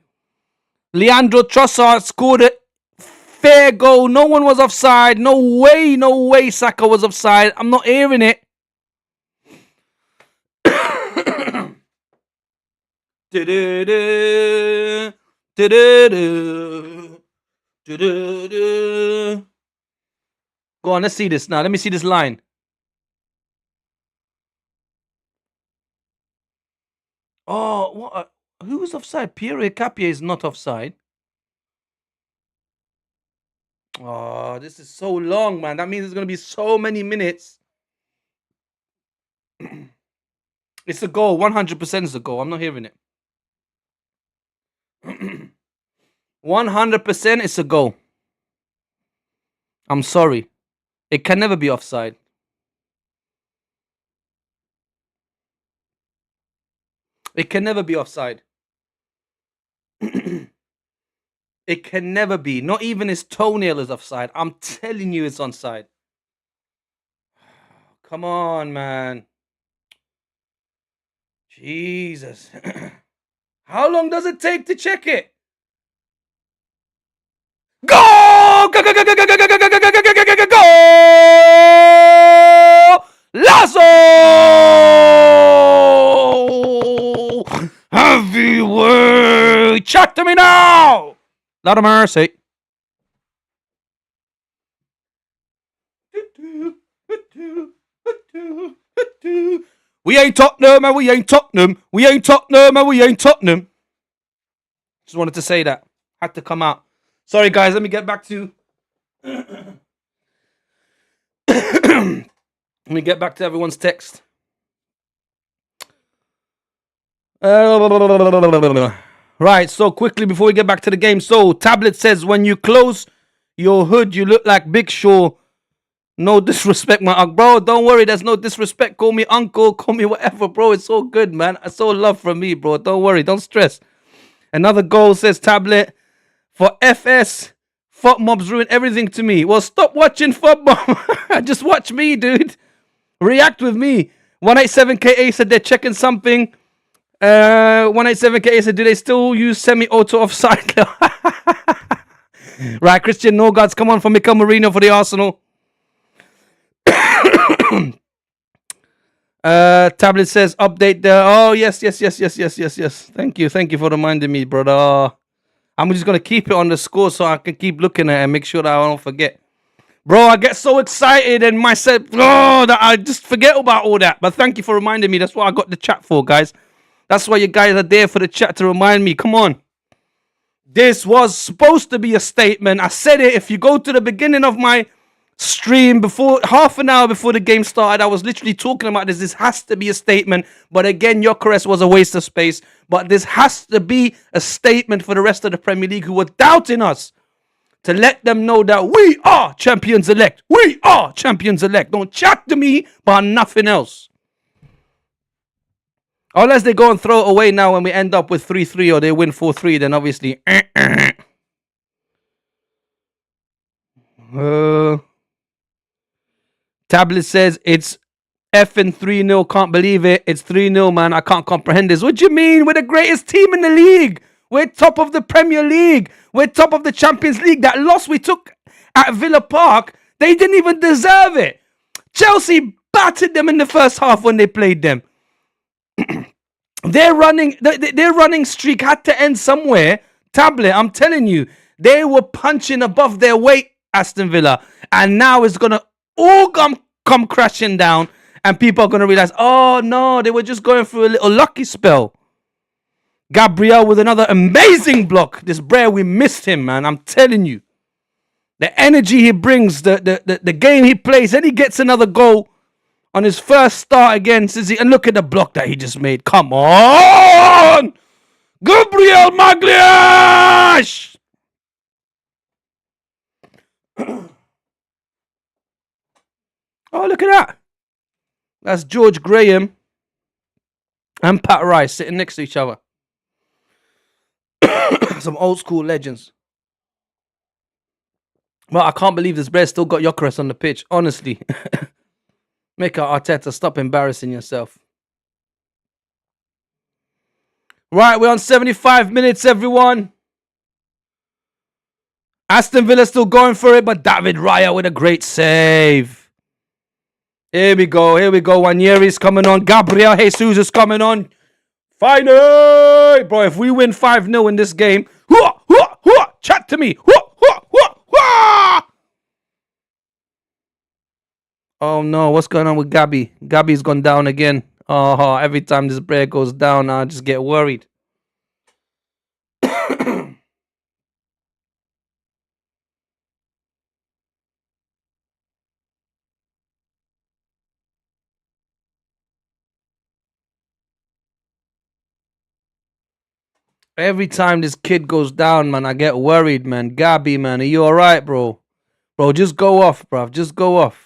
Leandro Trossard scored a fair goal. No one was offside. No way Saka was offside. I'm not hearing it. Go on, let's see this now. Let me see this line. Oh, what? Who was offside? Pierre Capier is not offside. Oh, this is so long, man. That means there's going to be so many minutes. It's a goal. 100% is a goal. I'm not hearing it. 100% it's a goal. I'm sorry. It can never be offside. It can never be offside. It can never be. Not even his toenail is offside. I'm telling you it's onside. Come on, man. Jesus. How long does it take to check it? Go! Go! Go! Go! Go! Go! Go! Go! Go! Go! Go! Go! Go! Go! Go! Lasso! Heavyweight! Chat to me now! Lot of mercy. We ain't Tottenham and we ain't Tottenham. We ain't Tottenham and we ain't Tottenham. Just wanted to say that. Had to come out. Sorry, guys. Let me get back to... Let me get back to everyone's text. Right, so quickly before we get back to the game. So, Tablet says, when you close your hood, you look like Big Shaw. No disrespect, my uncle. Bro, don't worry. There's no disrespect. Call me uncle. Call me whatever, bro. It's all good, man. It's all love from me, bro. Don't worry. Don't stress. Another goal, says Tablet. For FS, Fuck Mobs ruin everything to me. Well, stop watching Fuck Mob. Just watch me, dude. React with me. 187KA said they're checking something. 187KA said, do they still use semi-auto offside? Right, Christian Norgaards, come on for Mikel Merino for the Arsenal. Tablet says, update there. Oh, yes. Thank you for reminding me, brother. I'm just going to keep it on the score so I can keep looking at it and make sure that I don't forget. Bro, I get so excited and myself, that I just forget about all that. But thank you for reminding me. That's what I got the chat for, guys. That's why you guys are there for the chat to remind me. Come on. This was supposed to be a statement. I said it. If you go to the beginning of my stream, before half an hour before the game started, I was literally talking about this. This has to be a statement. But again, Gyökeres was a waste of space. But this has to be a statement for the rest of the Premier League who were doubting us, to let them know that we are champions elect. We are champions elect. Don't chat to me about nothing else. Unless they go and throw it away now when we end up with 3-3 or they win 4-3, then obviously. Tablet says it's effing 3-0. Can't believe it. It's 3-0, man. I can't comprehend this. What do you mean? We're the greatest team in the league. We're top of the Premier League. We're top of the Champions League. That loss we took at Villa Park, they didn't even deserve it. Chelsea battered them in the first half when they played them. Their running streak had to end somewhere. Tablet, I'm telling you, they were punching above their weight, Aston Villa, and now it's gonna all come crashing down, and people are gonna realize, oh no, they were just going through a little lucky spell. Gabriel with another amazing block. This Brer, we missed him, man. I'm telling you, the energy he brings, the game he plays, and he gets another goal on his first start again since and look at the block that he just made. Come on! Gabriel Magalhaes! Oh, look at that. That's George Graham and Pat Rice sitting next to each other. Some old school legends. Well, I can't believe this Bear still got Gyökeres on the pitch. Honestly. Make Arteta, stop embarrassing yourself. Right, we're on 75 minutes, everyone. Aston Villa still going for it, but David Raya with a great save. Here we go. Waneri's coming on. Gabriel Jesus is coming on. Finally! Bro, if we win 5-0 in this game, chat to me. Oh no, what's going on with Gabby? Gabby's gone down again. Oh, every time this Brer goes down, I just get worried. Every time this kid goes down, man, I get worried, man. Gabby, man, are you alright, bro? Bro, just go off, bruv. Just go off.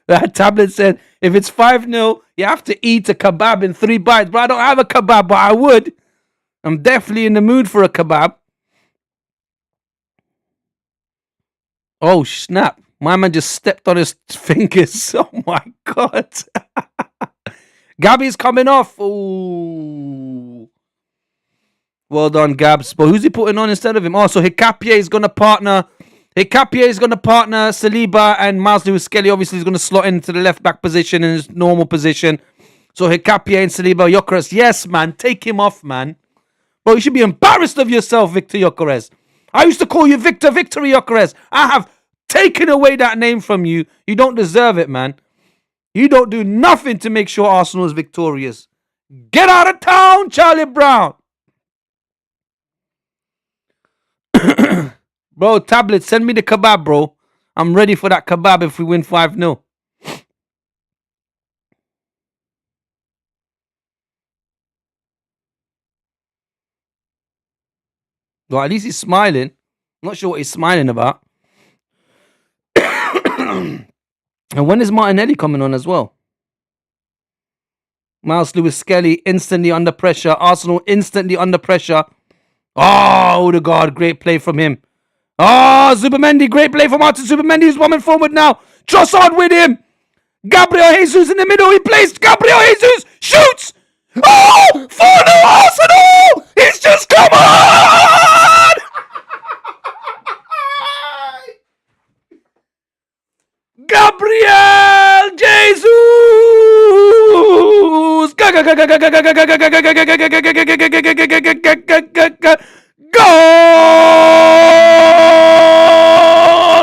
That tablet said, if it's 5-0, you have to eat a kebab in 3 bites. Bro, I don't have a kebab, but I would. I'm definitely in the mood for a kebab. Oh, snap. My man just stepped on his fingers. Oh, my God. Gabby's coming off. Ooh. Well done, Gabs. But who's he putting on instead of him? Oh, so Hikapié is going to partner... Saliba, and Miles Lewis-Skelly obviously is going to slot into the left-back position in his normal position. So Hikapié and Saliba, Gyökeres. Yes, man. Take him off, man. Bro, you should be embarrassed of yourself, Victor Gyökeres. I used to call you Victor Gyökeres. I have taken away that name from you. You don't deserve it, man. You don't do nothing to make sure Arsenal is victorious. Get out of town, Charlie Brown. Bro, tablet, send me the kebab, bro. I'm ready for that kebab if we win 5-0. Well, at least he's smiling. I'm not sure what he's smiling about. And when is Martinelli coming on as well? Miles Lewis-Skelly instantly under pressure. Arsenal instantly under pressure. Oh, Odegaard, great play from him. Oh, Zubimendi, great play from Martin Zubimendi, who's coming forward now. Trossard with him. Gabriel Jesus in the middle. He plays. Gabriel Jesus shoots. Oh, 4-0 Arsenal. He's just come on. Gabriel Jesus.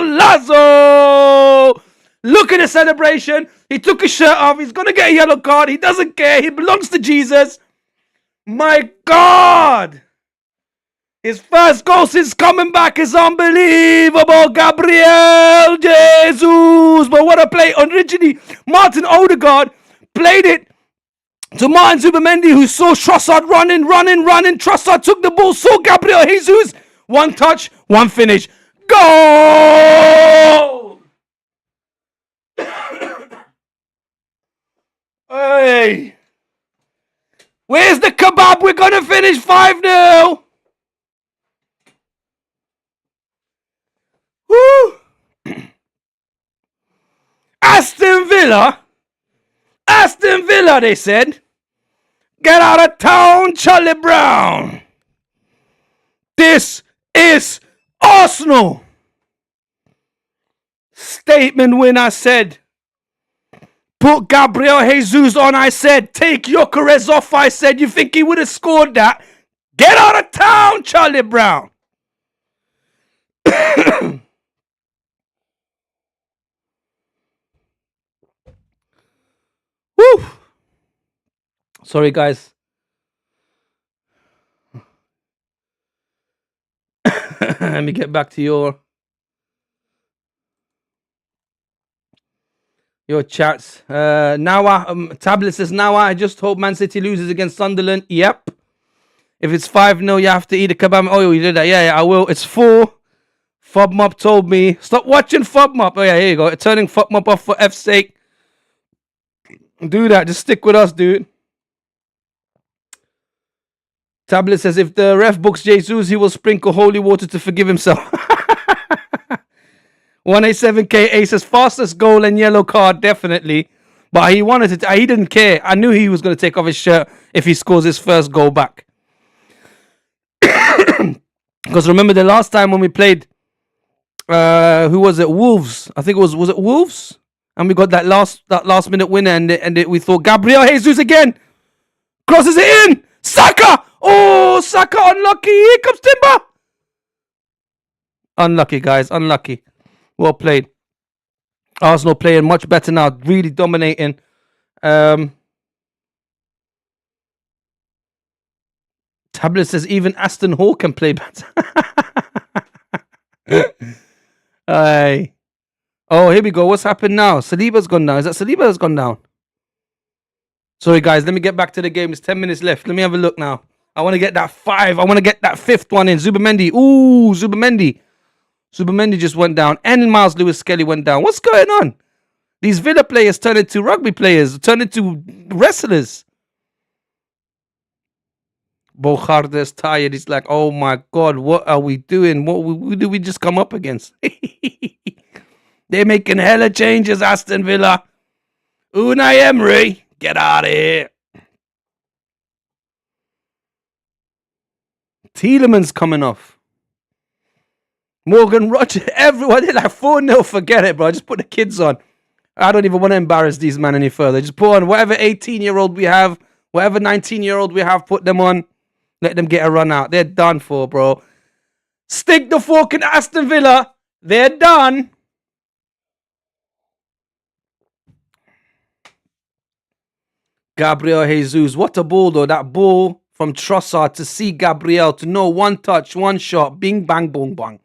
Golazo! Look at the celebration. He took his shirt off. He's going to get a yellow card. He doesn't care. He belongs to Jesus. My God. His first goal since coming back is unbelievable. Gabriel Jesus. But what a play. Originally, Martin Odegaard played it to Martin Zubimendi, who saw Trossard running. Trossard took the ball, saw Gabriel Jesus. One touch, one finish. Goal! Hey! Where's the kebab? We're gonna finish 5-0! Woo! Aston Villa? Aston Villa, they said. Get out of town, Charlie Brown! This is Arsenal! Statement win, I said. Put Gabriel Jesus on, I said. Take Gyökeres off, I said. You think he would have scored that? Get out of town, Charlie Brown! Woo! Sorry, guys. Let me get back to your chats. Tablet says, now I just hope Man City loses against Sunderland. Yep. If it's 5-0, you have to eat a kebab. Oh, you did that. Yeah, I will. It's 4. Fubmop told me. Stop watching Fubmop. Oh, yeah, here you go. Turning Fubmop off for F's sake. Do that. Just stick with us, dude. Tablet says, if the ref books Jesus, he will sprinkle holy water to forgive himself. 187K A says, fastest goal and yellow card, definitely. But he wanted to. He didn't care. I knew he was going to take off his shirt if he scores his first goal back. Because remember the last time when we played, who was it? Wolves. I think it was it Wolves? And we got that last minute winner, and we thought Gabriel Jesus again crosses it in. Saka. Oh, Saka unlucky. Here comes Timber. Unlucky, guys. Unlucky. Well played. Arsenal playing much better now. Really dominating. Tablet says even Aston Hall can play better. Aye. Oh, here we go. What's happened now? Saliba's gone down. Is that Saliba that's gone down? Sorry, guys. Let me get back to the game. It's 10 minutes left. Let me have a look now. I want to get that 5. I want to get that 5th one in. Zubamendi. Ooh, Zubamendi. Zubamendi just went down. And Miles Lewis-Skelly went down. What's going on? These Villa players turn into rugby players. Turn into wrestlers. Bojarda's tired. He's like, oh my God, what are we doing? What do we just come up against? They're making hella changes, Aston Villa. Unai Emery, get out of here. Tielemans coming off. Morgan Rogers, everyone, they're like 4-0, forget it, bro. Just put the kids on. I don't even want to embarrass these men any further. Just put on whatever 18-year-old we have, whatever 19-year-old we have, put them on. Let them get a run out. They're done for, bro. Stick the fork in Aston Villa. They're done. Gabriel Jesus. What a ball, though. That ball from Trossard to see Gabriel, to know one touch, one shot, bing, bang, boom, bang.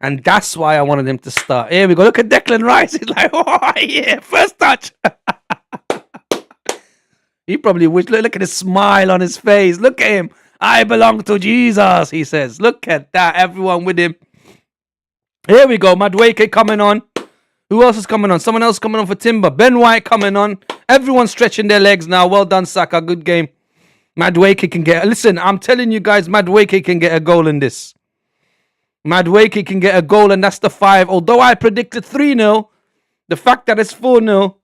And that's why I wanted him to start. Here we go. Look at Declan Rice. He's like, oh, yeah, first touch. He probably wished. Look at the smile on his face. Look at him. I belong to Jesus, he says. Look at that. Everyone with him. Here we go. Madueke coming on. Who else is coming on? Someone else coming on for Timber. Ben White coming on. Everyone's stretching their legs now. Well done, Saka. Good game. Madueke can get... Listen, I'm telling you guys, Madueke can get a goal in this. Madueke can get a goal, and that's the 5. Although I predicted 3-0, the fact that it's 4-0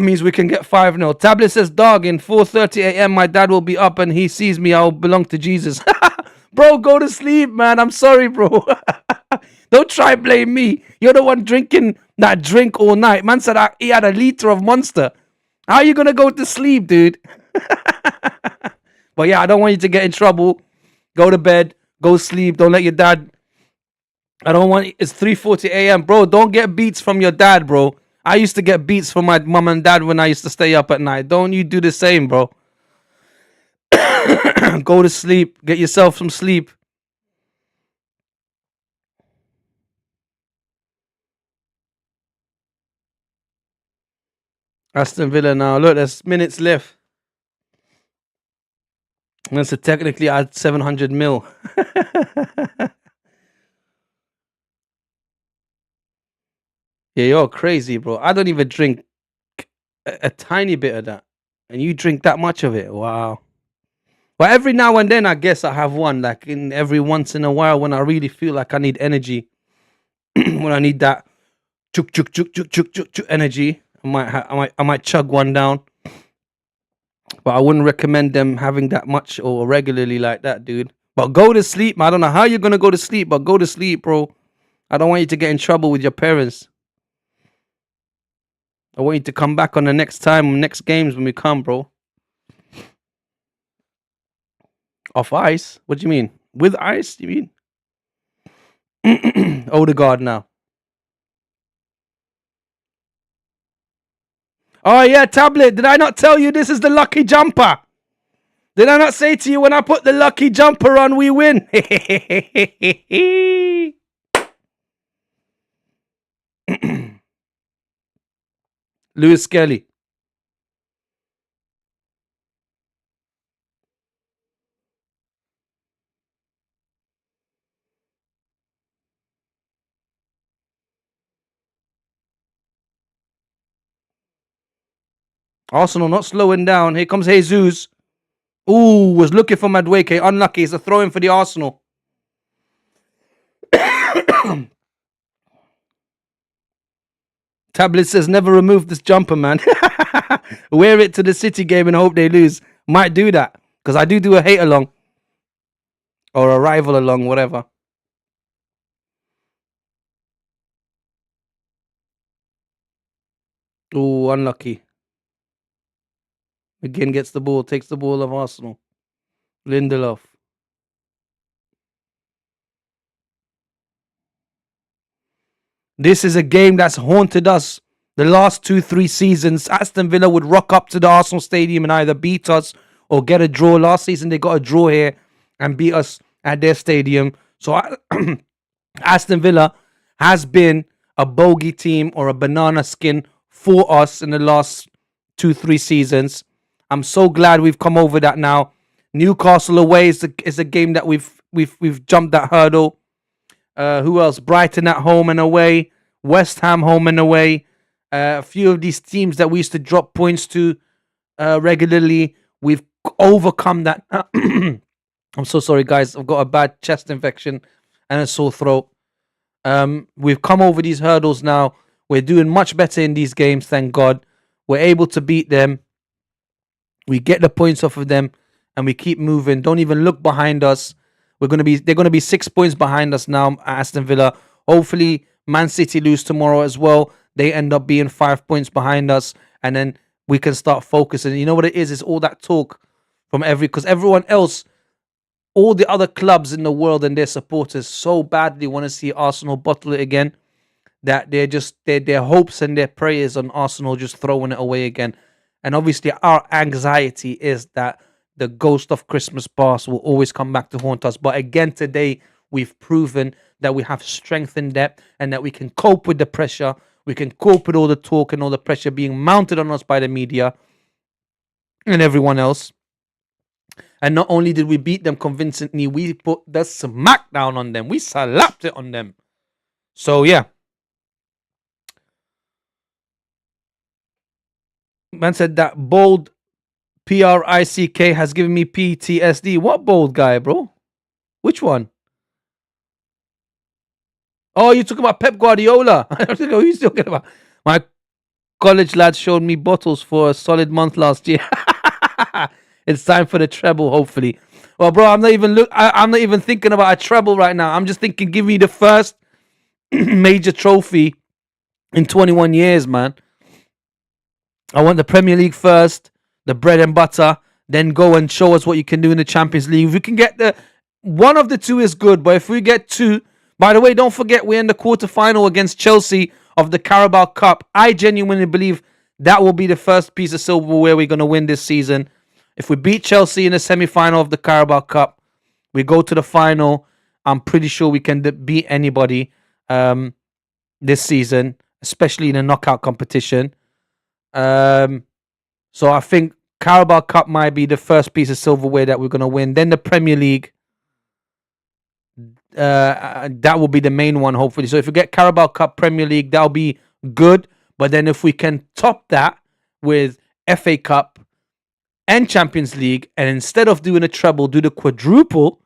means we can get 5-0. Tablet says, dog, in 4:30 a.m. my dad will be up and he sees me. I'll belong to Jesus. Bro, go to sleep, man. I'm sorry, bro. Don't try blame me. You're the one drinking that drink all night. Man said he had a liter of Monster. How are you going to go to sleep, dude? But yeah, I don't want you to get in trouble. Go to bed. Go sleep. Don't let your dad... I don't want... It's 3:40 a.m. Bro, don't get beats from your dad, bro. I used to get beats from my mom and dad when I used to stay up at night. Don't you do the same, bro. Go to sleep. Get yourself some sleep. Aston Villa now. Look, there's minutes left. And so technically I had 700 mil. Yeah, you're crazy, bro. I don't even drink a tiny bit of that, and you drink that much of it. Wow. But every now and then, I guess I have one. Like in every once in a while, when I really feel like I need energy, when I need that chuk chuk chuk chuk chuk chuk chuk energy, I might chug one down. But I wouldn't recommend them having that much or regularly like that, dude. But go to sleep. I don't know how you're gonna go to sleep, but go to sleep, bro. I don't want you to get in trouble with your parents. I want you to come back on the next games when we come, bro. Off ice? What do you mean? With ice? You mean? Odegaard now. Oh yeah, tablet. Did I not tell you this is the lucky jumper? Did I not say to you when I put the lucky jumper on, we win? Lewis Skelly. Arsenal not slowing down. Here comes Jesus. Ooh, was looking for Madueke. Unlucky. It's a throw in for the Arsenal. Tablet says never remove this jumper, man. Wear it to the City game and hope they lose. Might do that. Because I do a hate along. Or a rival along, whatever. Ooh, unlucky. McGinn gets the ball, takes the ball of Arsenal. Lindelof. This is a game that's haunted us the last 2-3 seasons. Aston Villa would rock up to the Arsenal Stadium and either beat us or get a draw. Last season they got a draw here and beat us at their stadium. So Aston Villa has been a bogey team or a banana skin for us in the last 2-3 seasons. I'm so glad we've come over that now. Newcastle away is a game that we've jumped that hurdle. Who else? Brighton at home and away. West Ham home and away. A few of these teams that we used to drop points to regularly, we've overcome that. I'm so sorry, guys. I've got a bad chest infection and a sore throat. We've come over these hurdles now. We're doing much better in these games, thank God. We're able to beat them. We get the points off of them, and we keep moving. Don't even look behind us. They're gonna be 6 points behind us now, Aston Villa. Hopefully, Man City lose tomorrow as well. They end up being 5 points behind us, and then we can start focusing. You know what it is? It's all that talk from because everyone else, all the other clubs in the world and their supporters so badly want to see Arsenal bottle it again that their hopes and their prayers on Arsenal just throwing it away again. And obviously, our anxiety is that the ghost of Christmas past will always come back to haunt us. But again, today, we've proven that we have strength in depth and that we can cope with the pressure. We can cope with all the talk and all the pressure being mounted on us by the media and everyone else. And not only did we beat them convincingly, we put the smackdown on them. We slapped it on them. So, yeah. Man said that bold PRICK has given me PTSD. What bold guy, bro? Which one? Oh, you're talking about Pep Guardiola. I don't know who you're talking about. My college lads showed me bottles for a solid month last year. It's time for the treble, hopefully. Well, bro, I'm not even thinking about a treble right now. I'm just thinking, give me the first major trophy in 21 years, man. I want the Premier League first, the bread and butter, then go and show us what you can do in the Champions League. If we can get one of the two is good, but if we get two, by the way, don't forget we're in the quarterfinal against Chelsea of the Carabao Cup. I genuinely believe that will be the first piece of silverware we're going to win this season. If we beat Chelsea in the semi-final of the Carabao Cup, we go to the final. I'm pretty sure we can beat anybody this season, especially in a knockout competition. So I think Carabao Cup might be the first piece of silverware that we're going to win. Then the Premier League, that will be the main one, hopefully. So if we get Carabao Cup, Premier League, that'll be good. But then if we can top that with FA Cup and Champions League, and instead of doing a treble, do the quadruple,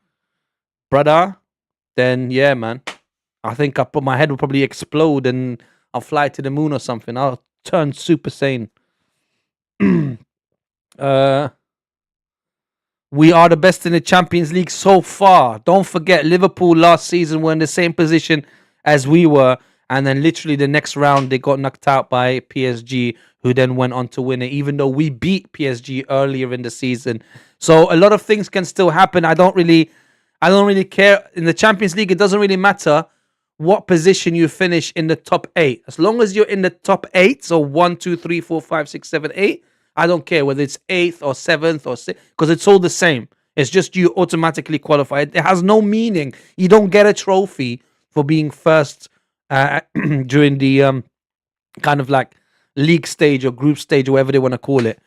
brother, then yeah, man. I think my head will probably explode and I'll fly to the moon or something. I'll turn super sane. We are the best in the Champions League so far. Don't forget, Liverpool last season were in the same position as we were. And then literally the next round, they got knocked out by PSG, who then went on to win it, even though we beat PSG earlier in the season. So a lot of things can still happen. I don't really care. In the Champions League, it doesn't really matter what position you finish in the top 8. As long as you're in the top 8, so 1, 2, 3, 4, 5, 6, 7, 8, I don't care whether it's 8th or 7th or 6th, because it's all the same. It's just you automatically qualify. It has no meaning. You don't get a trophy for being first during the kind of like league stage or group stage or whatever they want to call it.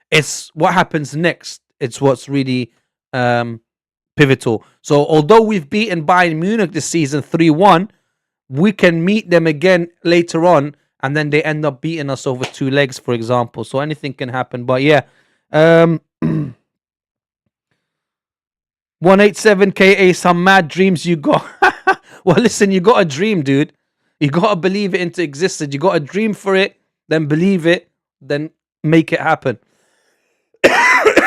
It's what happens next. It's what's really pivotal. So although we've beaten Bayern Munich this season 3-1, we can meet them again later on, and then they end up beating us over 2 legs, for example. So anything can happen. But yeah, 187KA, some mad dreams you got. Well, listen, you got a dream, dude. You got to believe it into existence. You got a dream for it, then believe it, then make it happen.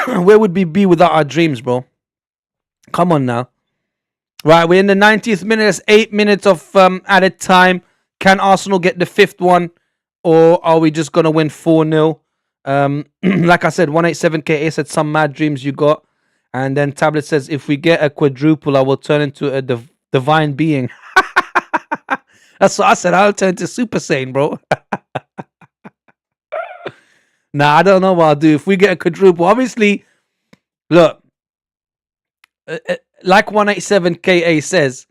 Where would we be without our dreams, bro? Come on now. Right, we're in the 90th minute. It's 8 minutes of added time. Can Arsenal get the 5th one? Or are we just going to win 4-0? Like I said, 187KA said some mad dreams you got. And then Tablet says, if we get a quadruple, I will turn into a divine being. That's what I said. I'll turn to Super Saiyan, bro. Nah, I don't know what I'll do. If we get a quadruple, obviously, look, like 187KA says,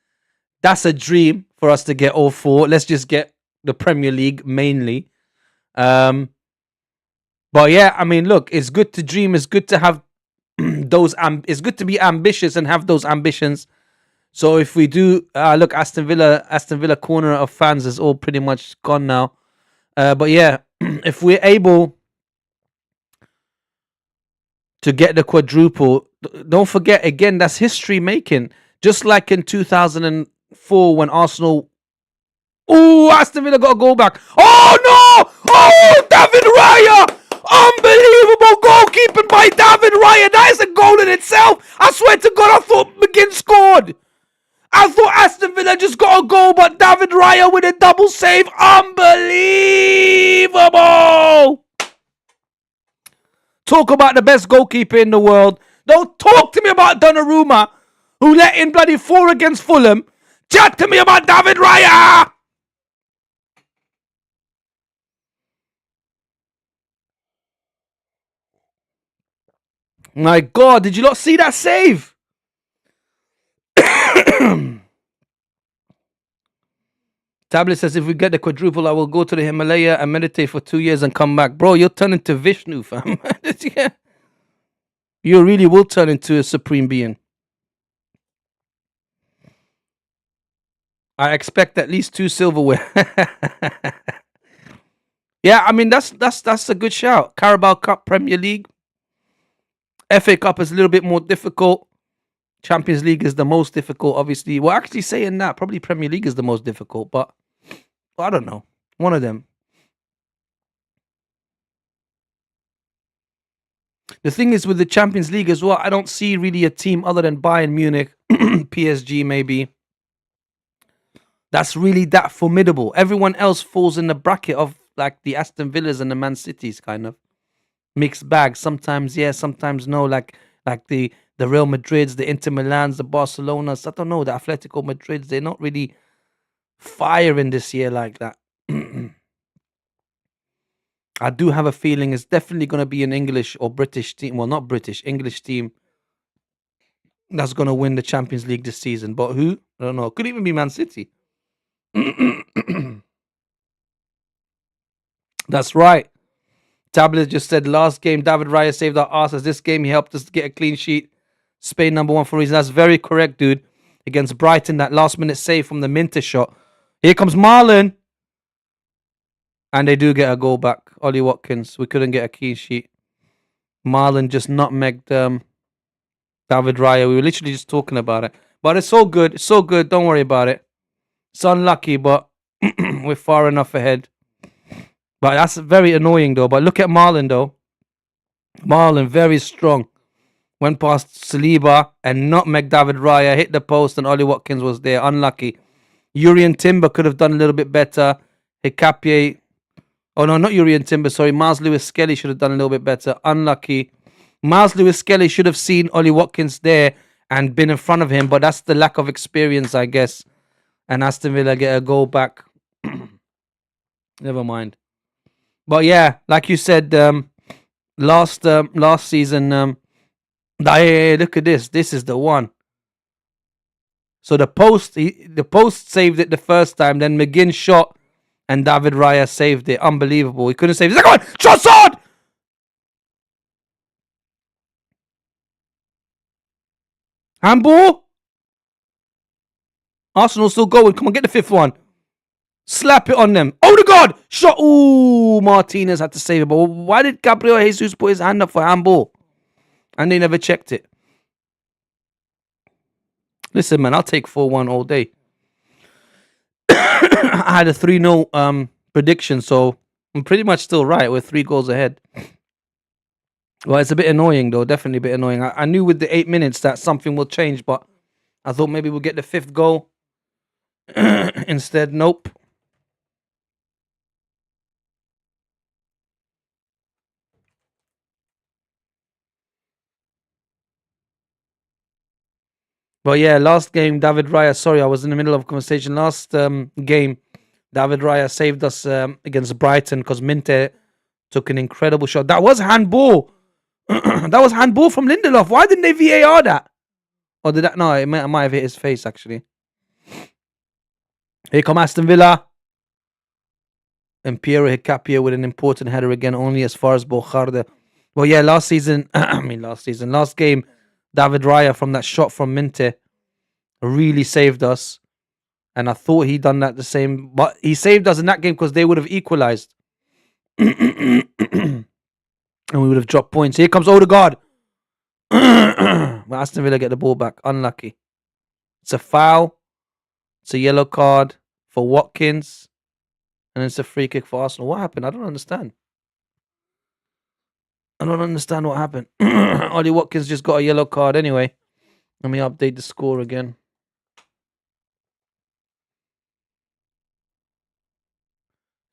that's a dream for us to get all 4. Let's just get the Premier League mainly. But yeah, I mean, look, it's good to dream. It's good to have it's good to be ambitious and have those ambitions. So if we do, look, Aston Villa corner of fans is all pretty much gone now. But yeah, if we're able to get the quadruple, don't forget, again, that's history making. Just like in 2004 when Arsenal... Oh, Aston Villa got a goal back. Oh, no! Oh, David Raya! Unbelievable goalkeeping by David Raya. That is a goal in itself. I swear to God, I thought McGinn scored. I thought Aston Villa just got a goal, but David Raya with a double save. Unbelievable! Talk about the best goalkeeper in the world. Don't talk to me about Donnarumma, who let in bloody 4 against Fulham. Chat to me about David Raya! My God, did you not see that save? Tablet says, if we get the quadruple, I will go to the Himalaya and meditate for 2 years and come back. Bro, you'll turn into Vishnu, fam. You really will turn into a supreme being. I expect at least 2 silverware. Yeah, I mean, that's a good shout. Carabao Cup, Premier League. FA Cup is a little bit more difficult. Champions League is the most difficult, obviously. Well, actually saying that, probably Premier League is the most difficult, but I don't know. One of them. The thing is with the Champions League as well, I don't see really a team other than Bayern Munich, PSG maybe, that's really that formidable. Everyone else falls in the bracket of like the Aston Villas and the Man Cities, kind of mixed bag. Sometimes yeah, sometimes no. Like the Real Madrids, the Inter Milans, the Barcelonas. I don't know, the Atletico Madrids. They're not really firing this year like that. I do have a feeling it's definitely going to be an English or British team. Well, not British, English team that's going to win the Champions League this season. But who? I don't know. Could even be Man City. That's right. Tablet just said last game David Raya saved our asses. This game he helped us get a clean sheet. Spain #1 for a reason. That's very correct, dude. Against Brighton, that last minute save from the Minter shot. Here comes Marlon. And they do get a goal back. Ollie Watkins. We couldn't get a clean sheet. Marlon just nutmegged David Raya. We were literally just talking about it. But it's so good. It's so good. Don't worry about it. It's unlucky, but we're far enough ahead. But that's very annoying, though. But look at Marlon, though. Marlon, very strong. Went past Saliba and nutmegged David Raya. Hit the post and Ollie Watkins was there. Unlucky. Urian Timber could have done a little bit better. Hikapié. Oh, no, not Urian Timber. Sorry. Miles Lewis-Skelly should have done a little bit better. Unlucky. Miles Lewis-Skelly should have seen Ollie Watkins there and been in front of him, but that's the lack of experience, I guess. And Aston Villa get a goal back. Never mind. But yeah, like you said, last season, hey, look at this. This is the one. So the post saved it the first time. Then McGinn shot, and David Raya saved it. Unbelievable. He couldn't save it. Second one. Shot on! Handball. Arsenal still going. Come on, get the fifth one. Slap it on them. Oh, the God! Shot. Ooh, Martinez had to save it. But why did Gabriel Jesus put his hand up for handball? And they never checked it. Listen, man, I'll take 4-1 all day. I had a 3-0 prediction, so I'm pretty much still right. We're 3 goals ahead. Well, it's a bit annoying, though. Definitely a bit annoying. I knew with the 8 minutes that something will change, but I thought maybe we'll get the 5th goal. Instead, nope. But yeah, last game, David Raya. Sorry, I was in the middle of a conversation. Last game, David Raya saved us against Brighton because Minte took an incredible shot. That was handball. That was handball from Lindelof. Why didn't they VAR that? Or did that? No, it might have hit his face, actually. Here come Aston Villa. And Piero Hikapié with an important header again, only as far as Bocharde. Well, yeah, last game, David Raya from that shot from Minte really saved us. And I thought he'd done that the same. But he saved us in that game because they would have equalized. And we would have dropped points. Here comes Odegaard. But Aston Villa get the ball back. Unlucky. It's a foul. It's a yellow card for Watkins. And it's a free kick for Arsenal. What happened? I don't understand. I don't understand what happened. Ollie Watkins just got a yellow card anyway. Let me update the score again.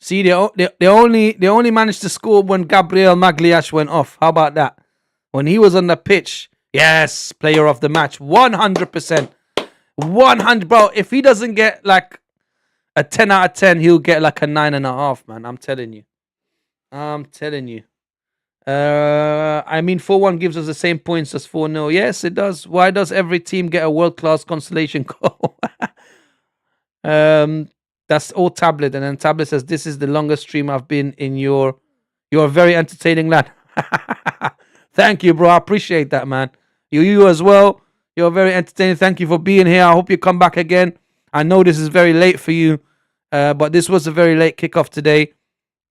See, they only managed to score when Gabriel Magliash went off. How about that? When he was on the pitch, yes, player of the match, 100%. 100, bro. If he doesn't get like a 10 out of 10, he'll get like a 9.5, man. I'm telling you. I mean, 4-1 gives us the same points as 4-0. Yes, it does. Why does every team get a world-class consolation goal? That's all Tablet. And then Tablet says, this is the longest stream I've been in you're a very entertaining lad. Thank you, bro. I appreciate that, man. You as well. You're very entertaining. Thank you for being here. I hope you come back again. I know this is very late for you, but this was a very late kickoff today.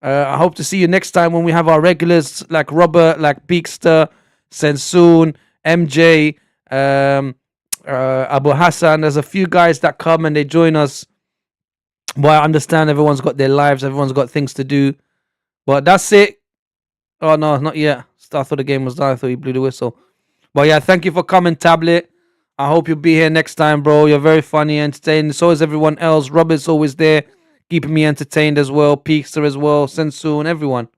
I hope to see you next time when we have our regulars like Robert, like Beekster, Sensoon, MJ, Abu Hassan. There's a few guys that come and they join us. But I understand everyone's got their lives. Everyone's got things to do. But that's it. Oh, no, not yet. I thought the game was done. I thought he blew the whistle. But yeah, thank you for coming, Tablet. I hope you'll be here next time, bro. You're very funny, entertaining. So is everyone else. Robert's always there, keeping me entertained as well. Peekster as well. Sensu and everyone.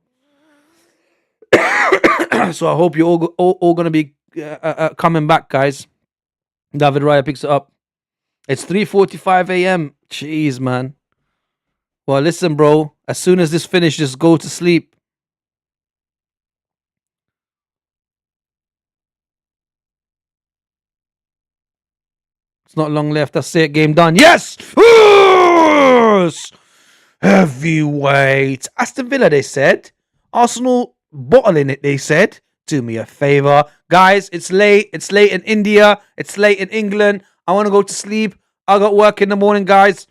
So I hope you're all going to be coming back, guys. David Raya picks it up. It's 3:45 a.m. Jeez, man. Well, listen, bro. As soon as this finishes, go to sleep. It's not long left. That's it. Game done. Yes! Yes! Heavyweight. Aston Villa, they said. Arsenal bottling it, they said. Do me a favor. Guys, it's late. It's late in India. It's late in England. I want to go to sleep. I got work in the morning, guys.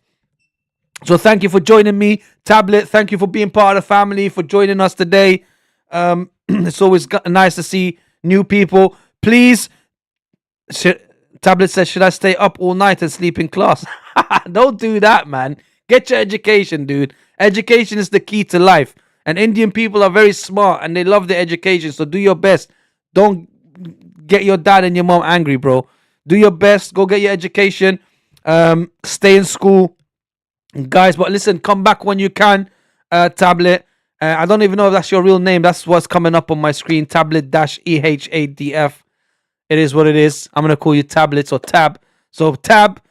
So thank you for joining me. Tablet, thank you for being part of the family, for joining us today. It's always nice to see new people. Please, Tablet says, should I stay up all night and sleep in class? Don't do that, man. Get your education, dude. Education is the key to life. And Indian people are very smart and they love their education. So do your best. Don't get your dad and your mom angry, bro. Do your best. Go get your education. Stay in school, guys. But listen, come back when you can. Tablet. I don't even know if that's your real name. That's what's coming up on my screen. Tablet-EHADF. It is what it is. I'm going to call you Tablets or Tab. So, Tab,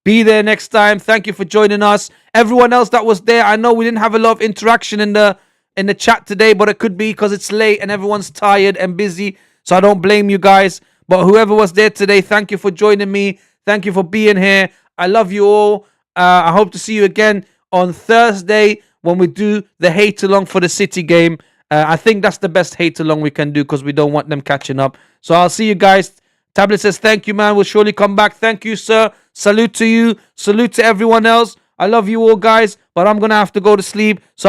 be there next time. Thank you for joining us. Everyone else that was there, I know we didn't have a lot of interaction in the chat today, but it could be because it's late and everyone's tired and busy. So, I don't blame you guys. But whoever was there today, thank you for joining me. Thank you for being here. I love you all. I hope to see you again on Thursday when we do the hate along for the City game. I think that's the best hate along we can do because we don't want them catching up. So I'll see you guys. Tablet says, thank you, man. We'll surely come back. Thank you, sir. Salute to you. Salute to everyone else. I love you all, guys. But I'm going to have to go to sleep. So